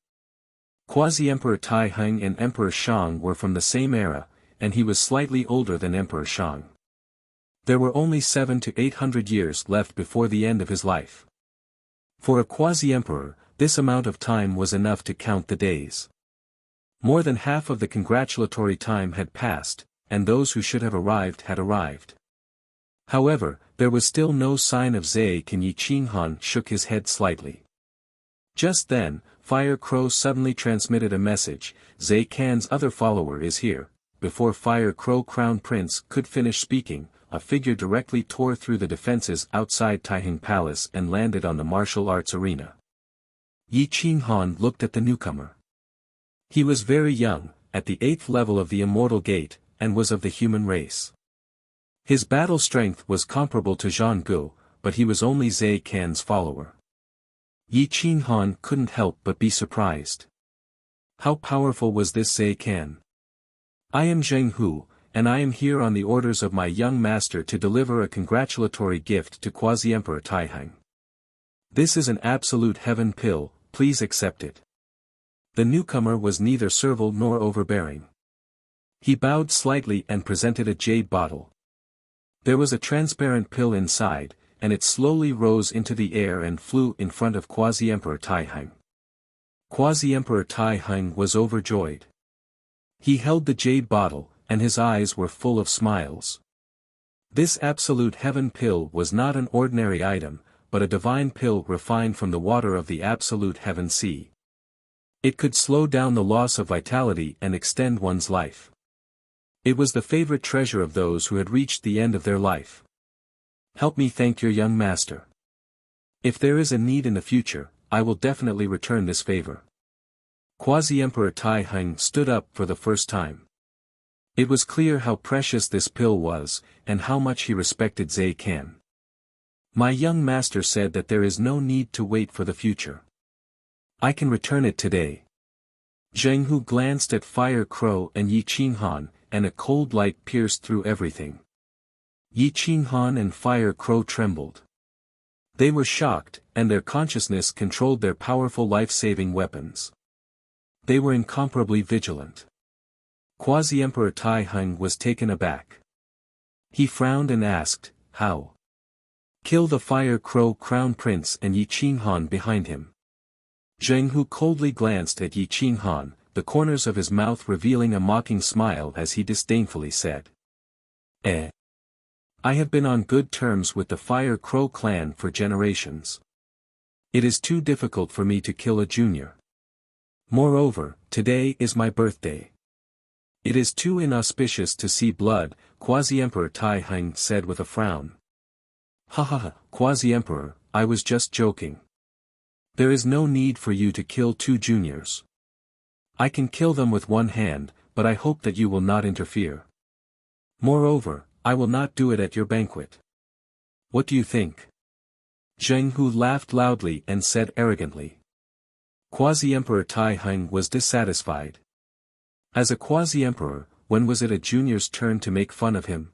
Quasi-Emperor Taihang and Emperor Shang were from the same era, and he was slightly older than Emperor Shang. There were only 700 to 800 years left before the end of his life. For a quasi-emperor, this amount of time was enough to count the days. More than half of the congratulatory time had passed, and those who should have arrived had arrived. However, there was still no sign of Zai Can. Yi Qinghan shook his head slightly. Just then, Fire Crow suddenly transmitted a message, Zai Can's other follower is here. Before Fire Crow Crown Prince could finish speaking, a figure directly tore through the defenses outside Taihang Palace and landed on the martial arts arena. Yi Qinghan looked at the newcomer. He was very young, at the 8th level of the Immortal Gate, and was of the human race. His battle strength was comparable to Zhang Gu, but he was only Zai Can's follower. Yi Qinghan couldn't help but be surprised. How powerful was this Zai Can? I am Zheng Hu, and I am here on the orders of my young master to deliver a congratulatory gift to Quasi-Emperor Taihang. This is an absolute heaven pill, please accept it. The newcomer was neither servile nor overbearing. He bowed slightly and presented a jade bottle. There was a transparent pill inside, and it slowly rose into the air and flew in front of Quasi-Emperor Taihang. Quasi-Emperor Taihang was overjoyed. He held the jade bottle, and his eyes were full of smiles. This absolute heaven pill was not an ordinary item, but a divine pill refined from the water of the absolute heaven sea. It could slow down the loss of vitality and extend one's life. It was the favorite treasure of those who had reached the end of their life. Help me thank your young master. If there is a need in the future, I will definitely return this favor. Quasi-Emperor Taihang stood up for the first time. It was clear how precious this pill was, and how much he respected Zai Can. My young master said that there is no need to wait for the future. I can return it today. Zheng Hu glanced at Fire Crow and Yi Qinghan, and a cold light pierced through everything. Yi Qinghan and Fire Crow trembled. They were shocked, and their consciousness controlled their powerful life-saving weapons. They were incomparably vigilant. Quasi-Emperor Taihang was taken aback. He frowned and asked, how? Kill the Fire Crow Crown Prince and Yi Qinghan behind him. Zheng Hu coldly glanced at Yi Qinghan, the corners of his mouth revealing a mocking smile as he disdainfully said. I have been on good terms with the Fire Crow clan for generations. It is too difficult for me to kill a junior. Moreover, today is my birthday. It is too inauspicious to see blood, Quasi-Emperor Taihang said with a frown. Ha ha ha, Quasi-Emperor, I was just joking. There is no need for you to kill two juniors. I can kill them with one hand, but I hope that you will not interfere. Moreover, I will not do it at your banquet. What do you think? Zheng Hu laughed loudly and said arrogantly. Quasi-Emperor Taihang was dissatisfied. As a quasi-emperor, when was it a junior's turn to make fun of him?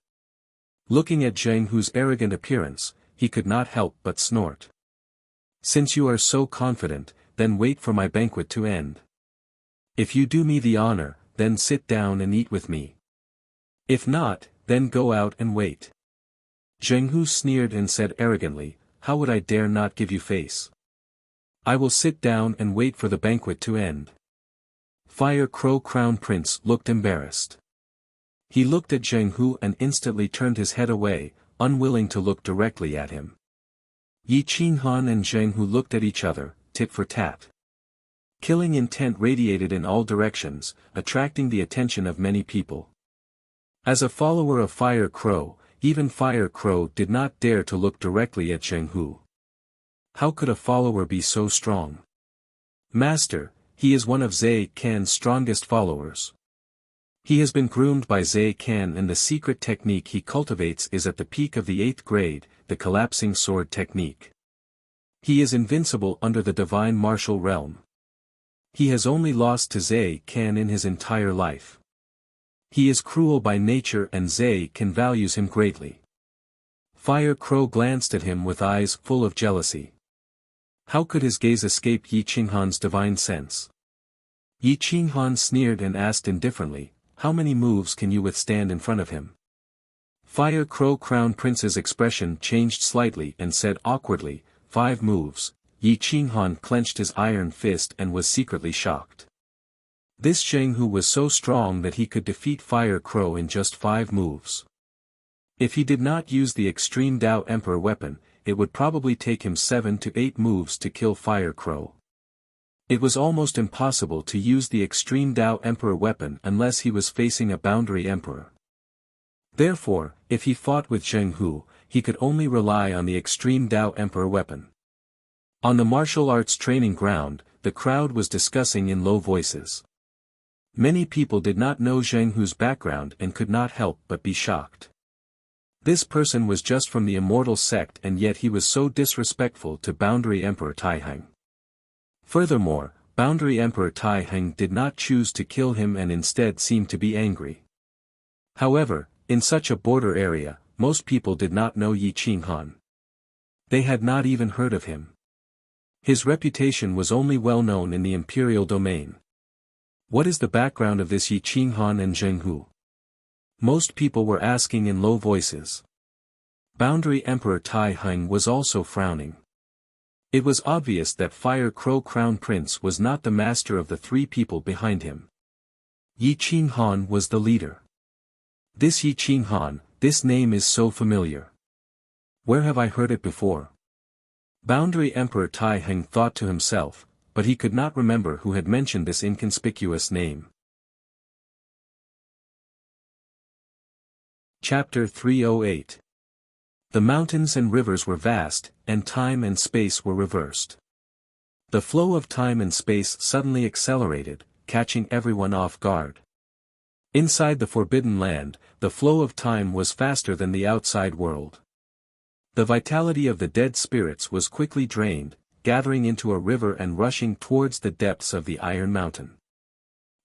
Looking at Zheng Hu's arrogant appearance, he could not help but snort. Since you are so confident, then wait for my banquet to end. If you do me the honor, then sit down and eat with me. If not, then go out and wait. Zheng Hu sneered and said arrogantly, how would I dare not give you face? I will sit down and wait for the banquet to end. Fire Crow Crown Prince looked embarrassed. He looked at Zheng Hu and instantly turned his head away, unwilling to look directly at him. Yi Qinghan and Zheng Hu looked at each other, tit for tat. Killing intent radiated in all directions, attracting the attention of many people. As a follower of Fire Crow, even Fire Crow did not dare to look directly at Zheng Hu. How could a follower be so strong? Master, he is one of Zhe Kan's strongest followers. He has been groomed by Zhe Kan, and the secret technique he cultivates is at the peak of the 8th grade, the collapsing sword technique. He is invincible under the divine martial realm. He has only lost to Zhe Kan in his entire life. He is cruel by nature, and Zhe Kan values him greatly. Fire Crow glanced at him with eyes full of jealousy. How could his gaze escape Yi Qinghan's divine sense? Yi Qinghan sneered and asked indifferently, "How many moves can you withstand in front of him?" Fire Crow Crown Prince's expression changed slightly and said awkwardly, 5 moves." Yi Qinghan clenched his iron fist and was secretly shocked. This Zheng Hu was so strong that he could defeat Fire Crow in just 5 moves. If he did not use the Extreme Dao Emperor weapon, it would probably take him 7 to 8 moves to kill Fire Crow. It was almost impossible to use the Extreme Dao Emperor weapon unless he was facing a Boundary Emperor. Therefore, if he fought with Zheng Hu, he could only rely on the Extreme Dao Emperor weapon. On the martial arts training ground, the crowd was discussing in low voices. Many people did not know Zheng Hu's background and could not help but be shocked. This person was just from the Immortal Sect, and yet he was so disrespectful to Boundary Emperor Taiheng. Furthermore, Boundary Emperor Taiheng did not choose to kill him and instead seemed to be angry. However, in such a border area, most people did not know Yi Qinghan. They had not even heard of him. His reputation was only well known in the imperial domain. What is the background of this Yi Qinghan and Zheng Hu? Most people were asking in low voices. Boundary Emperor Taiheng was also frowning. It was obvious that Fire Crow Crown Prince was not the master of the 3 people behind him. Yi Qinghan was the leader. This Yi Qinghan, this name is so familiar. Where have I heard it before? Boundary Emperor Taiheng thought to himself, but he could not remember who had mentioned this inconspicuous name. Chapter 308. The mountains and rivers were vast, and time and space were reversed. The flow of time and space suddenly accelerated, catching everyone off guard. Inside the Forbidden Land, the flow of time was faster than the outside world. The vitality of the dead spirits was quickly drained, gathering into a river and rushing towards the depths of the Iron Mountain.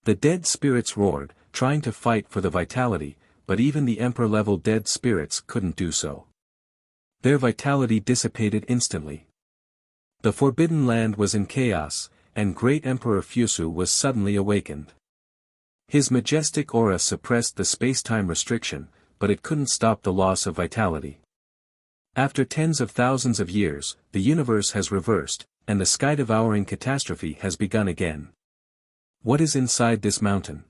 The dead spirits roared, trying to fight for the vitality, but even the Emperor-level dead spirits couldn't do so. Their vitality dissipated instantly. The Forbidden Land was in chaos, and Great Emperor Fusu was suddenly awakened. His majestic aura suppressed the space-time restriction, but it couldn't stop the loss of vitality. After tens of thousands of years, the universe has reversed, and the sky-devouring catastrophe has begun again. What is inside this mountain?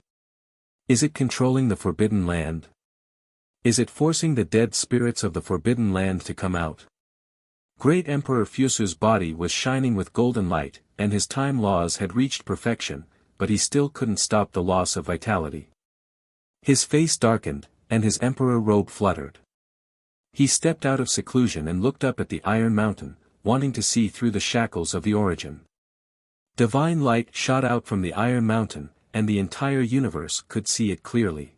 Is it controlling the Forbidden Land? Is it forcing the dead spirits of the Forbidden Land to come out? Great Emperor Fusu's body was shining with golden light, and his time laws had reached perfection, but he still couldn't stop the loss of vitality. His face darkened, and his emperor robe fluttered. He stepped out of seclusion and looked up at the Iron Mountain, wanting to see through the shackles of the origin. Divine light shot out from the Iron Mountain, and the entire universe could see it clearly.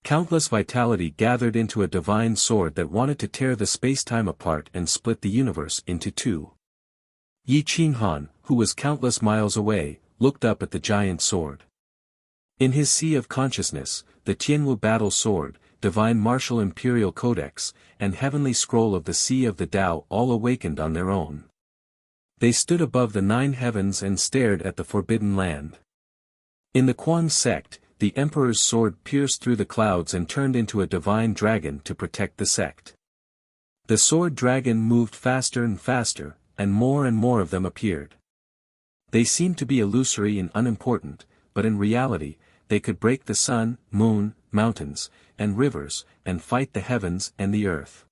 Countless vitality gathered into a divine sword that wanted to tear the space-time apart and split the universe into 2. Yi Qinghan, who was countless miles away, looked up at the giant sword. In his sea of consciousness, the Tianwu battle sword, divine martial imperial codex, and heavenly scroll of the Sea of the Tao all awakened on their own. They stood above the 9 heavens and stared at the Forbidden Land. In the Quan sect, the Emperor's sword pierced through the clouds and turned into a divine dragon to protect the sect. The sword dragon moved faster and faster, and more of them appeared. They seemed to be illusory and unimportant, but in reality, they could break the sun, moon, mountains, and rivers, and fight the heavens and the earth.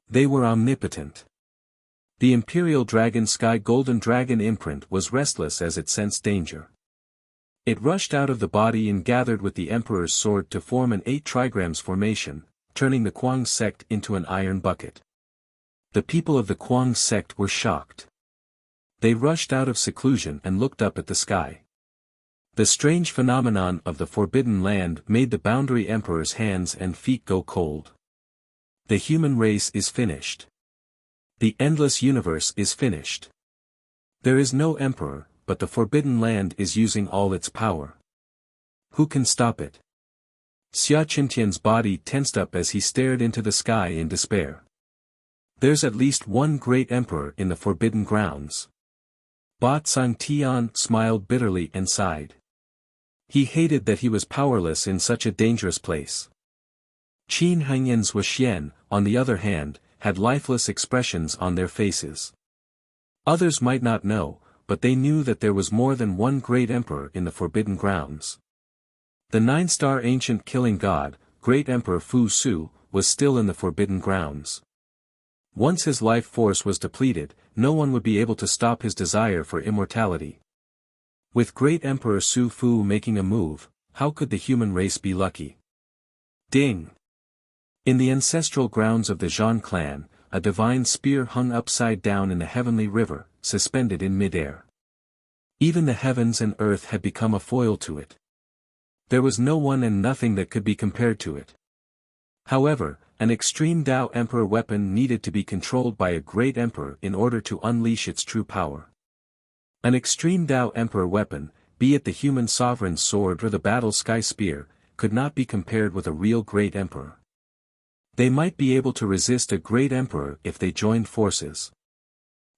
They were omnipotent. The Imperial Dragon Sky Golden Dragon imprint was restless as it sensed danger. It rushed out of the body and gathered with the Emperor's sword to form an 8 trigrams formation, turning the Kuang sect into an iron bucket. The people of the Kuang sect were shocked. They rushed out of seclusion and looked up at the sky. The strange phenomenon of the Forbidden Land made the Boundary Emperor's hands and feet go cold. The human race is finished. The endless universe is finished. There is no emperor, but the Forbidden Land is using all its power. Who can stop it? Xia Qintian's body tensed up as he stared into the sky in despair. There's at least one great emperor in the Forbidden Grounds. Ba Tian smiled bitterly and sighed. He hated that he was powerless in such a dangerous place. Qin Hangyan's Wuxian, on the other hand, had lifeless expressions on their faces. Others might not know, but they knew that there was more than one great emperor in the Forbidden Grounds. The nine-star ancient killing god, Great Emperor Fu Su, was still in the Forbidden Grounds. Once his life force was depleted, no one would be able to stop his desire for immortality. With Great Emperor Su Fu making a move, how could the human race be lucky? Ding! In the ancestral grounds of the Zhan clan, a divine spear hung upside down in the heavenly river, suspended in midair. Even the heavens and earth had become a foil to it. There was no one and nothing that could be compared to it. However, an extreme Dao Emperor weapon needed to be controlled by a great emperor in order to unleash its true power. An extreme Dao Emperor weapon, be it the human sovereign's sword or the battle sky spear, could not be compared with a real great emperor. They might be able to resist a great emperor if they joined forces.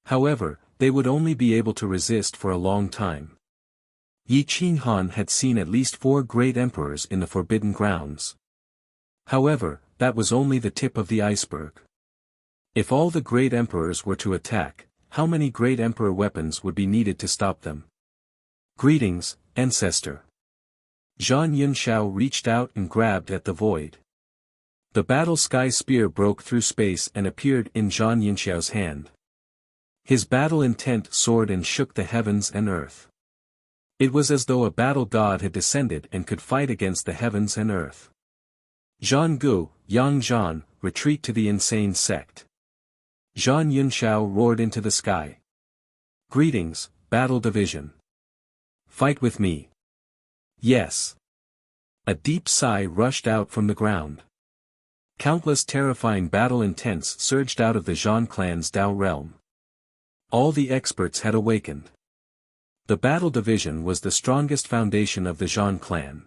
However, they would only be able to resist for a long time. Yi Qinghan had seen at least 4 great emperors in the Forbidden Grounds. However, that was only the tip of the iceberg. If all the great emperors were to attack, how many great emperor weapons would be needed to stop them? Greetings, Ancestor. Zhan Yunxiao reached out and grabbed at the void. The battle sky spear broke through space and appeared in Zhan Yunxiao's hand. His battle-intent soared and shook the heavens and earth. It was as though a battle god had descended and could fight against the heavens and earth. Zhan Gu, Yang Zhan, retreat to the insane sect. Zhan Yunxiao roared into the sky. Greetings, battle division. Fight with me. Yes. A deep sigh rushed out from the ground. Countless terrifying battle intents surged out of the Zhan clan's Dao realm. All the experts had awakened. The battle division was the strongest foundation of the Zhan clan.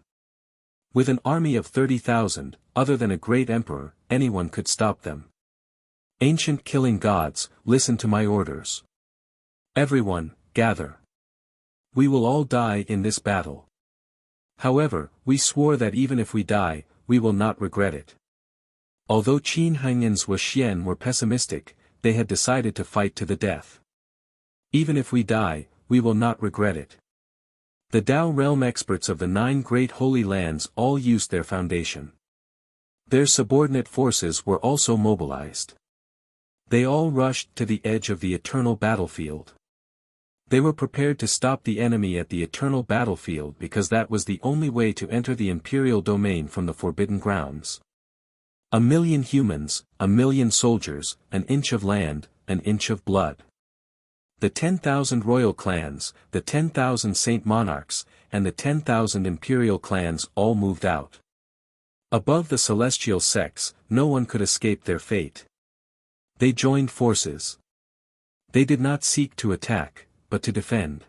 With an army of 30,000, other than a great emperor, anyone could stop them. Ancient killing gods, listen to my orders. Everyone, gather. We will all die in this battle. However, we swore that even if we die, we will not regret it. Although Qin Hangyan's Wuxian were pessimistic, they had decided to fight to the death. Even if we die, we will not regret it. The Dao realm experts of the 9 great holy lands all used their foundation. Their subordinate forces were also mobilized. They all rushed to the edge of the eternal battlefield. They were prepared to stop the enemy at the eternal battlefield because that was the only way to enter the imperial domain from the Forbidden Grounds. 1,000,000 humans, 1,000,000 soldiers, an inch of land, an inch of blood. The 10,000 royal clans, the 10,000 saint monarchs, and the 10,000 imperial clans all moved out. Above the celestial sects, no one could escape their fate. They joined forces. They did not seek to attack, but to defend.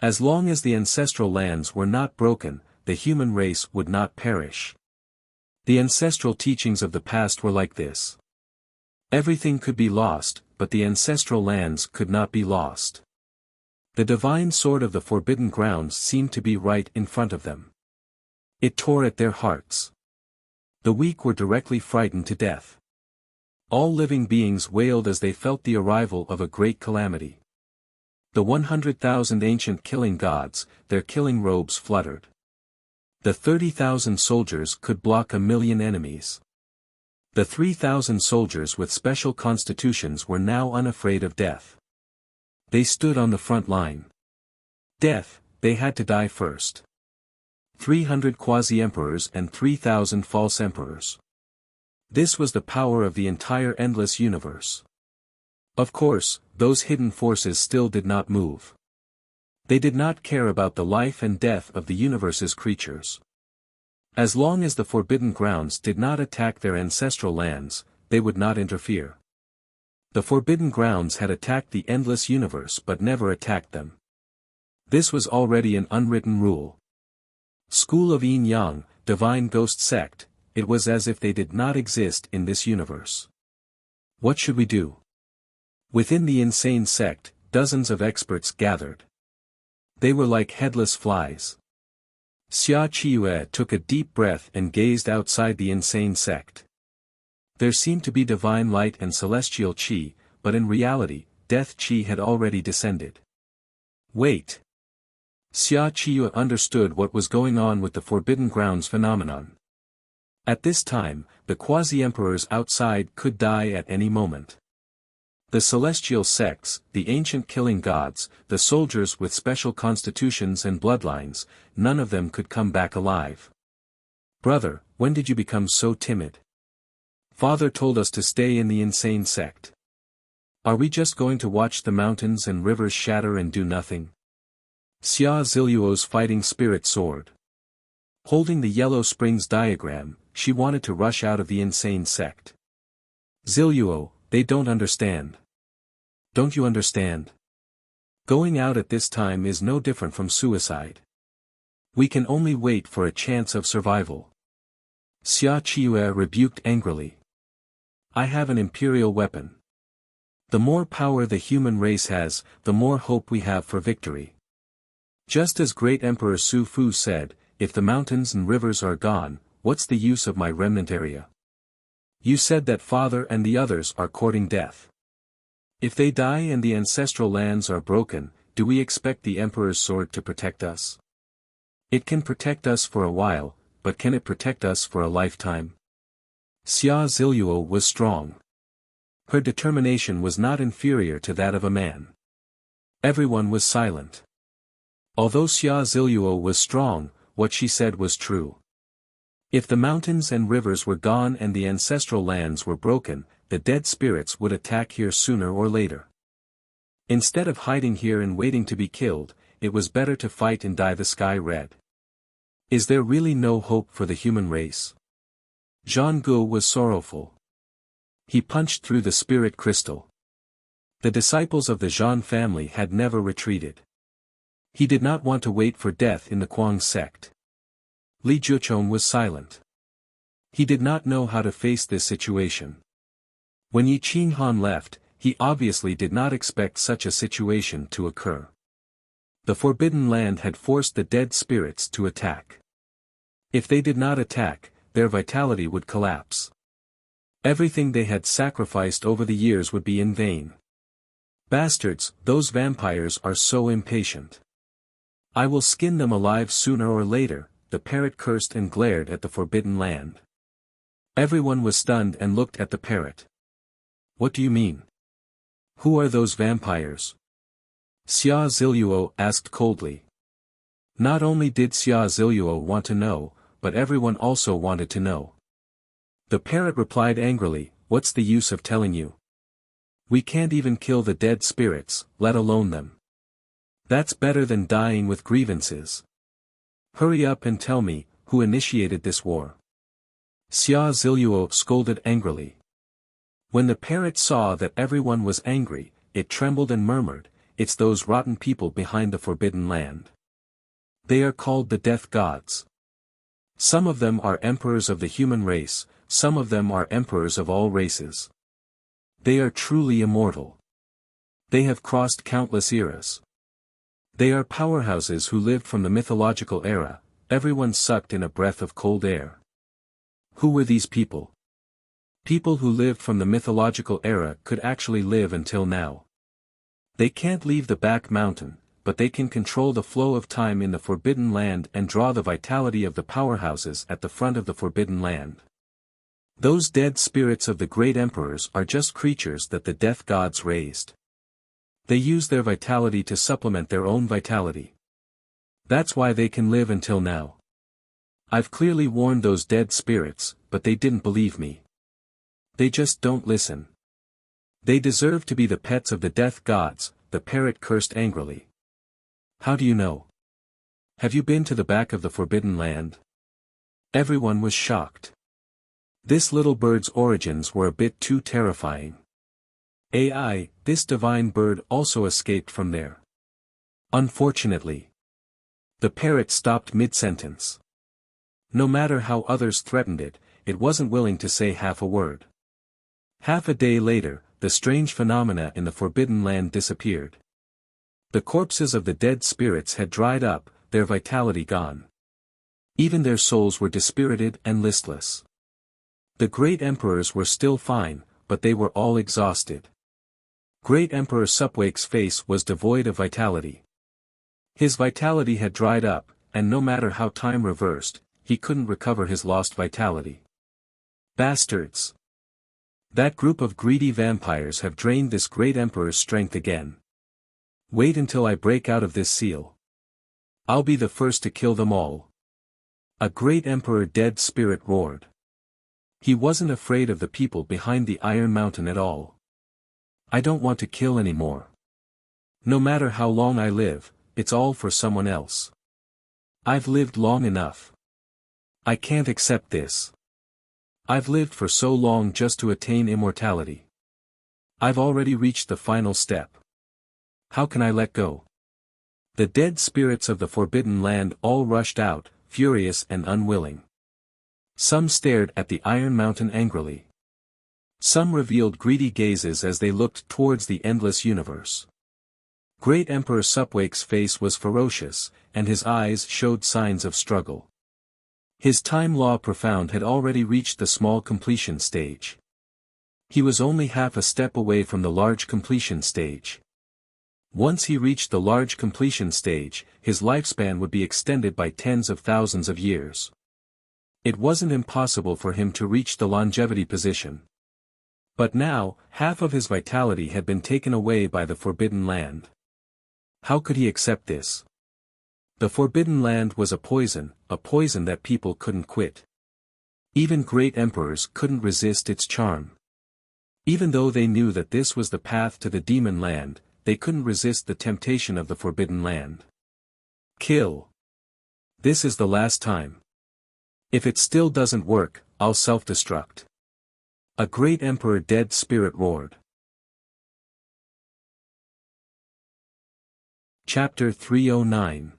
As long as the ancestral lands were not broken, the human race would not perish. The ancestral teachings of the past were like this. Everything could be lost, but the ancestral lands could not be lost. The divine sword of the Forbidden Grounds seemed to be right in front of them. It tore at their hearts. The weak were directly frightened to death. All living beings wailed as they felt the arrival of a great calamity. The 100,000 ancient killing gods, their killing robes fluttered. The 30,000 soldiers could block 1,000,000 enemies. The 3,000 soldiers with special constitutions were now unafraid of death. They stood on the front line. Death, they had to die first. 300 quasi-emperors and 3,000 false emperors. This was the power of the entire endless universe. Of course, those hidden forces still did not move. They did not care about the life and death of the universe's creatures. As long as the forbidden grounds did not attack their ancestral lands, they would not interfere. The forbidden grounds had attacked the endless universe but never attacked them. This was already an unwritten rule. School of Yin Yang, Divine Ghost Sect, it was as if they did not exist in this universe. What should we do? Within the insane sect, dozens of experts gathered. They were like headless flies. Xia Qiue took a deep breath and gazed outside the insane sect. There seemed to be divine light and celestial qi, but in reality, death qi had already descended. Wait. Xia Qiue understood what was going on with the Forbidden Grounds phenomenon. At this time, the quasi-emperors outside could die at any moment. The celestial sects, the ancient killing gods, the soldiers with special constitutions and bloodlines, none of them could come back alive. Brother, when did you become so timid? Father told us to stay in the insane sect. Are we just going to watch the mountains and rivers shatter and do nothing? Xia Ziluo's fighting spirit soared. Holding the Yellow Springs diagram, she wanted to rush out of the insane sect. Ziluo, they don't understand. Don't you understand? Going out at this time is no different from suicide. We can only wait for a chance of survival. Xia Qiue rebuked angrily. I have an imperial weapon. The more power the human race has, the more hope we have for victory. Just as great Emperor Su Fu said, if the mountains and rivers are gone, what's the use of my remnant area? You said that father and the others are courting death. If they die and the ancestral lands are broken, do we expect the Emperor's sword to protect us? It can protect us for a while, but can it protect us for a lifetime? Xia Ziluo was strong. Her determination was not inferior to that of a man. Everyone was silent. Although Xia Ziluo was strong, what she said was true. If the mountains and rivers were gone and the ancestral lands were broken, the dead spirits would attack here sooner or later. Instead of hiding here and waiting to be killed, it was better to fight and dye the sky red. Is there really no hope for the human race? Zhang Gu was sorrowful. He punched through the spirit crystal. The disciples of the Zhan family had never retreated. He did not want to wait for death in the Kuang sect. Li Juchong was silent. He did not know how to face this situation. When Yi Qinghan left, he obviously did not expect such a situation to occur. The Forbidden Land had forced the dead spirits to attack. If they did not attack, their vitality would collapse. Everything they had sacrificed over the years would be in vain. Bastards, those vampires are so impatient. I will skin them alive sooner or later, the parrot cursed and glared at the Forbidden Land. Everyone was stunned and looked at the parrot. What do you mean? Who are those vampires? Xia Ziluo asked coldly. Not only did Xia Ziluo want to know, but everyone also wanted to know. The parrot replied angrily, what's the use of telling you? We can't even kill the dead spirits, let alone them. That's better than dying with grievances. Hurry up and tell me, who initiated this war? Xia Ziluo scolded angrily. When the parrot saw that everyone was angry, it trembled and murmured, it's those rotten people behind the Forbidden Land. They are called the Death Gods. Some of them are emperors of the human race, some of them are emperors of all races. They are truly immortal. They have crossed countless eras. They are powerhouses who lived from the mythological era, everyone sucked in a breath of cold air. Who were these people? People who lived from the mythological era could actually live until now. They can't leave the back mountain, but they can control the flow of time in the Forbidden Land and draw the vitality of the powerhouses at the front of the Forbidden Land. Those dead spirits of the great emperors are just creatures that the death gods raised. They use their vitality to supplement their own vitality. That's why they can live until now. I've clearly warned those dead spirits, but they didn't believe me. They just don't listen. They deserve to be the pets of the death gods, the parrot cursed angrily. How do you know? Have you been to the back of the Forbidden Land? Everyone was shocked. This little bird's origins were a bit too terrifying. AI, this divine bird also escaped from there. Unfortunately. The parrot stopped mid-sentence. No matter how others threatened it, it wasn't willing to say half a word. Half a day later, the strange phenomena in the Forbidden Land disappeared. The corpses of the dead spirits had dried up, their vitality gone. Even their souls were dispirited and listless. The great emperors were still fine, but they were all exhausted. Great Emperor Supwake's face was devoid of vitality. His vitality had dried up, and no matter how time reversed, he couldn't recover his lost vitality. Bastards! That group of greedy vampires have drained this great emperor's strength again. Wait until I break out of this seal. I'll be the first to kill them all. A great emperor dead spirit roared. He wasn't afraid of the people behind the Iron Mountain at all. I don't want to kill anymore. No matter how long I live, it's all for someone else. I've lived long enough. I can't accept this. I've lived for so long just to attain immortality. I've already reached the final step. How can I let go? The dead spirits of the Forbidden Land all rushed out, furious and unwilling. Some stared at the Iron Mountain angrily. Some revealed greedy gazes as they looked towards the endless universe. Great Emperor Supwake's face was ferocious, and his eyes showed signs of struggle. His time law profound had already reached the small completion stage. He was only half a step away from the large completion stage. Once he reached the large completion stage, his lifespan would be extended by tens of thousands of years. It wasn't impossible for him to reach the longevity position. But now, half of his vitality had been taken away by the Forbidden Land. How could he accept this? The Forbidden Land was a poison that people couldn't quit. Even great emperors couldn't resist its charm. Even though they knew that this was the path to the Demon Land, they couldn't resist the temptation of the Forbidden Land. Kill. This is the last time. If it still doesn't work, I'll self-destruct. A great emperor dead spirit roared. Chapter 309.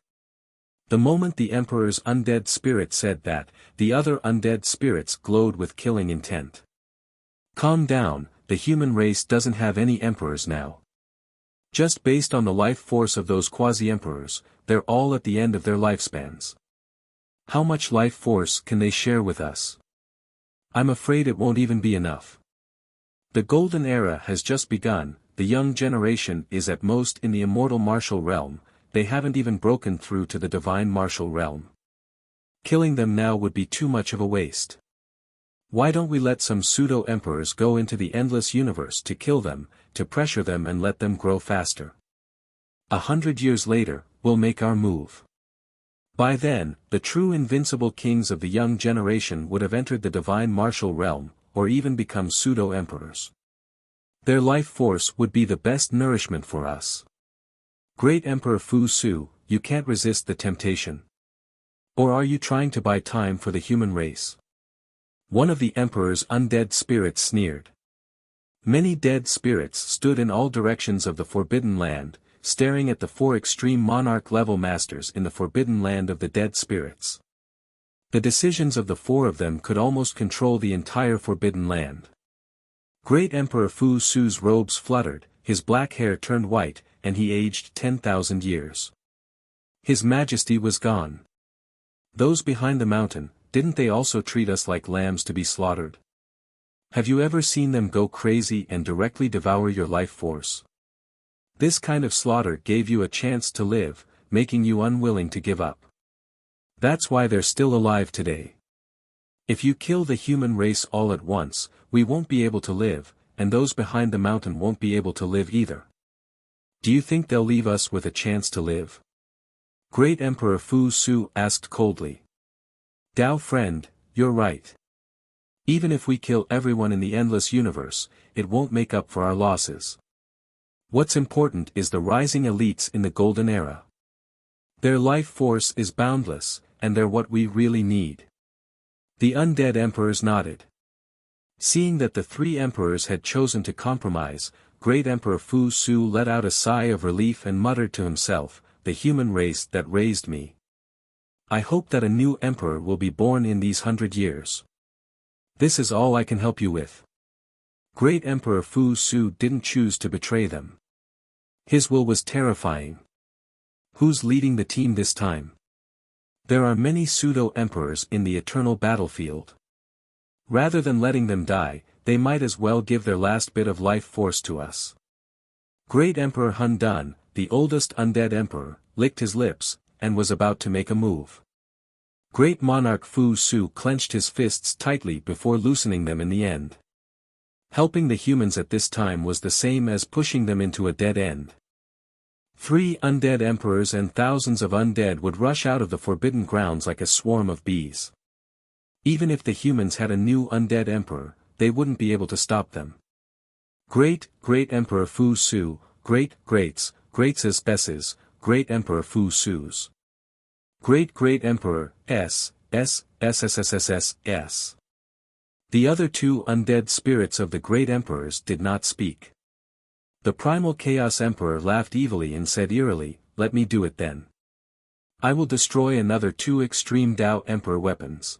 The moment the emperor's undead spirit said that, the other undead spirits glowed with killing intent. Calm down, the human race doesn't have any emperors now. Just based on the life force of those quasi-emperors, they're all at the end of their lifespans. How much life force can they share with us? I'm afraid it won't even be enough. The golden era has just begun, the young generation is at most in the immortal martial realm, they haven't even broken through to the divine martial realm. Killing them now would be too much of a waste. Why don't we let some pseudo-emperors go into the endless universe to kill them, to pressure them and let them grow faster? 100 years later, we'll make our move. By then, the true invincible kings of the young generation would have entered the divine martial realm, or even become pseudo-emperors. Their life force would be the best nourishment for us. Great Emperor Fu Su, you can't resist the temptation. Or are you trying to buy time for the human race? One of the emperor's undead spirits sneered. Many dead spirits stood in all directions of the Forbidden Land, staring at the four extreme monarch-level masters in the Forbidden Land of the dead spirits. The decisions of the four of them could almost control the entire Forbidden Land. Great Emperor Fu Su's robes fluttered, his black hair turned white, and he aged 10,000 years. His majesty was gone. Those behind the mountain, didn't they also treat us like lambs to be slaughtered? Have you ever seen them go crazy and directly devour your life force? This kind of slaughter gave you a chance to live, making you unwilling to give up. That's why they're still alive today. If you kill the human race all at once, we won't be able to live, and those behind the mountain won't be able to live either. Do you think they'll leave us with a chance to live? Great Emperor Fu Su asked coldly. Dao friend, you're right. Even if we kill everyone in the endless universe, it won't make up for our losses. What's important is the rising elites in the golden era. Their life force is boundless, and they're what we really need. The undead emperors nodded. Seeing that the three emperors had chosen to compromise, Great Emperor Fu Su let out a sigh of relief and muttered to himself, "The human race that raised me. I hope that a new emperor will be born in these 100 years. This is all I can help you with." Great Emperor Fu Su didn't choose to betray them. His will was terrifying. Who's leading the team this time? There are many pseudo-emperors in the eternal battlefield. Rather than letting them die, they might as well give their last bit of life force to us. Great Emperor Hun Dun, the oldest undead emperor, licked his lips, and was about to make a move. Great Monarch Fu Su clenched his fists tightly before loosening them in the end. Helping the humans at this time was the same as pushing them into a dead end. 3 undead emperors and thousands of undead would rush out of the forbidden grounds like a swarm of bees. Even if the humans had a new undead emperor, they wouldn't be able to stop them. Great Emperor Fu Su, greats Besses, Great Emperor Fu Su's. Great Emperor S. The other 2 undead spirits of the great emperors did not speak. The primal Chaos Emperor laughed evilly and said eerily, "Let me do it then. I will destroy another 2 extreme Tao Emperor weapons.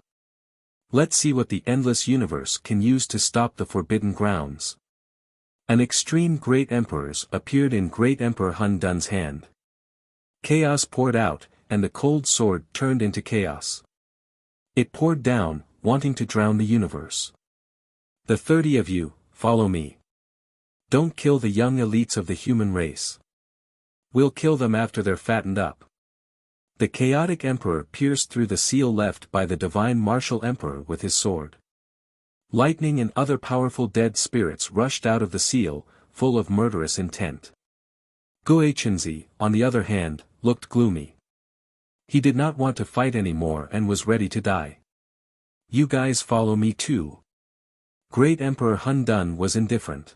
Let's see what the endless universe can use to stop the forbidden grounds." An extreme Great Emperors appeared in Great Emperor Hun Dun's hand. Chaos poured out, and the cold sword turned into chaos. It poured down, wanting to drown the universe. "The 30 of you, follow me. Don't kill the young elites of the human race. We'll kill them after they're fattened up." The chaotic emperor pierced through the seal left by the divine martial emperor with his sword. Lightning and other powerful dead spirits rushed out of the seal, full of murderous intent. Guechenzi, on the other hand, looked gloomy. He did not want to fight anymore and was ready to die. "You guys follow me too." Great Emperor Hun Dun was indifferent.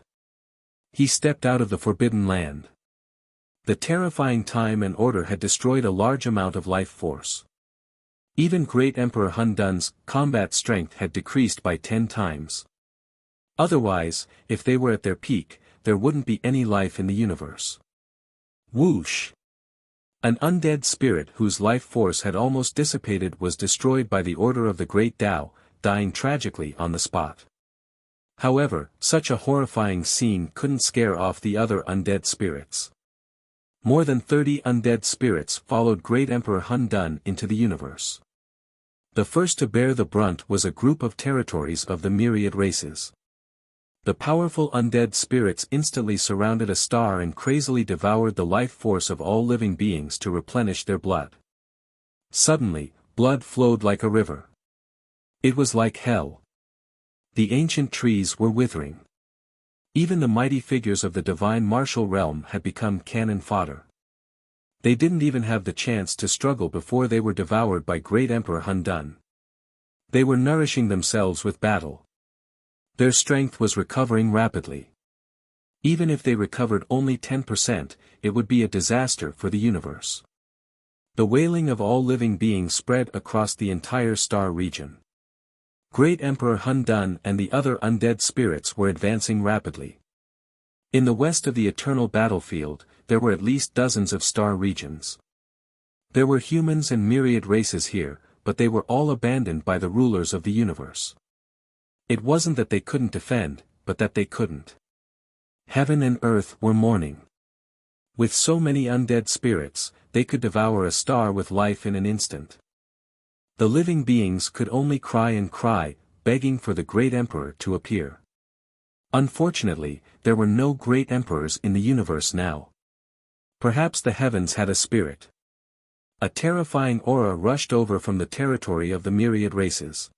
He stepped out of the forbidden land. The terrifying time and order had destroyed a large amount of life force. Even Great Emperor Hun Dun's combat strength had decreased by 10 times. Otherwise, if they were at their peak, there wouldn't be any life in the universe. Whoosh! An undead spirit whose life force had almost dissipated was destroyed by the order of the Great Tao, dying tragically on the spot. However, such a horrifying scene couldn't scare off the other undead spirits. More than 30 undead spirits followed Great Emperor Hun Dun into the universe. The first to bear the brunt was a group of territories of the myriad races. The powerful undead spirits instantly surrounded a star and crazily devoured the life force of all living beings to replenish their blood. Suddenly, blood flowed like a river. It was like hell. The ancient trees were withering. Even the mighty figures of the divine martial realm had become cannon fodder. They didn't even have the chance to struggle before they were devoured by Great Emperor Hun Dun. They were nourishing themselves with battle. Their strength was recovering rapidly. Even if they recovered only 10%, it would be a disaster for the universe. The wailing of all living beings spread across the entire star region. Great Emperor Hun Dun and the other undead spirits were advancing rapidly. In the west of the eternal battlefield, there were at least dozens of star regions. There were humans and myriad races here, but they were all abandoned by the rulers of the universe. It wasn't that they couldn't defend, but that they couldn't. Heaven and earth were mourning. With so many undead spirits, they could devour a star with life in an instant. The living beings could only cry and cry, begging for the great emperor to appear. Unfortunately, there were no great emperors in the universe now. Perhaps the heavens had a spirit. A terrifying aura rushed over from the territory of the myriad races.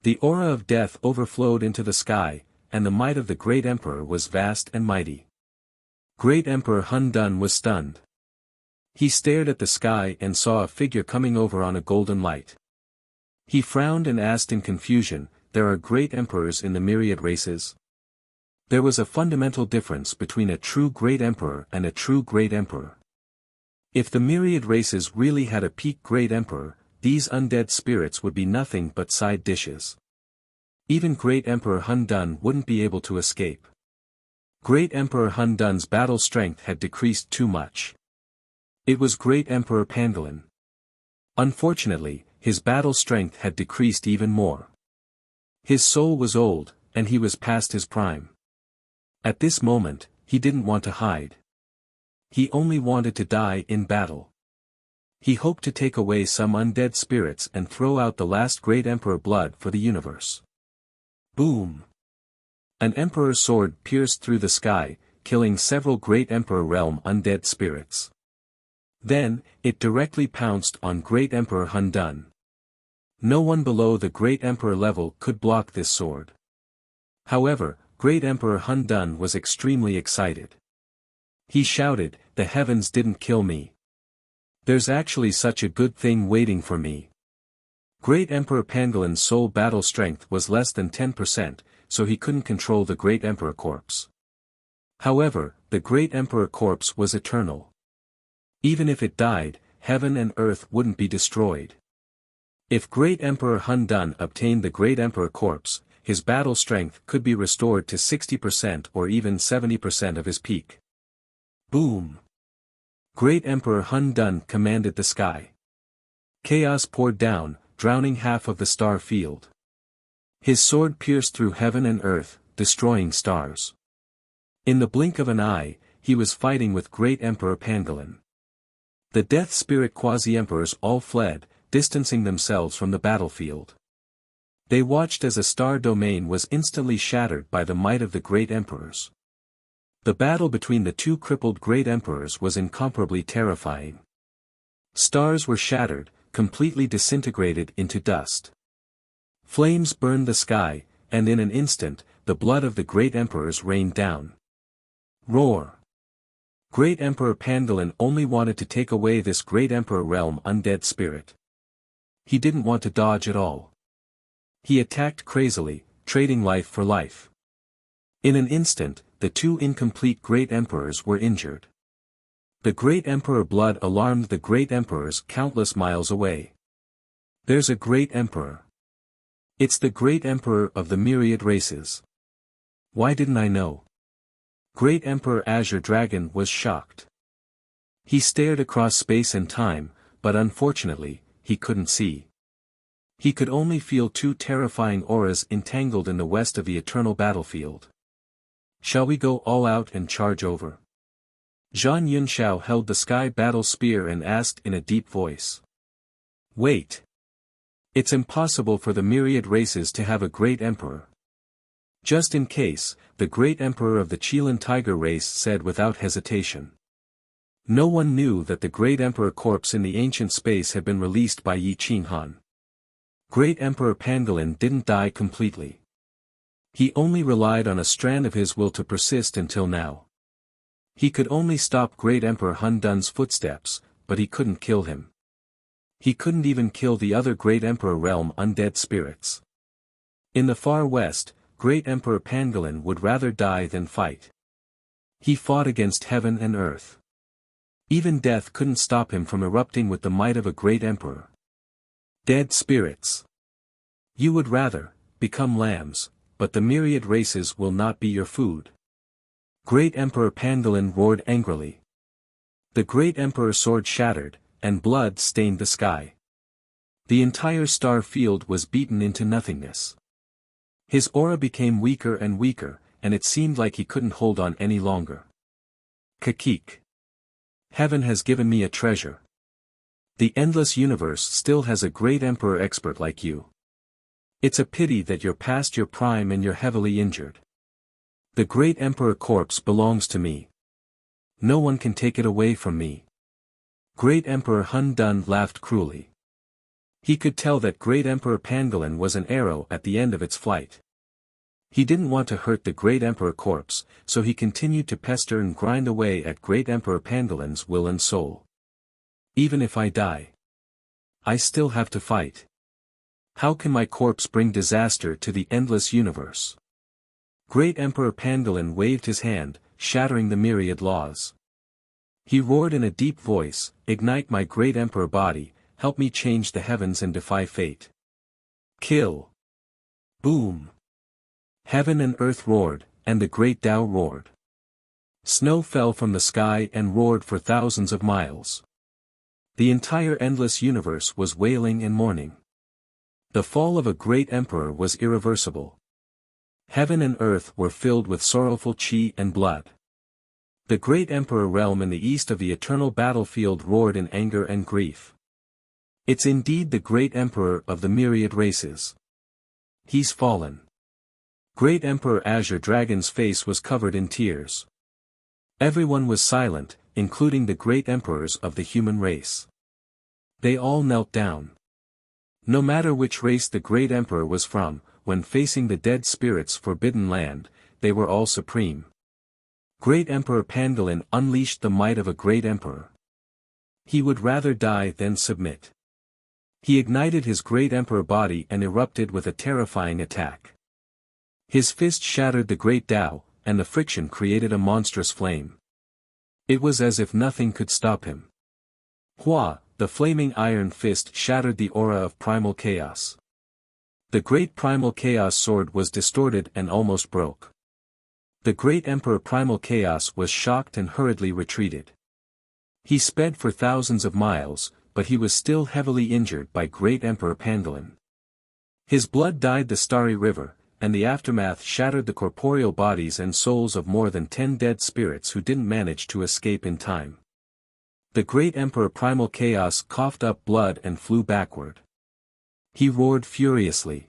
The aura of death overflowed into the sky, and the might of the great emperor was vast and mighty. Great Emperor Hun Dun was stunned. He stared at the sky and saw a figure coming over on a golden light. He frowned and asked in confusion, there are great emperors in the myriad races? There was a fundamental difference between a true great emperor and a true great emperor. If the myriad races really had a peak great emperor, these undead spirits would be nothing but side dishes. Even great Emperor Hun Dun wouldn't be able to escape. Great Emperor Hun Dun's battle strength had decreased too much. It was Great Emperor Pangolin. Unfortunately, his battle strength had decreased even more. His soul was old, and he was past his prime. At this moment, he didn't want to hide. He only wanted to die in battle. He hoped to take away some undead spirits and throw out the last great emperor blood for the universe. Boom! An emperor's sword pierced through the sky, killing several great emperor realm undead spirits. Then, it directly pounced on Great Emperor Hun Dun. No one below the Great Emperor level could block this sword. However, Great Emperor Hun Dun was extremely excited. He shouted, "The heavens didn't kill me. There's actually such a good thing waiting for me." Great Emperor Pangolin's soul battle strength was less than 10%, so he couldn't control the Great Emperor corpse. However, the Great Emperor corpse was eternal. Even if it died, heaven and earth wouldn't be destroyed. If Great Emperor Hun Dun obtained the Great Emperor corpse, his battle strength could be restored to 60% or even 70% of his peak. Boom! Great Emperor Hun Dun commanded the sky. Chaos poured down, drowning half of the star field. His sword pierced through heaven and earth, destroying stars. In the blink of an eye, he was fighting with Great Emperor Pangolin. The Death Spirit Quasi-Emperors all fled, distancing themselves from the battlefield. They watched as a star domain was instantly shattered by the might of the Great Emperors. The battle between the two crippled Great Emperors was incomparably terrifying. Stars were shattered, completely disintegrated into dust. Flames burned the sky, and in an instant, the blood of the Great Emperors rained down. Roar! Great Emperor Pangolin only wanted to take away this Great Emperor realm undead spirit. He didn't want to dodge at all. He attacked crazily, trading life for life. In an instant, the two incomplete Great Emperors were injured. The Great Emperor blood alarmed the Great Emperors countless miles away. There's a Great Emperor. It's the Great Emperor of the myriad races. Why didn't I know? Great Emperor Azure Dragon was shocked. He stared across space and time, but unfortunately, he couldn't see. He could only feel two terrifying auras entangled in the west of the eternal battlefield. Shall we go all out and charge over? Zhang Yunxiao held the sky battle spear and asked in a deep voice. Wait. It's impossible for the myriad races to have a great emperor. Just in case, the great emperor of the Qilin tiger race said without hesitation. No one knew that the great emperor corpse in the ancient space had been released by Yi Qinghan. Great Emperor Pangolin didn't die completely. He only relied on a strand of his will to persist until now. He could only stop Great Emperor Hun Dun's footsteps, but he couldn't kill him. He couldn't even kill the other Great Emperor realm undead spirits. In the far west, Great Emperor Pangolin would rather die than fight. He fought against heaven and earth. Even death couldn't stop him from erupting with the might of a great emperor. Dead spirits. You would rather become lambs, but the myriad races will not be your food. Great Emperor Pangolin roared angrily. The Great Emperor's sword shattered, and blood stained the sky. The entire star field was beaten into nothingness. His aura became weaker and weaker, and it seemed like he couldn't hold on any longer. Kakik. Heaven has given me a treasure. The endless universe still has a great emperor expert like you. It's a pity that you're past your prime and you're heavily injured. The great emperor corpse belongs to me. No one can take it away from me. Great Emperor Hun Dun laughed cruelly. He could tell that Great Emperor Pangolin was an arrow at the end of its flight. He didn't want to hurt the Great Emperor corpse, so he continued to pester and grind away at Great Emperor Pangolin's will and soul. Even if I die, I still have to fight. How can my corpse bring disaster to the endless universe? Great Emperor Pangolin waved his hand, shattering the myriad laws. He roared in a deep voice, "Ignite my great emperor body, help me change the heavens and defy fate. Kill!" Boom! Heaven and earth roared, and the great Tao roared. Snow fell from the sky and roared for thousands of miles. The entire endless universe was wailing and mourning. The fall of a great emperor was irreversible. Heaven and earth were filled with sorrowful chi and blood. The great emperor realm in the east of the eternal battlefield roared in anger and grief. It's indeed the great emperor of the myriad races. He's fallen. Great Emperor Azure Dragon's face was covered in tears. Everyone was silent, including the great emperors of the human race. They all knelt down. No matter which race the great emperor was from, when facing the dead spirits' forbidden land, they were all supreme. Great Emperor Pangolin unleashed the might of a great emperor. He would rather die than submit. He ignited his great emperor body and erupted with a terrifying attack. His fist shattered the great Tao, and the friction created a monstrous flame. It was as if nothing could stop him. Hua, the flaming iron fist shattered the aura of primal chaos. The great primal chaos sword was distorted and almost broke. The great Emperor Primal Chaos was shocked and hurriedly retreated. He sped for thousands of miles, but he was still heavily injured by great Emperor Pangolin. His blood dyed the starry river, and the aftermath shattered the corporeal bodies and souls of more than 10 dead spirits who didn't manage to escape in time. The great Emperor Primal Chaos coughed up blood and flew backward. He roared furiously.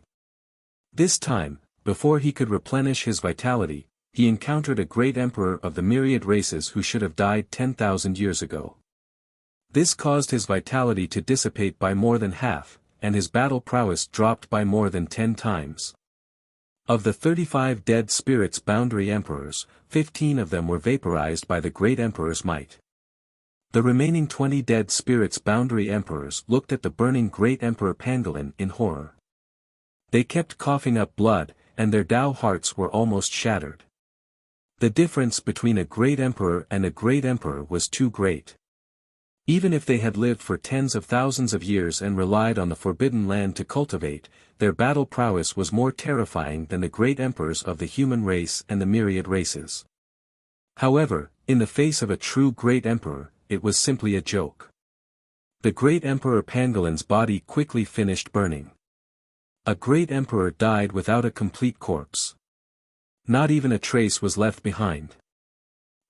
This time, before he could replenish his vitality, he encountered a great emperor of the myriad races who should have died 10,000 years ago. This caused his vitality to dissipate by more than half, and his battle prowess dropped by more than 10 times. Of the 35 dead spirits' boundary emperors, 15 of them were vaporized by the great emperor's might. The remaining 20 dead spirits' boundary emperors looked at the burning great emperor Pangolin in horror. They kept coughing up blood, and their Tao hearts were almost shattered. The difference between a great emperor and a great emperor was too great. Even if they had lived for tens of thousands of years and relied on the forbidden land to cultivate, their battle prowess was more terrifying than the great emperors of the human race and the myriad races. However, in the face of a true great emperor, it was simply a joke. The great Emperor Pangolin's body quickly finished burning. A great emperor died without a complete corpse. Not even a trace was left behind.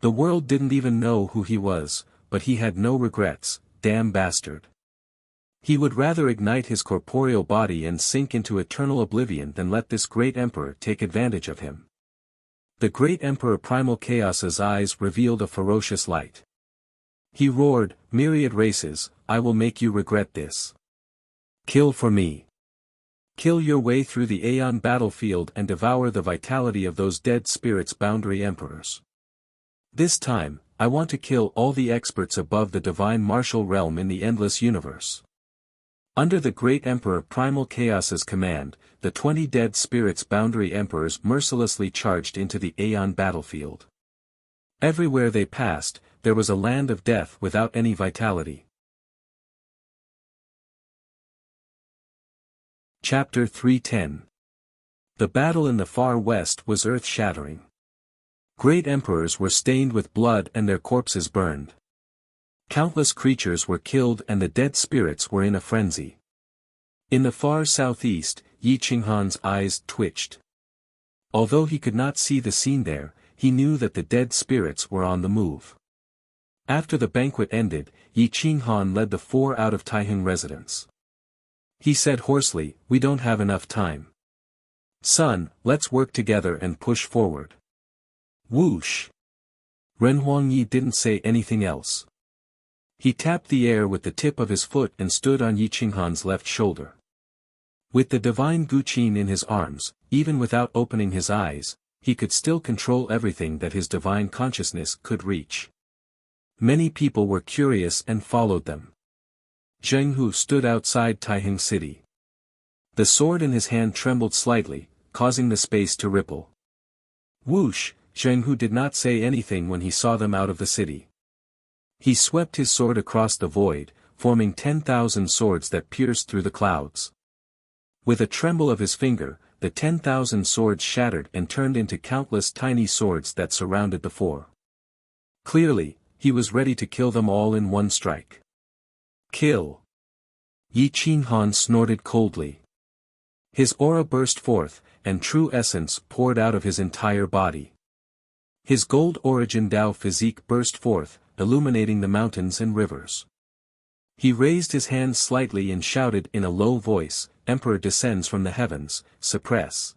The world didn't even know who he was, but he had no regrets, damn bastard. He would rather ignite his corporeal body and sink into eternal oblivion than let this great emperor take advantage of him. The great Emperor Primal Chaos's eyes revealed a ferocious light. He roared, "Myriad races, I will make you regret this. Kill for me. Kill your way through the Aeon battlefield and devour the vitality of those dead spirits' boundary emperors. This time, I want to kill all the experts above the divine martial realm in the endless universe." Under the great Emperor Primal Chaos's command, the 20 dead spirits' boundary emperors mercilessly charged into the Aeon battlefield. Everywhere they passed, there was a land of death without any vitality. Chapter 310. The battle in the far west was earth-shattering. Great emperors were stained with blood and their corpses burned. Countless creatures were killed and the dead spirits were in a frenzy. In the far southeast, Yi Qinghan's eyes twitched. Although he could not see the scene there, he knew that the dead spirits were on the move. After the banquet ended, Yi Qinghan led the 4 out of Taiheng residents. He said hoarsely, "We don't have enough time. Son, let's work together and push forward." Whoosh! Ren Huangyi didn't say anything else. He tapped the air with the tip of his foot and stood on Yi Qinghan's left shoulder. With the divine Guqin in his arms, even without opening his eyes, he could still control everything that his divine consciousness could reach. Many people were curious and followed them. Zheng Hu stood outside Taiheng City. The sword in his hand trembled slightly, causing the space to ripple. Whoosh! Zheng Hu did not say anything when he saw them out of the city. He swept his sword across the void, forming 10,000 swords that pierced through the clouds. With a tremble of his finger, the 10,000 swords shattered and turned into countless tiny swords that surrounded the four. Clearly, he was ready to kill them all in one strike. Kill! Yi Qinghan snorted coldly. His aura burst forth, and true essence poured out of his entire body. His gold origin Tao physique burst forth, illuminating the mountains and rivers. He raised his hand slightly and shouted in a low voice, "Emperor descends from the heavens, suppress."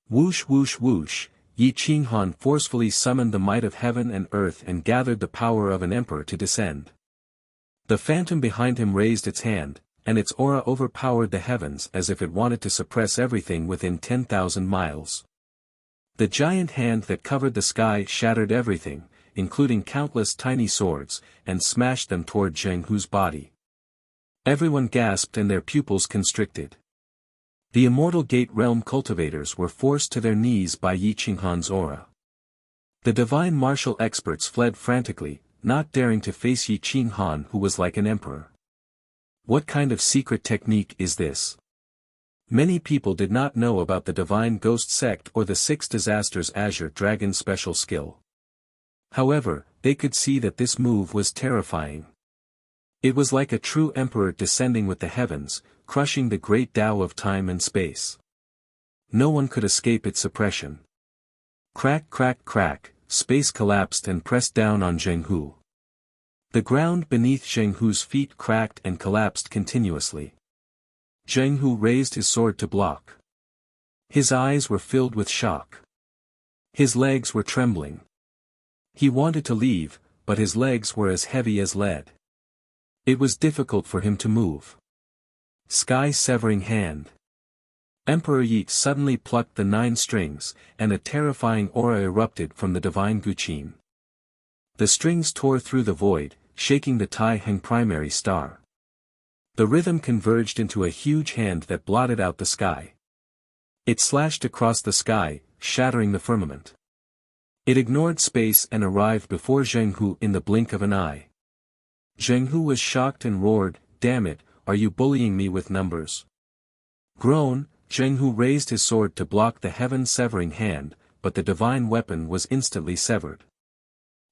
Whoosh whoosh whoosh, Yi Qinghan forcefully summoned the might of heaven and earth and gathered the power of an emperor to descend. The phantom behind him raised its hand, and its aura overpowered the heavens as if it wanted to suppress everything within 10,000 miles. The giant hand that covered the sky shattered everything, including countless tiny swords, and smashed them toward Zheng Hu's body. Everyone gasped and their pupils constricted. The Immortal Gate Realm cultivators were forced to their knees by Yi Qinghan's aura. The divine martial experts fled frantically, not daring to face Yi Qinghan, who was like an emperor. What kind of secret technique is this? Many people did not know about the Divine Ghost Sect or the Six Disasters Azure Dragon special skill. However, they could see that this move was terrifying. It was like a true emperor descending with the heavens, crushing the great Tao of time and space. No one could escape its suppression. Crack crack crack, space collapsed and pressed down on Zheng Hu. The ground beneath Zheng Hu's feet cracked and collapsed continuously. Zheng Hu raised his sword to block. His eyes were filled with shock. His legs were trembling. He wanted to leave, but his legs were as heavy as lead. It was difficult for him to move. Sky-severing hand. Emperor Yi suddenly plucked the 9 strings, and a terrifying aura erupted from the divine Guqin. The strings tore through the void, shaking the Tai Heng primary star. The rhythm converged into a huge hand that blotted out the sky. It slashed across the sky, shattering the firmament. It ignored space and arrived before Zheng Hu in the blink of an eye. Zheng Hu was shocked and roared, "Damn it, are you bullying me with numbers?" Grown, Zheng Hu raised his sword to block the heaven-severing hand, but the divine weapon was instantly severed.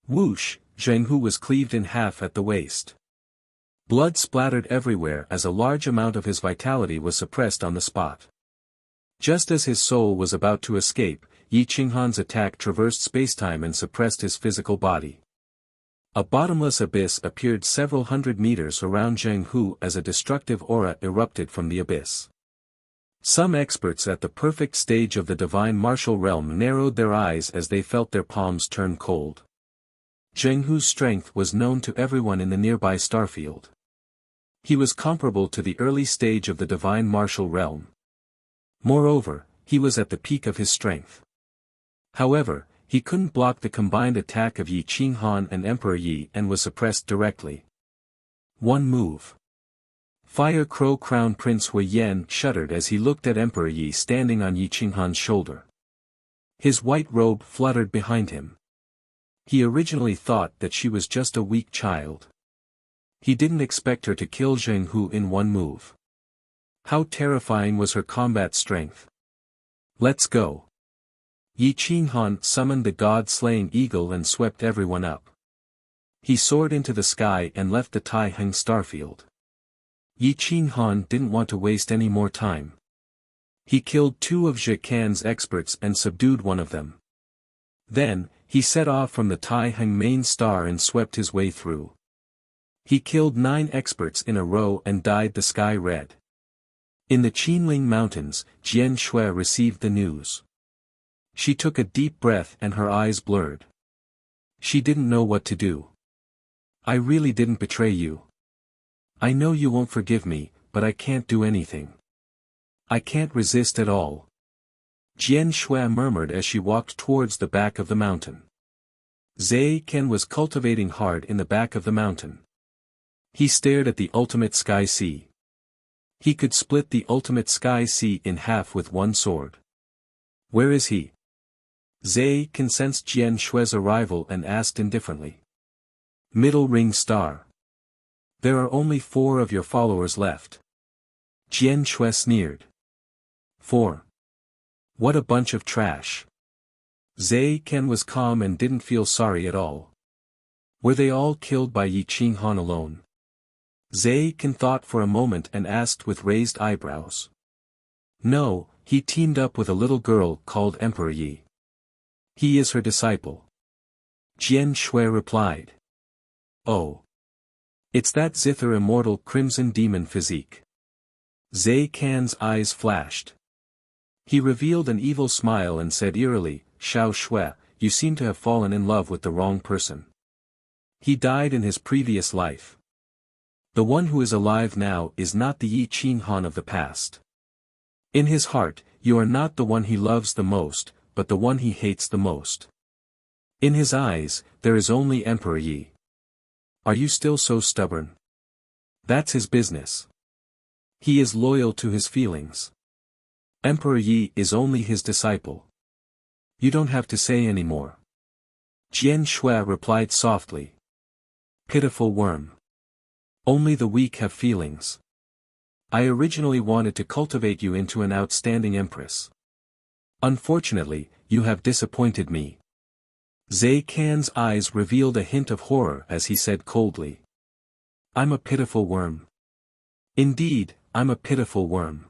Whoosh, Zheng Hu was cleaved in half at the waist. Blood splattered everywhere as a large amount of his vitality was suppressed on the spot. Just as his soul was about to escape, Yi Qinghan's attack traversed spacetime and suppressed his physical body. A bottomless abyss appeared several hundred meters around Zheng Hu as a destructive aura erupted from the abyss. Some experts at the perfect stage of the divine martial realm narrowed their eyes as they felt their palms turn cold. Zheng Hu's strength was known to everyone in the nearby starfield. He was comparable to the early stage of the divine martial realm. Moreover, he was at the peak of his strength. However, he couldn't block the combined attack of Yi Qinghan and Emperor Yi and was suppressed directly. One move. Fire Crow Crown Prince Hui Yan shuddered as he looked at Emperor Yi standing on Yi Qinghan's shoulder. His white robe fluttered behind him. He originally thought that she was just a weak child. He didn't expect her to kill Zheng Hu in one move. How terrifying was her combat strength. "Let's go." Yi Qinghan summoned the god-slaying eagle and swept everyone up. He soared into the sky and left the Tai Heng starfield. Yi Qinghan didn't want to waste any more time. He killed 2 of Zhe Kan's experts and subdued one of them. Then, he set off from the Tai Heng main star and swept his way through. He killed 9 experts in a row and dyed the sky red. In the Qinling Mountains, Jian Shui received the news. She took a deep breath and her eyes blurred. She didn't know what to do. "I really didn't betray you. I know you won't forgive me, but I can't do anything. I can't resist at all." Jian Shui murmured as she walked towards the back of the mountain. Zhe Ken was cultivating hard in the back of the mountain. He stared at the ultimate sky sea. He could split the ultimate sky sea in half with one sword. Where is he? Zai Can sensed Jian Shui's arrival and asked indifferently. Middle ring star. There are only 4 of your followers left. Jian Shui sneered. 4. What a bunch of trash. Zai Ken was calm and didn't feel sorry at all. Were they all killed by Yi Qinghan alone? Zai Ken thought for a moment and asked with raised eyebrows. No, he teamed up with a little girl called Emperor Yi. He is her disciple. Jian Shui replied. Oh. It's that zither immortal crimson demon physique. Zai Kan's eyes flashed. He revealed an evil smile and said eerily, Xiao Shui, you seem to have fallen in love with the wrong person. He died in his previous life. The one who is alive now is not the Yi Qinghan of the past. In his heart, you are not the one he loves the most, but the one he hates the most. In his eyes, there is only Emperor Yi. Are you still so stubborn? That's his business. He is loyal to his feelings. Emperor Yi is only his disciple. You don't have to say any more. Jian Shui replied softly. Pitiful worm. Only the weak have feelings. I originally wanted to cultivate you into an outstanding empress. Unfortunately, you have disappointed me. Zai Kan's eyes revealed a hint of horror as he said coldly. I'm a pitiful worm. Indeed, I'm a pitiful worm.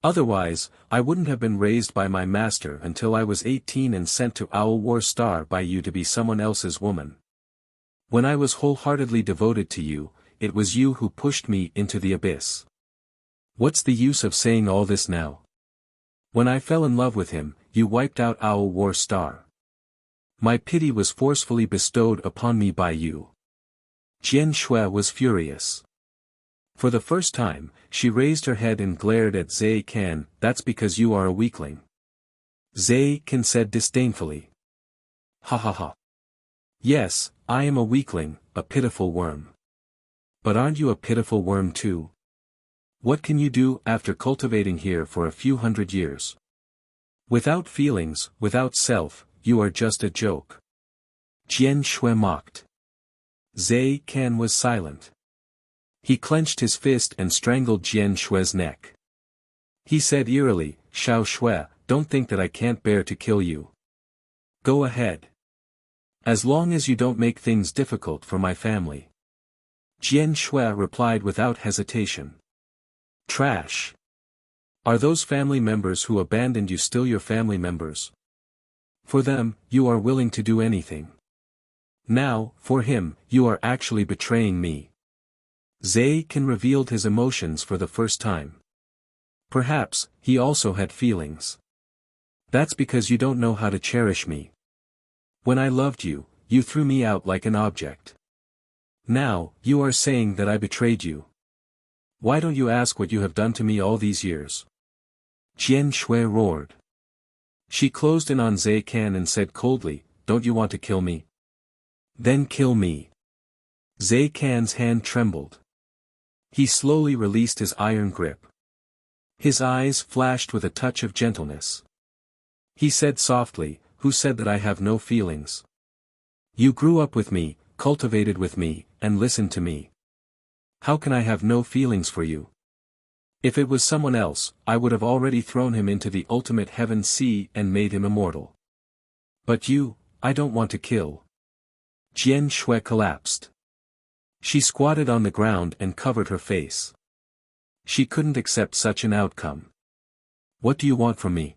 Otherwise, I wouldn't have been raised by my master until I was 18 and sent to Owl War Star by you to be someone else's woman. When I was wholeheartedly devoted to you, it was you who pushed me into the abyss. What's the use of saying all this now? When I fell in love with him, you wiped out Owl War Star. My pity was forcefully bestowed upon me by you. Jian Shui was furious. For the first time, she raised her head and glared at Zai Kan. That's because you are a weakling. Zai Kan said disdainfully. Ha ha ha. Yes, I am a weakling, a pitiful worm. But aren't you a pitiful worm too? What can you do after cultivating here for a few hundred years? Without feelings, without self, you are just a joke. Jian Shui mocked. Zai Kan was silent. He clenched his fist and strangled Jian Shui's neck. He said eerily, Xiao Shui, don't think that I can't bear to kill you. Go ahead. As long as you don't make things difficult for my family. Jian Shui replied without hesitation. Trash. Are those family members who abandoned you still your family members? For them, you are willing to do anything. Now, for him, you are actually betraying me. Zai Kan revealed his emotions for the first time. Perhaps, he also had feelings. That's because you don't know how to cherish me. When I loved you, you threw me out like an object. Now, you are saying that I betrayed you. Why don't you ask what you have done to me all these years? Jian Shui roared. She closed in on Zai Kan and said coldly, don't you want to kill me? Then kill me. Zai Kan's hand trembled. He slowly released his iron grip. His eyes flashed with a touch of gentleness. He said softly, who said that I have no feelings? You grew up with me, cultivated with me, and listened to me. How can I have no feelings for you? If it was someone else, I would have already thrown him into the ultimate heaven sea and made him immortal. But you, I don't want to kill. Jian Shui collapsed. She squatted on the ground and covered her face. She couldn't accept such an outcome. What do you want from me?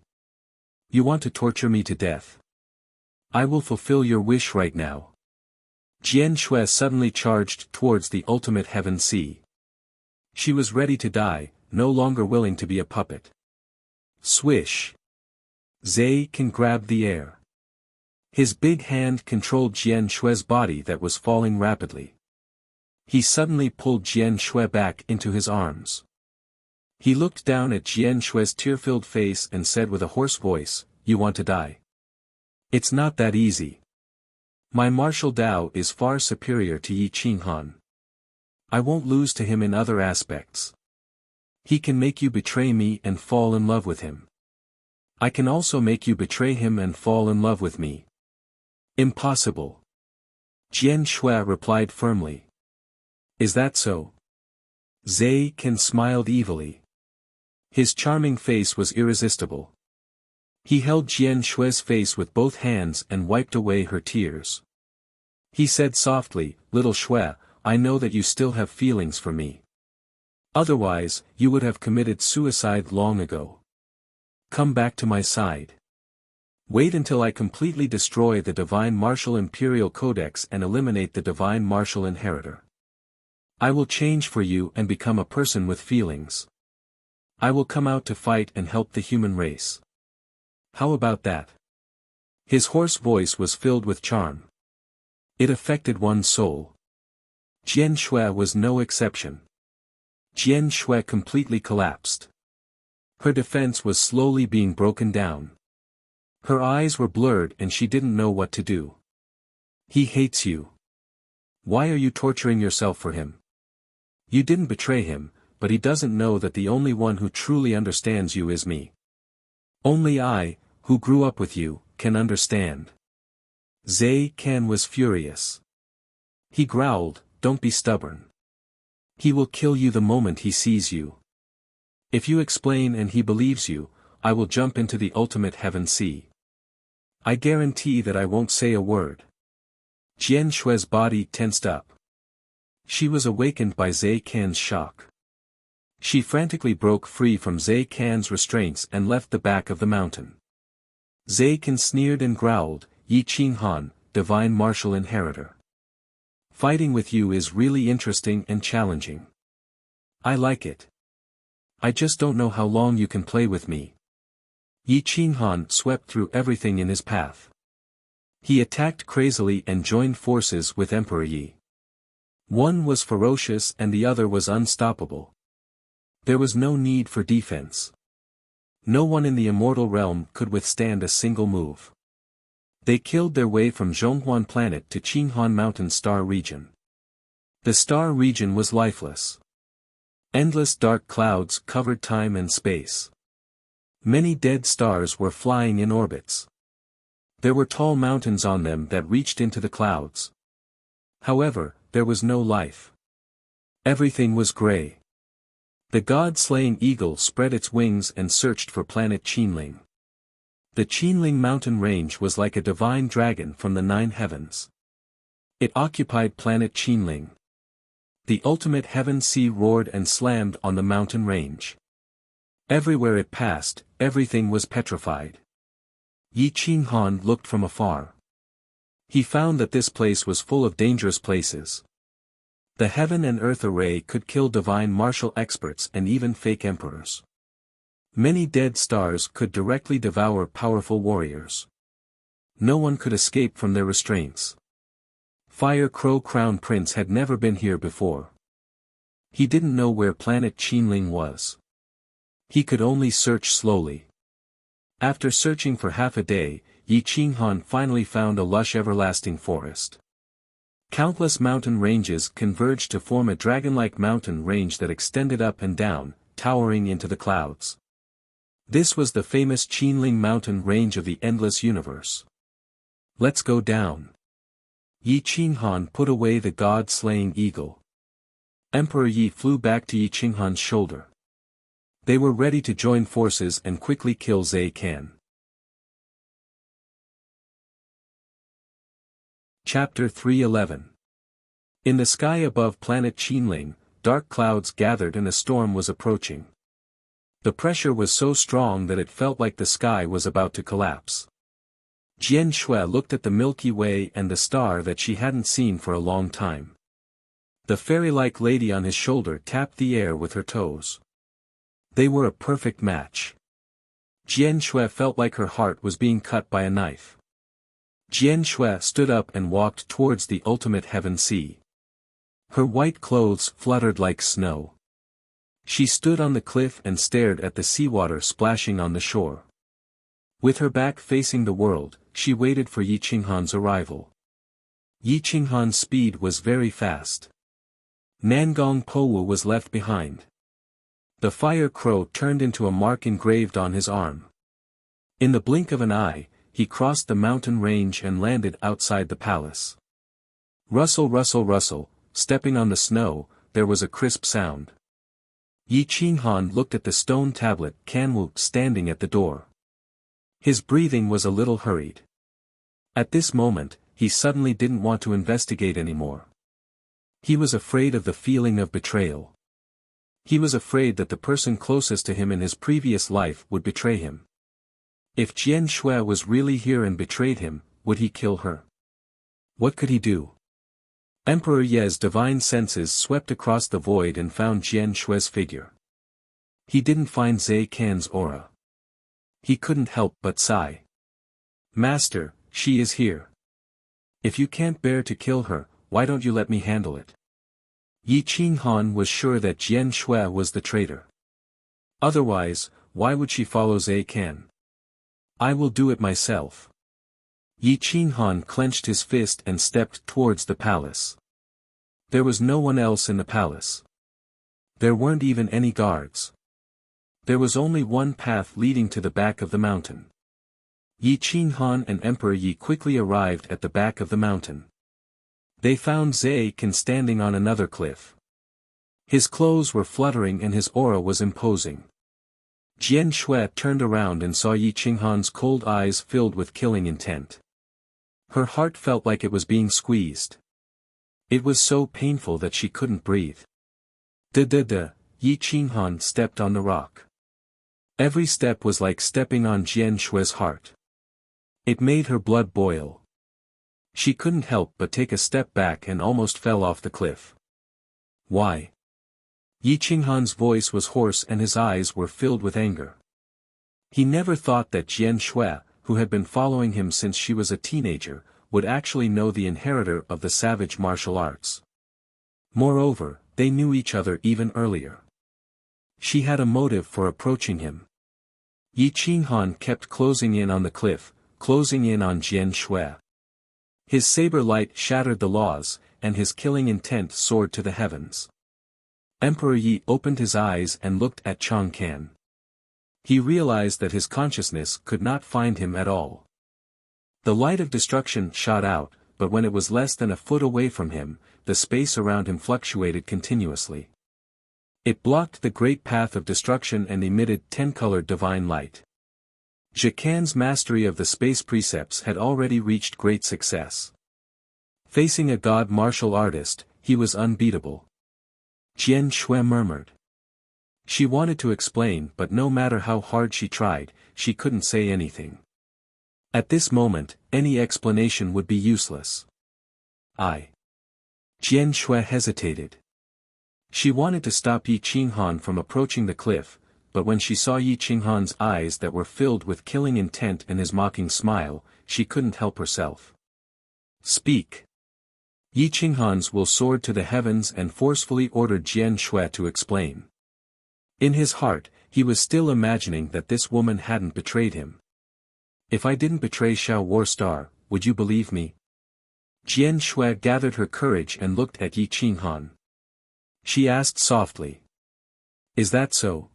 You want to torture me to death. I will fulfill your wish right now. Jian Shui suddenly charged towards the ultimate heaven sea. She was ready to die, no longer willing to be a puppet. Swish. Zai Kan grabbed the air. His big hand controlled Jian Shui's body that was falling rapidly. He suddenly pulled Jian Shui back into his arms. He looked down at Jian Shui's tear-filled face and said with a hoarse voice, you want to die? It's not that easy. My martial Dao is far superior to Yi Qinghan. I won't lose to him in other aspects. He can make you betray me and fall in love with him. I can also make you betray him and fall in love with me. Impossible. Jian Shui replied firmly. Is that so? Zai Qian smiled evilly. His charming face was irresistible. He held Jian Shui's face with both hands and wiped away her tears. He said softly, Little Shui, I know that you still have feelings for me. Otherwise, you would have committed suicide long ago. Come back to my side. Wait until I completely destroy the Divine Martial Imperial Codex and eliminate the Divine Martial Inheritor. I will change for you and become a person with feelings. I will come out to fight and help the human race. How about that? His hoarse voice was filled with charm. It affected one's soul. Jian Shui was no exception. Jian Shui completely collapsed. Her defense was slowly being broken down. Her eyes were blurred and she didn't know what to do. He hates you. Why are you torturing yourself for him? You didn't betray him, but he doesn't know that the only one who truly understands you is me. Only I, who grew up with you, can understand. Zai Qian was furious. He growled, Don't be stubborn. He will kill you the moment he sees you. If you explain and he believes you, I will jump into the ultimate heaven sea. I guarantee that I won't say a word. Jian Shui's body tensed up. She was awakened by Zai Qian's shock. She frantically broke free from Zai Qian's restraints and left the back of the mountain. Zai Qian sneered and growled, Yi Qinghan, Divine Martial Inheritor. Fighting with you is really interesting and challenging. I like it. I just don't know how long you can play with me. Yi Qinghan swept through everything in his path. He attacked crazily and joined forces with Emperor Yi. One was ferocious and the other was unstoppable. There was no need for defense. No one in the immortal realm could withstand a single move. They killed their way from Zhonghuan planet to Qinghan Mountain Star region. The star region was lifeless. Endless dark clouds covered time and space. Many dead stars were flying in orbits. There were tall mountains on them that reached into the clouds. However, there was no life. Everything was gray. The god-slaying eagle spread its wings and searched for planet Qinling. The Qinling mountain range was like a divine dragon from the 9 heavens. It occupied planet Qinling. The ultimate heaven sea roared and slammed on the mountain range. Everywhere it passed, everything was petrified. Yi Qinghan looked from afar. He found that this place was full of dangerous places. The heaven and earth array could kill divine martial experts and even fake emperors. Many dead stars could directly devour powerful warriors. No one could escape from their restraints. Fire Crow Crown Prince had never been here before. He didn't know where planet Qinling was. He could only search slowly. After searching for half a day, Yi Qinghan finally found a lush everlasting forest. Countless mountain ranges converged to form a dragon-like mountain range that extended up and down, towering into the clouds. This was the famous Qinling mountain range of the endless universe. Let's go down. Yi Qinghan put away the god-slaying eagle. Emperor Yi flew back to Yi Qinghan's shoulder. They were ready to join forces and quickly kill Zai Qian. Chapter 311. In the sky above planet Qinling, dark clouds gathered and a storm was approaching. The pressure was so strong that it felt like the sky was about to collapse. Jian Shui looked at the Milky Way and the star that she hadn't seen for a long time. The fairy-like lady on his shoulder tapped the air with her toes. They were a perfect match. Jian Shui felt like her heart was being cut by a knife. Jian Shui stood up and walked towards the ultimate heaven sea. Her white clothes fluttered like snow. She stood on the cliff and stared at the seawater splashing on the shore. With her back facing the world, she waited for Yi Qinghan's arrival. Yi Qinghan's speed was very fast. Nangong Powu was left behind. The fire crow turned into a mark engraved on his arm. In the blink of an eye, he crossed the mountain range and landed outside the palace. Rustle, rustle, rustle, stepping on the snow, there was a crisp sound. Yi Qinghan looked at the stone tablet Kanwu standing at the door. His breathing was a little hurried. At this moment, he suddenly didn't want to investigate anymore. He was afraid of the feeling of betrayal. He was afraid that the person closest to him in his previous life would betray him. If Jian Shui was really here and betrayed him, would he kill her? What could he do? Emperor Ye's divine senses swept across the void and found Jian Shui's figure. He didn't find Zai Kan's aura. He couldn't help but sigh. Master, she is here. If you can't bear to kill her, why don't you let me handle it? Yi Qinghan was sure that Jian Shui was the traitor. Otherwise, why would she follow Zai Kan? I will do it myself. Yi Qinghan clenched his fist and stepped towards the palace. There was no one else in the palace. There weren't even any guards. There was only one path leading to the back of the mountain. Yi Qinghan and Emperor Yi quickly arrived at the back of the mountain. They found Zai Kan standing on another cliff. His clothes were fluttering and his aura was imposing. Jian Shui turned around and saw Yi Qinghan's cold eyes filled with killing intent. Her heart felt like it was being squeezed. It was so painful that she couldn't breathe. Da. Yi Qinghan stepped on the rock. Every step was like stepping on Jian Shui's heart. It made her blood boil. She couldn't help but take a step back and almost fell off the cliff. Why? Yi Qinghan's voice was hoarse and his eyes were filled with anger. He never thought that Jian Shui, who had been following him since she was a teenager, would actually know the inheritor of the savage martial arts. Moreover, they knew each other even earlier. She had a motive for approaching him. Yi Qinghan kept closing in on the cliff, closing in on Jian Shui. His saber light shattered the laws, and his killing intent soared to the heavens. Emperor Yi opened his eyes and looked at Chang Can. He realized that his consciousness could not find him at all. The light of destruction shot out, but when it was less than a foot away from him, the space around him fluctuated continuously. It blocked the great path of destruction and emitted 10-colored divine light. Jikan's mastery of the space precepts had already reached great success. Facing a god martial artist, he was unbeatable. Jian Shui murmured. She wanted to explain but no matter how hard she tried, she couldn't say anything. At this moment, any explanation would be useless. Jian Shui hesitated. She wanted to stop Yi Qinghan from approaching the cliff, but when she saw Yi Qinghan's eyes that were filled with killing intent and his mocking smile, she couldn't help herself. Speak. Yi Qinghan's will soared to the heavens and forcefully ordered Jian Shui to explain. In his heart, he was still imagining that this woman hadn't betrayed him. If I didn't betray Xiao Warstar, would you believe me? Jian Shui gathered her courage and looked at Yi Qinghan. She asked softly. Is that so?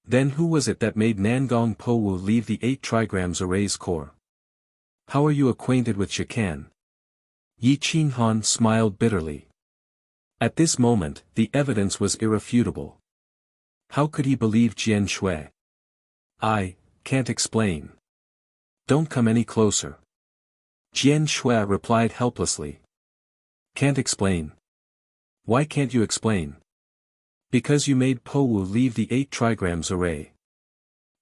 Then who was it that made Nangong Powu leave the 8 trigrams array's core? How are you acquainted with Shikan? Yi Qinghan smiled bitterly. At this moment, the evidence was irrefutable. How could he believe Jian Shui? I can't explain. Don't come any closer. Jian Shui replied helplessly. Can't explain. Why can't you explain? Because you made Powu leave the 8 trigrams array.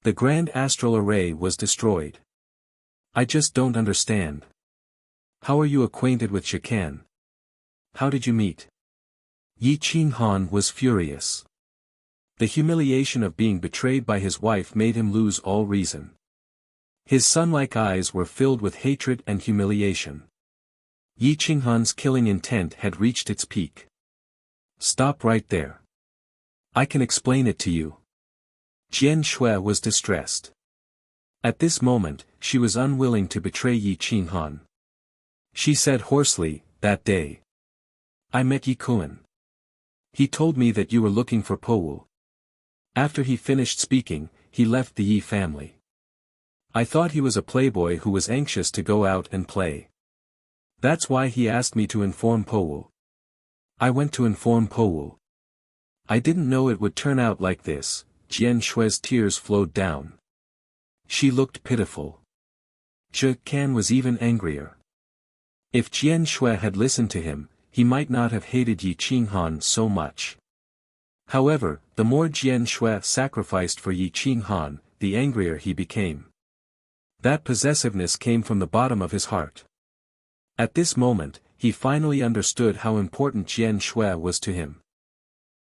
The Grand Astral Array was destroyed. I just don't understand. How are you acquainted with Shikan? How did you meet? Yi Qinghan was furious. The humiliation of being betrayed by his wife made him lose all reason. His sun-like eyes were filled with hatred and humiliation. Yi Qinghan's killing intent had reached its peak. Stop right there. I can explain it to you. Jian Shui was distressed. At this moment, she was unwilling to betray Yi Qinghan. She said hoarsely, that day. I met Yi Kuan. He told me that you were looking for Powu. After he finished speaking, he left the Yi family. I thought he was a playboy who was anxious to go out and play. That's why he asked me to inform Powu. I went to inform Powu. I didn't know it would turn out like this. Jian Shui's tears flowed down. She looked pitiful. Zhe Kan was even angrier. If Jian Shui had listened to him, he might not have hated Yi Qinghan so much. However, the more Jian Shui sacrificed for Yi Qinghan, the angrier he became. That possessiveness came from the bottom of his heart. At this moment, he finally understood how important Jian Shui was to him.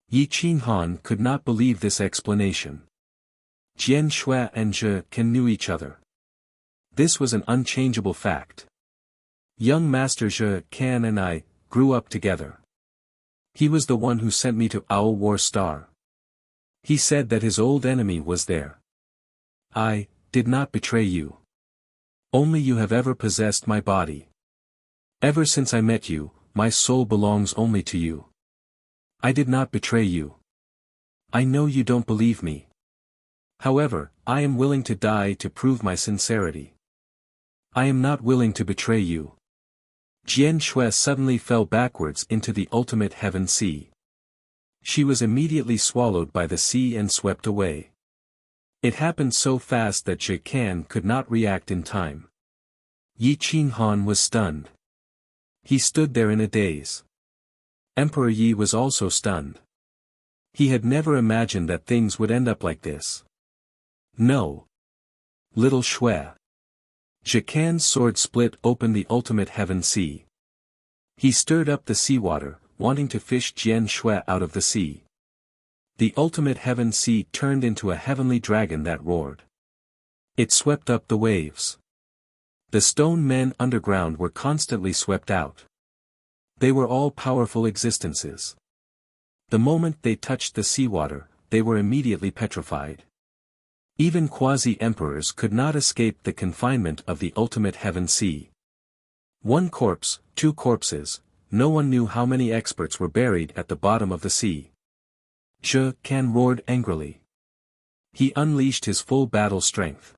Yi Qinghan could not believe this explanation. Jian Shui and Zhe Kan knew each other. This was an unchangeable fact. Young Master Zhe Kan and I grew up together. He was the one who sent me to Owl War Star. He said that his old enemy was there. I did not betray you. Only you have ever possessed my body. Ever since I met you, my soul belongs only to you. I did not betray you. I know you don't believe me. However, I am willing to die to prove my sincerity. I am not willing to betray you. Jian Shui suddenly fell backwards into the ultimate heaven sea. She was immediately swallowed by the sea and swept away. It happened so fast that Zhe Kan could not react in time. Yi Qinghan was stunned. He stood there in a daze. Emperor Yi was also stunned. He had never imagined that things would end up like this. No. Little Shui. Zhe Kan's sword split open the ultimate heaven sea. He stirred up the seawater, wanting to fish Jian Shui out of the sea. The ultimate heaven sea turned into a heavenly dragon that roared. It swept up the waves. The stone men underground were constantly swept out. They were all powerful existences. The moment they touched the seawater, they were immediately petrified. Even quasi-emperors could not escape the confinement of the ultimate heaven sea. One corpse, two corpses, no one knew how many experts were buried at the bottom of the sea. Zhe Kan roared angrily. He unleashed his full battle strength.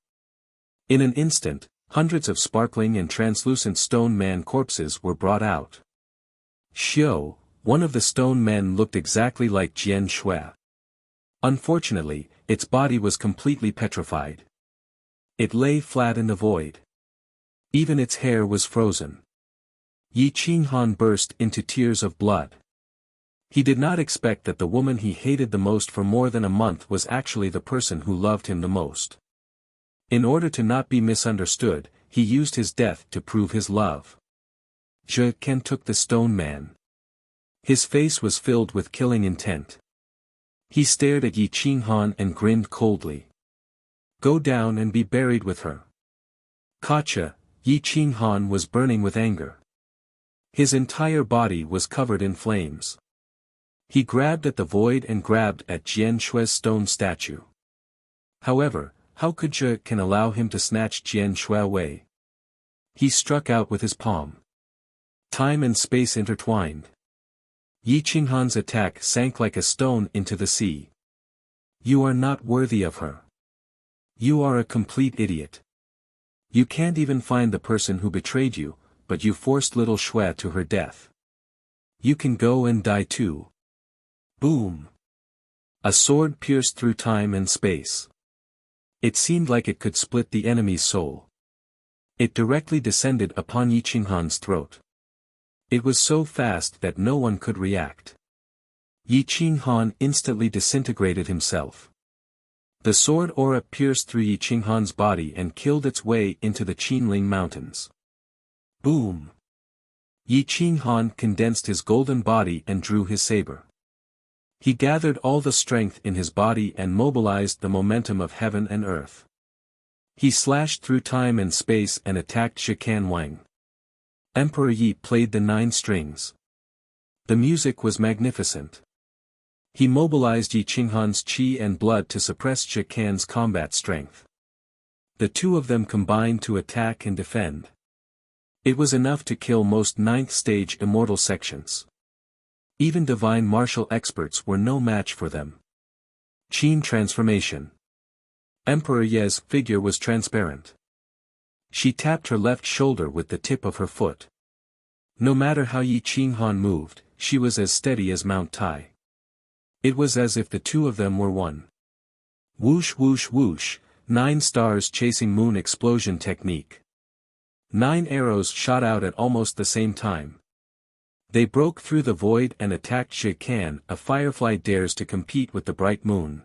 In an instant, hundreds of sparkling and translucent stone man corpses were brought out. Xiao, one of the stone men, looked exactly like Jian Shui. Unfortunately, its body was completely petrified. It lay flat in the void. Even its hair was frozen. Yi Qinghan burst into tears of blood. He did not expect that the woman he hated the most for more than a month was actually the person who loved him the most. In order to not be misunderstood, he used his death to prove his love. Zhe Kan took the stone man. His face was filled with killing intent. He stared at Yi Qinghan and grinned coldly. Go down and be buried with her. Gotcha. Yi Qinghan was burning with anger. His entire body was covered in flames. He grabbed at the void and grabbed at Jian Shui's stone statue. However, how could Zhe Kan allow him to snatch Jian Shui away? He struck out with his palm. Time and space intertwined. Yi Qinghan's attack sank like a stone into the sea. You are not worthy of her. You are a complete idiot. You can't even find the person who betrayed you, but you forced little Shui to her death. You can go and die too. Boom! A sword pierced through time and space. It seemed like it could split the enemy's soul. It directly descended upon Yi Qinghan's throat. It was so fast that no one could react. Yi Qinghan instantly disintegrated himself. The sword aura pierced through Yi Qinghan's body and killed its way into the Qinling Mountains. Boom! Yi Qinghan condensed his golden body and drew his saber. He gathered all the strength in his body and mobilized the momentum of heaven and earth. He slashed through time and space and attacked Zhe Kan Wang. Emperor Yi played the 9 strings. The music was magnificent. He mobilized Yi Qinghan's qi and blood to suppress Zhe Kan's combat strength. The two of them combined to attack and defend. It was enough to kill most 9th stage immortal sections. Even divine martial experts were no match for them. Qin transformation. Emperor Ye's figure was transparent. She tapped her left shoulder with the tip of her foot. No matter how Yi Qinghan moved, she was as steady as Mount Tai. It was as if the two of them were one. Whoosh whoosh whoosh, 9 stars chasing moon explosion technique. 9 arrows shot out at almost the same time. They broke through the void and attacked Zhe Kan. A firefly dares to compete with the bright moon.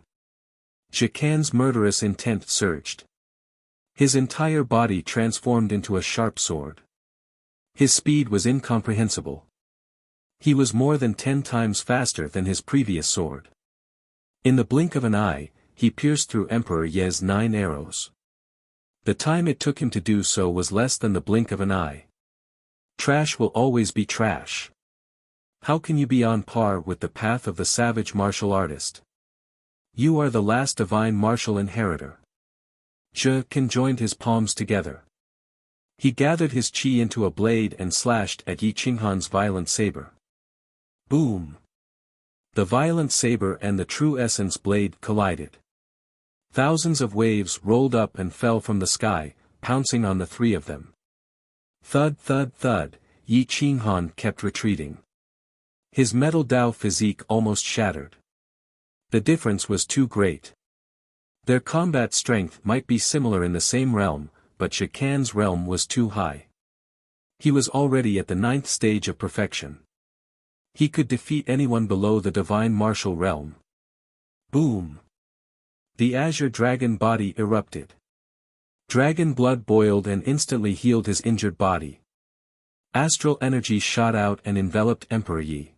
Zhe Kan's murderous intent surged. His entire body transformed into a sharp sword. His speed was incomprehensible. He was more than 10 times faster than his previous sword. In the blink of an eye, he pierced through Emperor Ye's 9 arrows. The time it took him to do so was less than the blink of an eye. Trash will always be trash. How can you be on par with the path of the savage martial artist? You are the last divine martial inheritor. Zhe Kan joined his palms together. He gathered his qi into a blade and slashed at Yi Qinghan's violent saber. Boom! The violent saber and the true essence blade collided. Thousands of waves rolled up and fell from the sky, pouncing on the three of them. Thud thud thud, Yi Qinghan kept retreating. His metal Dao physique almost shattered. The difference was too great. Their combat strength might be similar in the same realm, but Zhe Kan's realm was too high. He was already at the 9th stage of perfection. He could defeat anyone below the divine martial realm. Boom! The azure dragon body erupted. Dragon blood boiled and instantly healed his injured body. Astral energy shot out and enveloped Emperor Yi.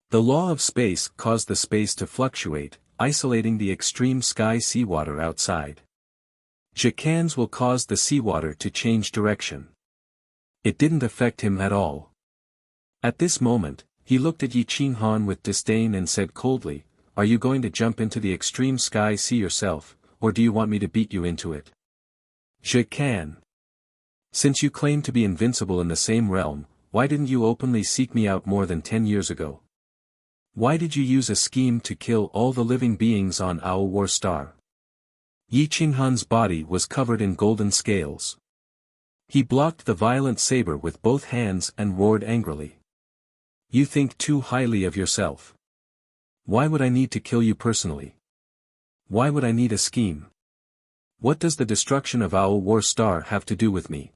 The law of space caused the space to fluctuate, isolating the extreme sky seawater outside. Zhe Kan's will caused the seawater to change direction. It didn't affect him at all. At this moment, he looked at Yi Qinghan with disdain and said coldly, "Are you going to jump into the extreme sky sea yourself, or do you want me to beat you into it?" Zhe Kan. Since you claim to be invincible in the same realm, why didn't you openly seek me out more than 10 years ago? Why did you use a scheme to kill all the living beings on Owl War Star? Yi Qinghan's body was covered in golden scales. He blocked the violent saber with both hands and roared angrily. You think too highly of yourself. Why would I need to kill you personally? Why would I need a scheme? What does the destruction of Owl War Star have to do with me?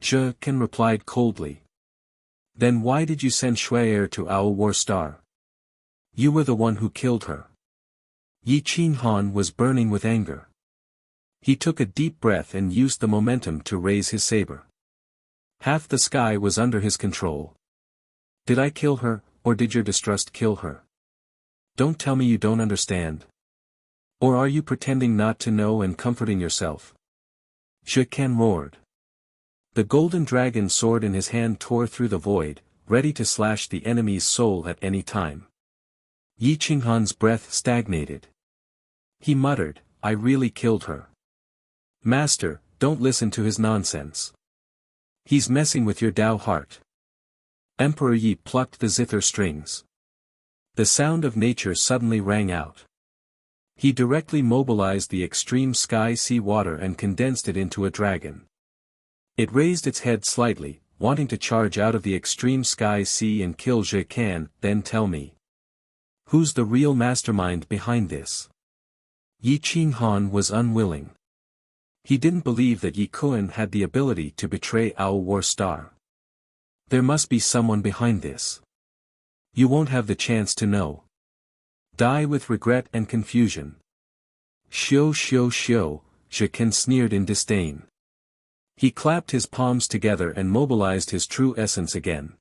Zhe Kan replied coldly. Then why did you send Shuai to Owl War Star? You were the one who killed her. Yi Qinghan was burning with anger. He took a deep breath and used the momentum to raise his saber. Half the sky was under his control. Did I kill her, or did your distrust kill her? Don't tell me you don't understand. Or are you pretending not to know and comforting yourself? Zhe Kan roared. The golden dragon sword in his hand tore through the void, ready to slash the enemy's soul at any time. Yi Qinghan's breath stagnated. He muttered, I really killed her. Master, don't listen to his nonsense. He's messing with your Dao heart. Emperor Yi plucked the zither strings. The sound of nature suddenly rang out. He directly mobilized the extreme sky sea water and condensed it into a dragon. It raised its head slightly, wanting to charge out of the extreme sky sea and kill Zhe Kan. Then tell me. Who's the real mastermind behind this? Yi Qinghan was unwilling. He didn't believe that Yi Kun had the ability to betray Owl War Star. There must be someone behind this. You won't have the chance to know. Die with regret and confusion. Xiu xiu xiu, Zhe Kan sneered in disdain. He clapped his palms together and mobilized his true essence again.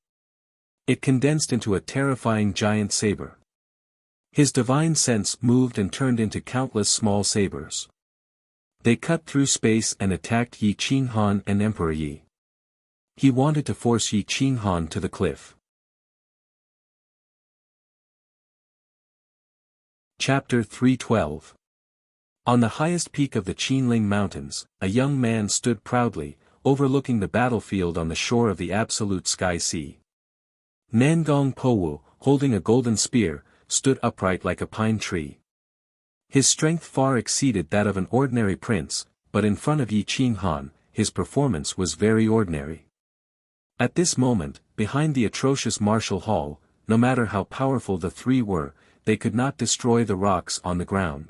It condensed into a terrifying giant saber. His divine sense moved and turned into countless small sabers. They cut through space and attacked Yi Qinghan and Emperor Yi. He wanted to force Yi Qinghan to the cliff. Chapter 312. On the highest peak of the Qinling Mountains, a young man stood proudly, overlooking the battlefield on the shore of the absolute sky sea. Nangong Powu, holding a golden spear, stood upright like a pine tree. His strength far exceeded that of an ordinary prince, but in front of Yi Qinghan, his performance was very ordinary. At this moment, behind the atrocious martial hall, no matter how powerful the three were, they could not destroy the rocks on the ground.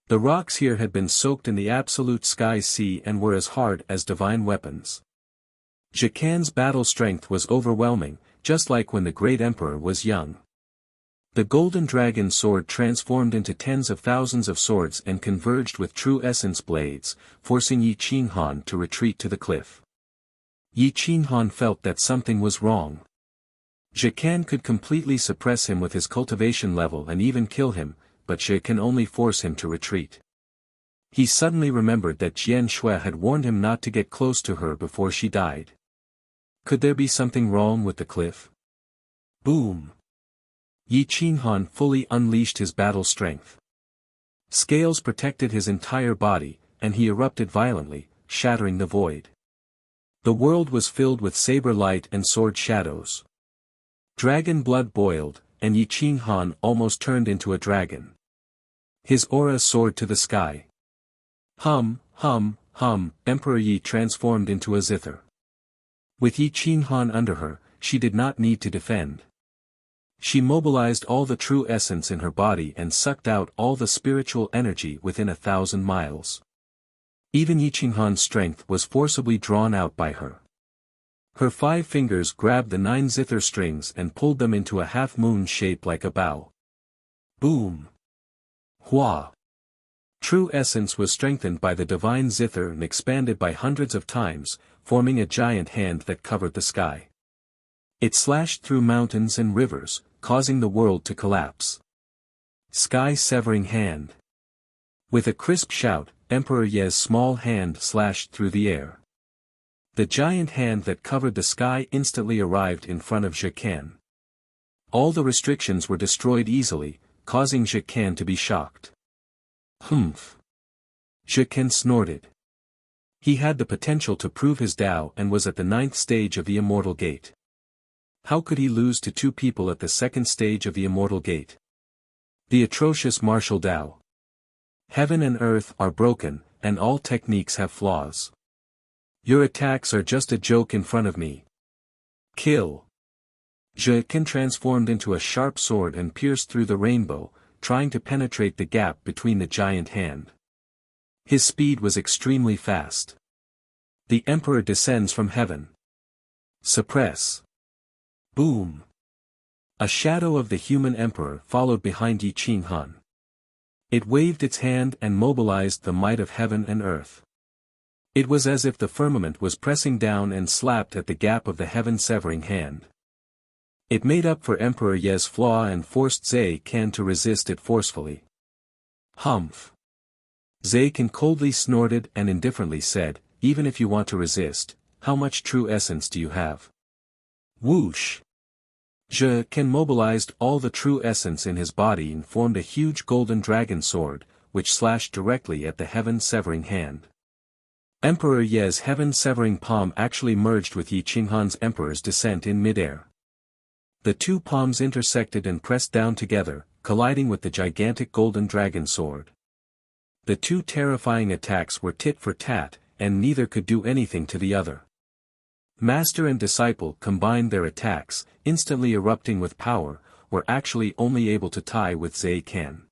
The rocks here had been soaked in the absolute sky sea and were as hard as divine weapons. Jikan's battle strength was overwhelming, just like when the great emperor was young. The golden dragon sword transformed into tens of thousands of swords and converged with true essence blades, forcing Yi Qinghan to retreat to the cliff. Yi Qinghan felt that something was wrong. Jikan could completely suppress him with his cultivation level and even kill him, but Shi can only force him to retreat. He suddenly remembered that Jian Shui had warned him not to get close to her before she died. Could there be something wrong with the cliff? Boom! Yi Qinghan fully unleashed his battle strength. Scales protected his entire body, and he erupted violently, shattering the void. The world was filled with saber light and sword shadows. Dragon blood boiled, and Yi Qinghan almost turned into a dragon. His aura soared to the sky. Hum, hum, hum, Emperor Yi transformed into a zither. With Yi Qinghan under her, she did not need to defend. She mobilized all the true essence in her body and sucked out all the spiritual energy within 1,000 miles. Even Yi Qinghan's strength was forcibly drawn out by her. Her 5 fingers grabbed the 9 zither strings and pulled them into a half-moon shape like a bow. Boom! Hua! True essence was strengthened by the divine zither and expanded by hundreds of times, forming a giant hand that covered the sky. It slashed through mountains and rivers, causing the world to collapse. Sky-severing hand. With a crisp shout, Emperor Ye's small hand slashed through the air. The giant hand that covered the sky instantly arrived in front of Jikan. All the restrictions were destroyed easily, causing Jikan to be shocked. Humph! Jikan snorted. He had the potential to prove his Tao and was at the 9th stage of the Immortal Gate. How could he lose to 2 people at the 2nd stage of the Immortal Gate? The atrocious martial Tao. Heaven and earth are broken, and all techniques have flaws. Your attacks are just a joke in front of me. Kill! Jikan transformed into a sharp sword and pierced through the rainbow, trying to penetrate the gap between the giant hand. His speed was extremely fast. The Emperor descends from heaven. Suppress! Boom! A shadow of the human Emperor followed behind Yi Qinghan. It waved its hand and mobilized the might of heaven and earth. It was as if the firmament was pressing down and slapped at the gap of the heaven-severing hand. It made up for Emperor Ye's flaw and forced Zikan to resist it forcefully. Humph! Zikan coldly snorted and indifferently said, "Even if you want to resist, how much true essence do you have?" Whoosh! Jikan mobilized all the true essence in his body and formed a huge golden dragon sword, which slashed directly at the heaven-severing hand. Emperor Ye's heaven-severing palm actually merged with Yi Qinghan's emperor's descent in midair. The 2 palms intersected and pressed down together, colliding with the gigantic golden dragon sword. The 2 terrifying attacks were tit for tat, and neither could do anything to the other. Master and disciple combined their attacks, instantly erupting with power, were actually only able to tie with Zikan.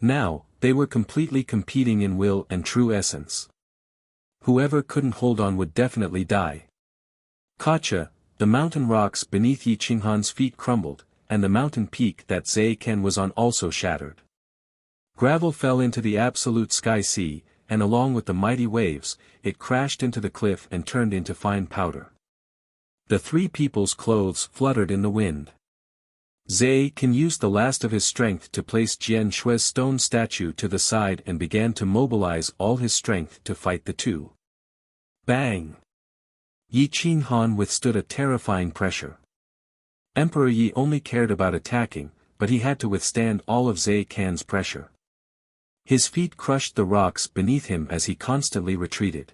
Now, they were completely competing in will and true essence. Whoever couldn't hold on would definitely die. Kacha, the mountain rocks beneath Yi Qinghan's feet crumbled, and the mountain peak that Zikan was on also shattered. Gravel fell into the absolute sky sea, and along with the mighty waves, it crashed into the cliff and turned into fine powder. The 3 people's clothes fluttered in the wind. Zikan used the last of his strength to place Jian Shui's stone statue to the side and began to mobilize all his strength to fight the 2. Bang! Yi Qinghan withstood a terrifying pressure. Emperor Yi only cared about attacking, but he had to withstand all of Zikan's pressure. His feet crushed the rocks beneath him as he constantly retreated.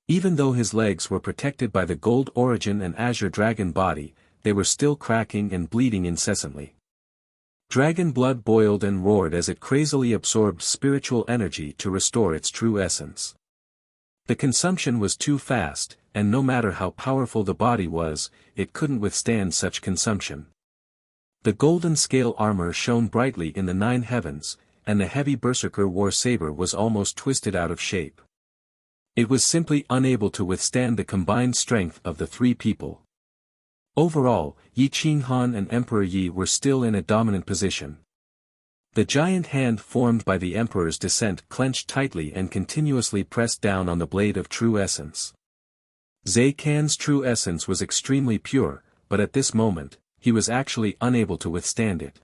Even though his legs were protected by the gold origin and azure dragon body, they were still cracking and bleeding incessantly. Dragon blood boiled and roared as it crazily absorbed spiritual energy to restore its true essence. The consumption was too fast, and no matter how powerful the body was, it couldn't withstand such consumption. The golden scale armor shone brightly in the 9 heavens, and the heavy berserker war saber was almost twisted out of shape. It was simply unable to withstand the combined strength of the 3 people. Overall, Yi Qinghan and Emperor Yi were still in a dominant position. The giant hand formed by the Emperor's descent clenched tightly and continuously pressed down on the blade of true essence. Zhe Kan's true essence was extremely pure, but at this moment, he was actually unable to withstand it.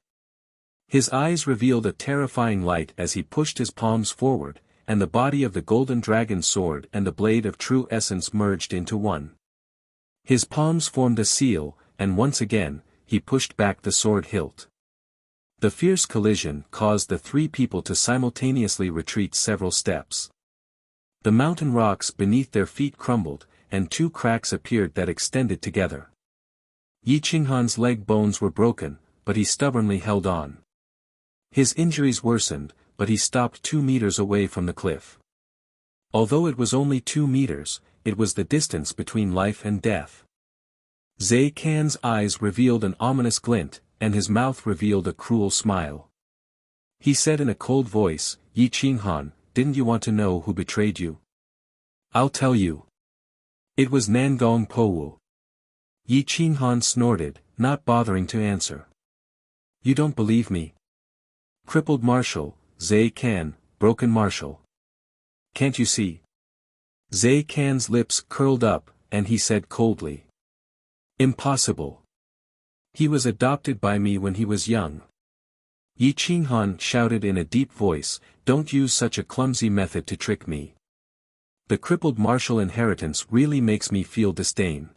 His eyes revealed a terrifying light as he pushed his palms forward, and the body of the golden dragon sword and the blade of true essence merged into one. His palms formed a seal, and once again, he pushed back the sword hilt. The fierce collision caused the 3 people to simultaneously retreat several steps. The mountain rocks beneath their feet crumbled, and 2 cracks appeared that extended together. Yi Qinghan's leg bones were broken, but he stubbornly held on. His injuries worsened, but he stopped 2 meters away from the cliff. Although it was only 2 meters, it was the distance between life and death. Zhe Kan's eyes revealed an ominous glint, and his mouth revealed a cruel smile. He said in a cold voice, "Yi Qinghan, didn't you want to know who betrayed you? I'll tell you. It was Nangong Powu." Yi Qinghan snorted, not bothering to answer. "You don't believe me? Crippled marshal, Zhe Kan, broken marshal. Can't you see?" Zhe Kan's lips curled up, and he said coldly. "Impossible. He was adopted by me when he was young." Yi Qinghan shouted in a deep voice, "Don't use such a clumsy method to trick me. The crippled martial inheritance really makes me feel disdain.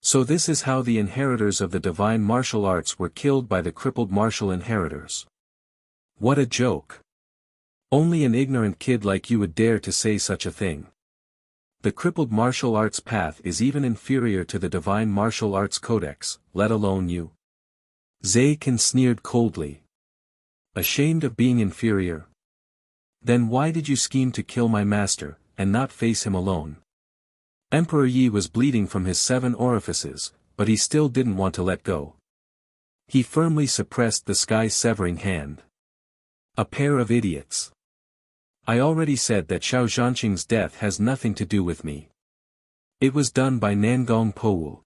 So this is how the inheritors of the divine martial arts were killed by the crippled martial inheritors. What a joke. Only an ignorant kid like you would dare to say such a thing. The crippled martial arts path is even inferior to the divine martial arts codex, let alone you." Zhe Kan sneered coldly. "Ashamed of being inferior? Then why did you scheme to kill my master, and not face him alone?" Emperor Yi was bleeding from his 7 orifices, but he still didn't want to let go. He firmly suppressed the sky-severing hand. "A pair of idiots. I already said that Xiao Zhanqing's death has nothing to do with me. It was done by Nangong Powu.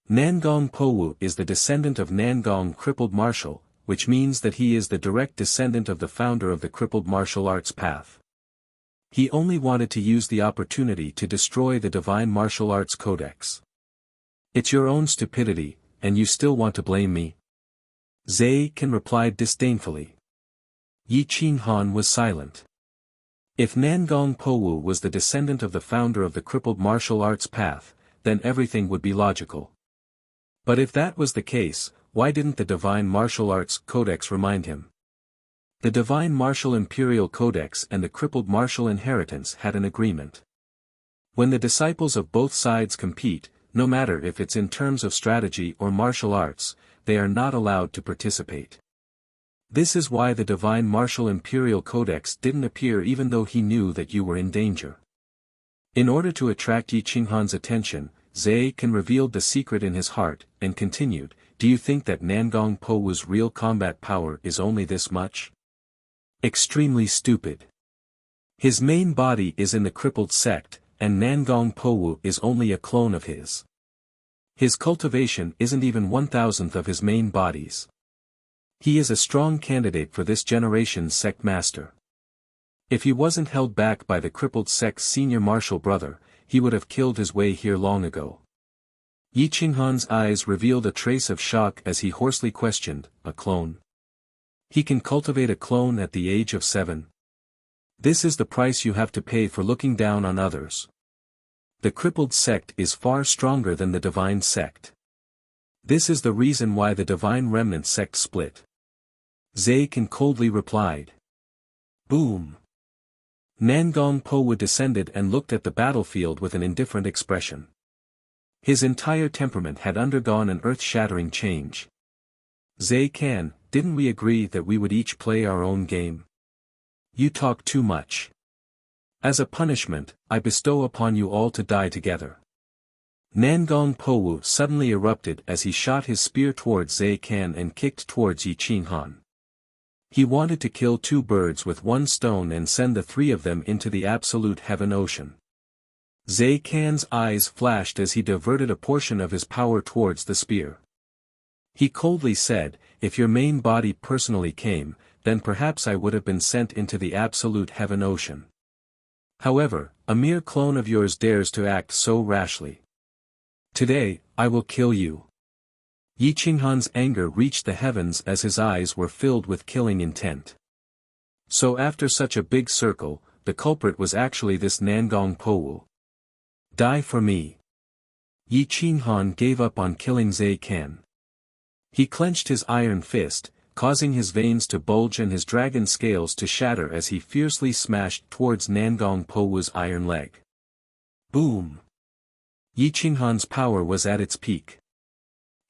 Nangong Powu is the descendant of Nangong crippled martial, which means that he is the direct descendant of the founder of the crippled martial arts path. He only wanted to use the opportunity to destroy the divine martial arts codex. It's your own stupidity, and you still want to blame me?" Zhe Kan replied disdainfully. Yi Qinghan was silent. If Nangong Powu was the descendant of the founder of the crippled martial arts path, then everything would be logical. But if that was the case, why didn't the divine martial arts codex remind him? The divine martial imperial codex and the crippled martial inheritance had an agreement. When the disciples of both sides compete, no matter if it's in terms of strategy or martial arts, they are not allowed to participate. This is why the divine martial imperial codex didn't appear even though he knew that you were in danger. In order to attract Yi Qinghan's attention, Zhe Kan revealed the secret in his heart, and continued, "Do you think that Nangong Powu's real combat power is only this much? Extremely stupid. His main body is in the crippled sect, and Nangong Powu is only a clone of his. His cultivation isn't even 1,000th of his main bodies. He is a strong candidate for this generation's sect master. If he wasn't held back by the crippled sect's senior martial brother, he would have killed his way here long ago." Yi Qinghan's eyes revealed a trace of shock as he hoarsely questioned, "A clone? He can cultivate a clone at the age of 7? This is the price you have to pay for looking down on others. The crippled sect is far stronger than the divine sect. This is the reason why the divine remnant sect split." Zhe Kan coldly replied. Boom! Nangong Powu descended and looked at the battlefield with an indifferent expression. His entire temperament had undergone an earth-shattering change. Zai Kan, didn't we agree that we would each play our own game? You talk too much. As a punishment, I bestow upon you all to die together. Nangong Powu suddenly erupted as he shot his spear towards Zai Kan and kicked towards Yi Qinghan. He wanted to kill two birds with one stone and send the three of them into the absolute heaven ocean. Zai Kan's eyes flashed as he diverted a portion of his power towards the spear. He coldly said, "If your main body personally came, then perhaps I would have been sent into the absolute heaven ocean. However, a mere clone of yours dares to act so rashly. Today, I will kill you." Yi Qinghan's anger reached the heavens as his eyes were filled with killing intent. So after such a big circle, the culprit was actually this Nangong Powu. Die for me. Yi Qinghan gave up on killing Zai Kan. He clenched his iron fist, causing his veins to bulge and his dragon scales to shatter as he fiercely smashed towards Nangong Powu's iron leg. Boom! Yi Qinghan's power was at its peak.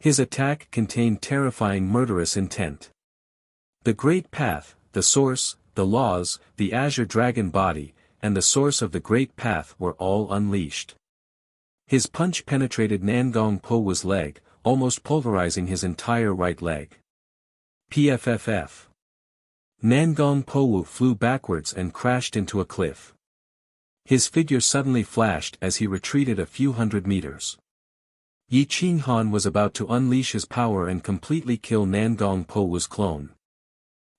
His attack contained terrifying murderous intent. The Great Path, the Source, the Laws, the Azure Dragon Body, and the Source of the Great Path were all unleashed. His punch penetrated Nangong Powu's leg, almost pulverizing his entire right leg. PFFF. Nangong Powu flew backwards and crashed into a cliff. His figure suddenly flashed as he retreated a few hundred meters. Yi Qinghan was about to unleash his power and completely kill Nangong Powu's clone.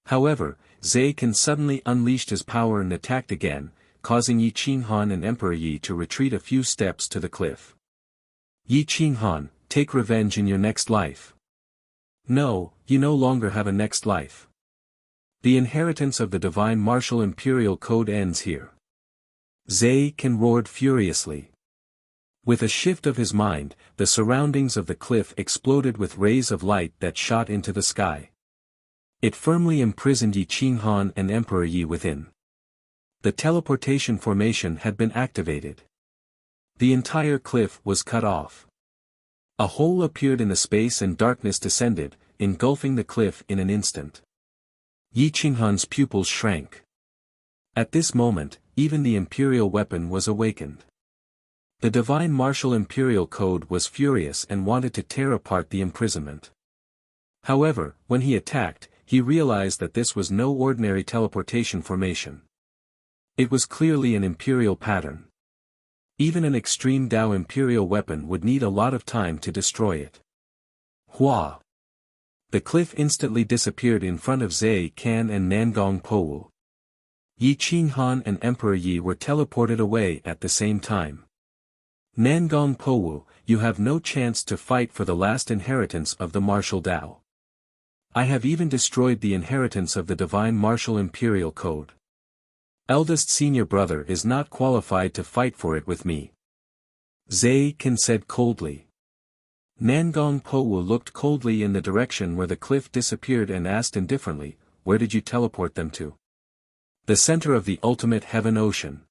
However, Zai Kan suddenly unleashed his power and attacked again, causing Yi Qinghan and Emperor Yi to retreat a few steps to the cliff. Yi Qinghan, take revenge in your next life. No, you no longer have a next life. The inheritance of the Divine Martial Imperial Code ends here. Zai Kan roared furiously. With a shift of his mind, the surroundings of the cliff exploded with rays of light that shot into the sky. It firmly imprisoned Yi Qinghan and Emperor Yi within. The teleportation formation had been activated. The entire cliff was cut off. A hole appeared in the space and darkness descended, engulfing the cliff in an instant. Yi Qinghan's pupils shrank. At this moment, even the imperial weapon was awakened. The Divine Martial Imperial Code was furious and wanted to tear apart the imprisonment. However, when he attacked, he realized that this was no ordinary teleportation formation. It was clearly an imperial pattern. Even an extreme Dao imperial weapon would need a lot of time to destroy it. Hua! The cliff instantly disappeared in front of Zai Kan and Nangong Powu. Yi Qinghan and Emperor Yi were teleported away at the same time. Nangong Powu, you have no chance to fight for the last inheritance of the martial Dao. I have even destroyed the inheritance of the Divine Martial Imperial Code. Eldest senior brother is not qualified to fight for it with me. Zai Kan said coldly. Nangong Powu looked coldly in the direction where the cliff disappeared and asked indifferently, "Where did you teleport them to?" "The center of the ultimate heaven ocean.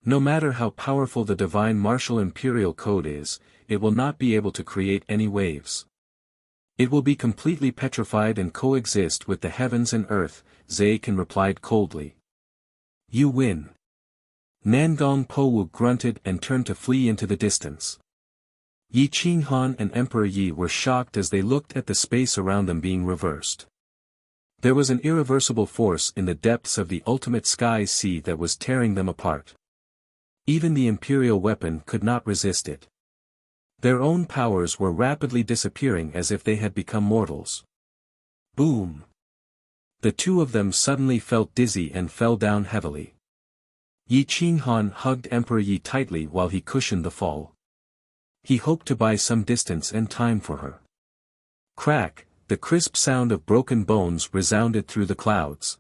No matter how powerful the Divine Martial Imperial Code is, it will not be able to create any waves. It will be completely petrified and coexist with the heavens and earth," Zai Kan replied coldly. "You win." Nangong Powu grunted and turned to flee into the distance. Yi Qinghan and Emperor Yi were shocked as they looked at the space around them being reversed. There was an irreversible force in the depths of the ultimate sky sea that was tearing them apart. Even the imperial weapon could not resist it. Their own powers were rapidly disappearing as if they had become mortals. Boom! The two of them suddenly felt dizzy and fell down heavily. Yi Qinghan hugged Emperor Yi tightly while he cushioned the fall. He hoped to buy some distance and time for her. Crack! The crisp sound of broken bones resounded through the clouds.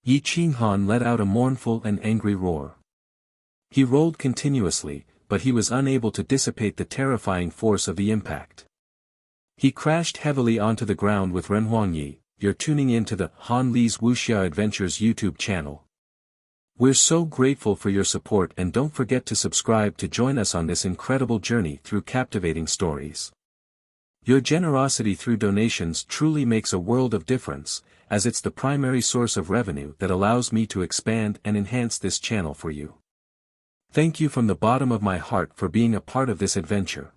Yi Qinghan let out a mournful and angry roar. He rolled continuously, but he was unable to dissipate the terrifying force of the impact. He crashed heavily onto the ground with Ren Huangyi. You're tuning in to the Han Li's Wuxia Adventures YouTube channel. We're so grateful for your support and don't forget to subscribe to join us on this incredible journey through captivating stories. Your generosity through donations truly makes a world of difference, as it's the primary source of revenue that allows me to expand and enhance this channel for you. Thank you from the bottom of my heart for being a part of this adventure.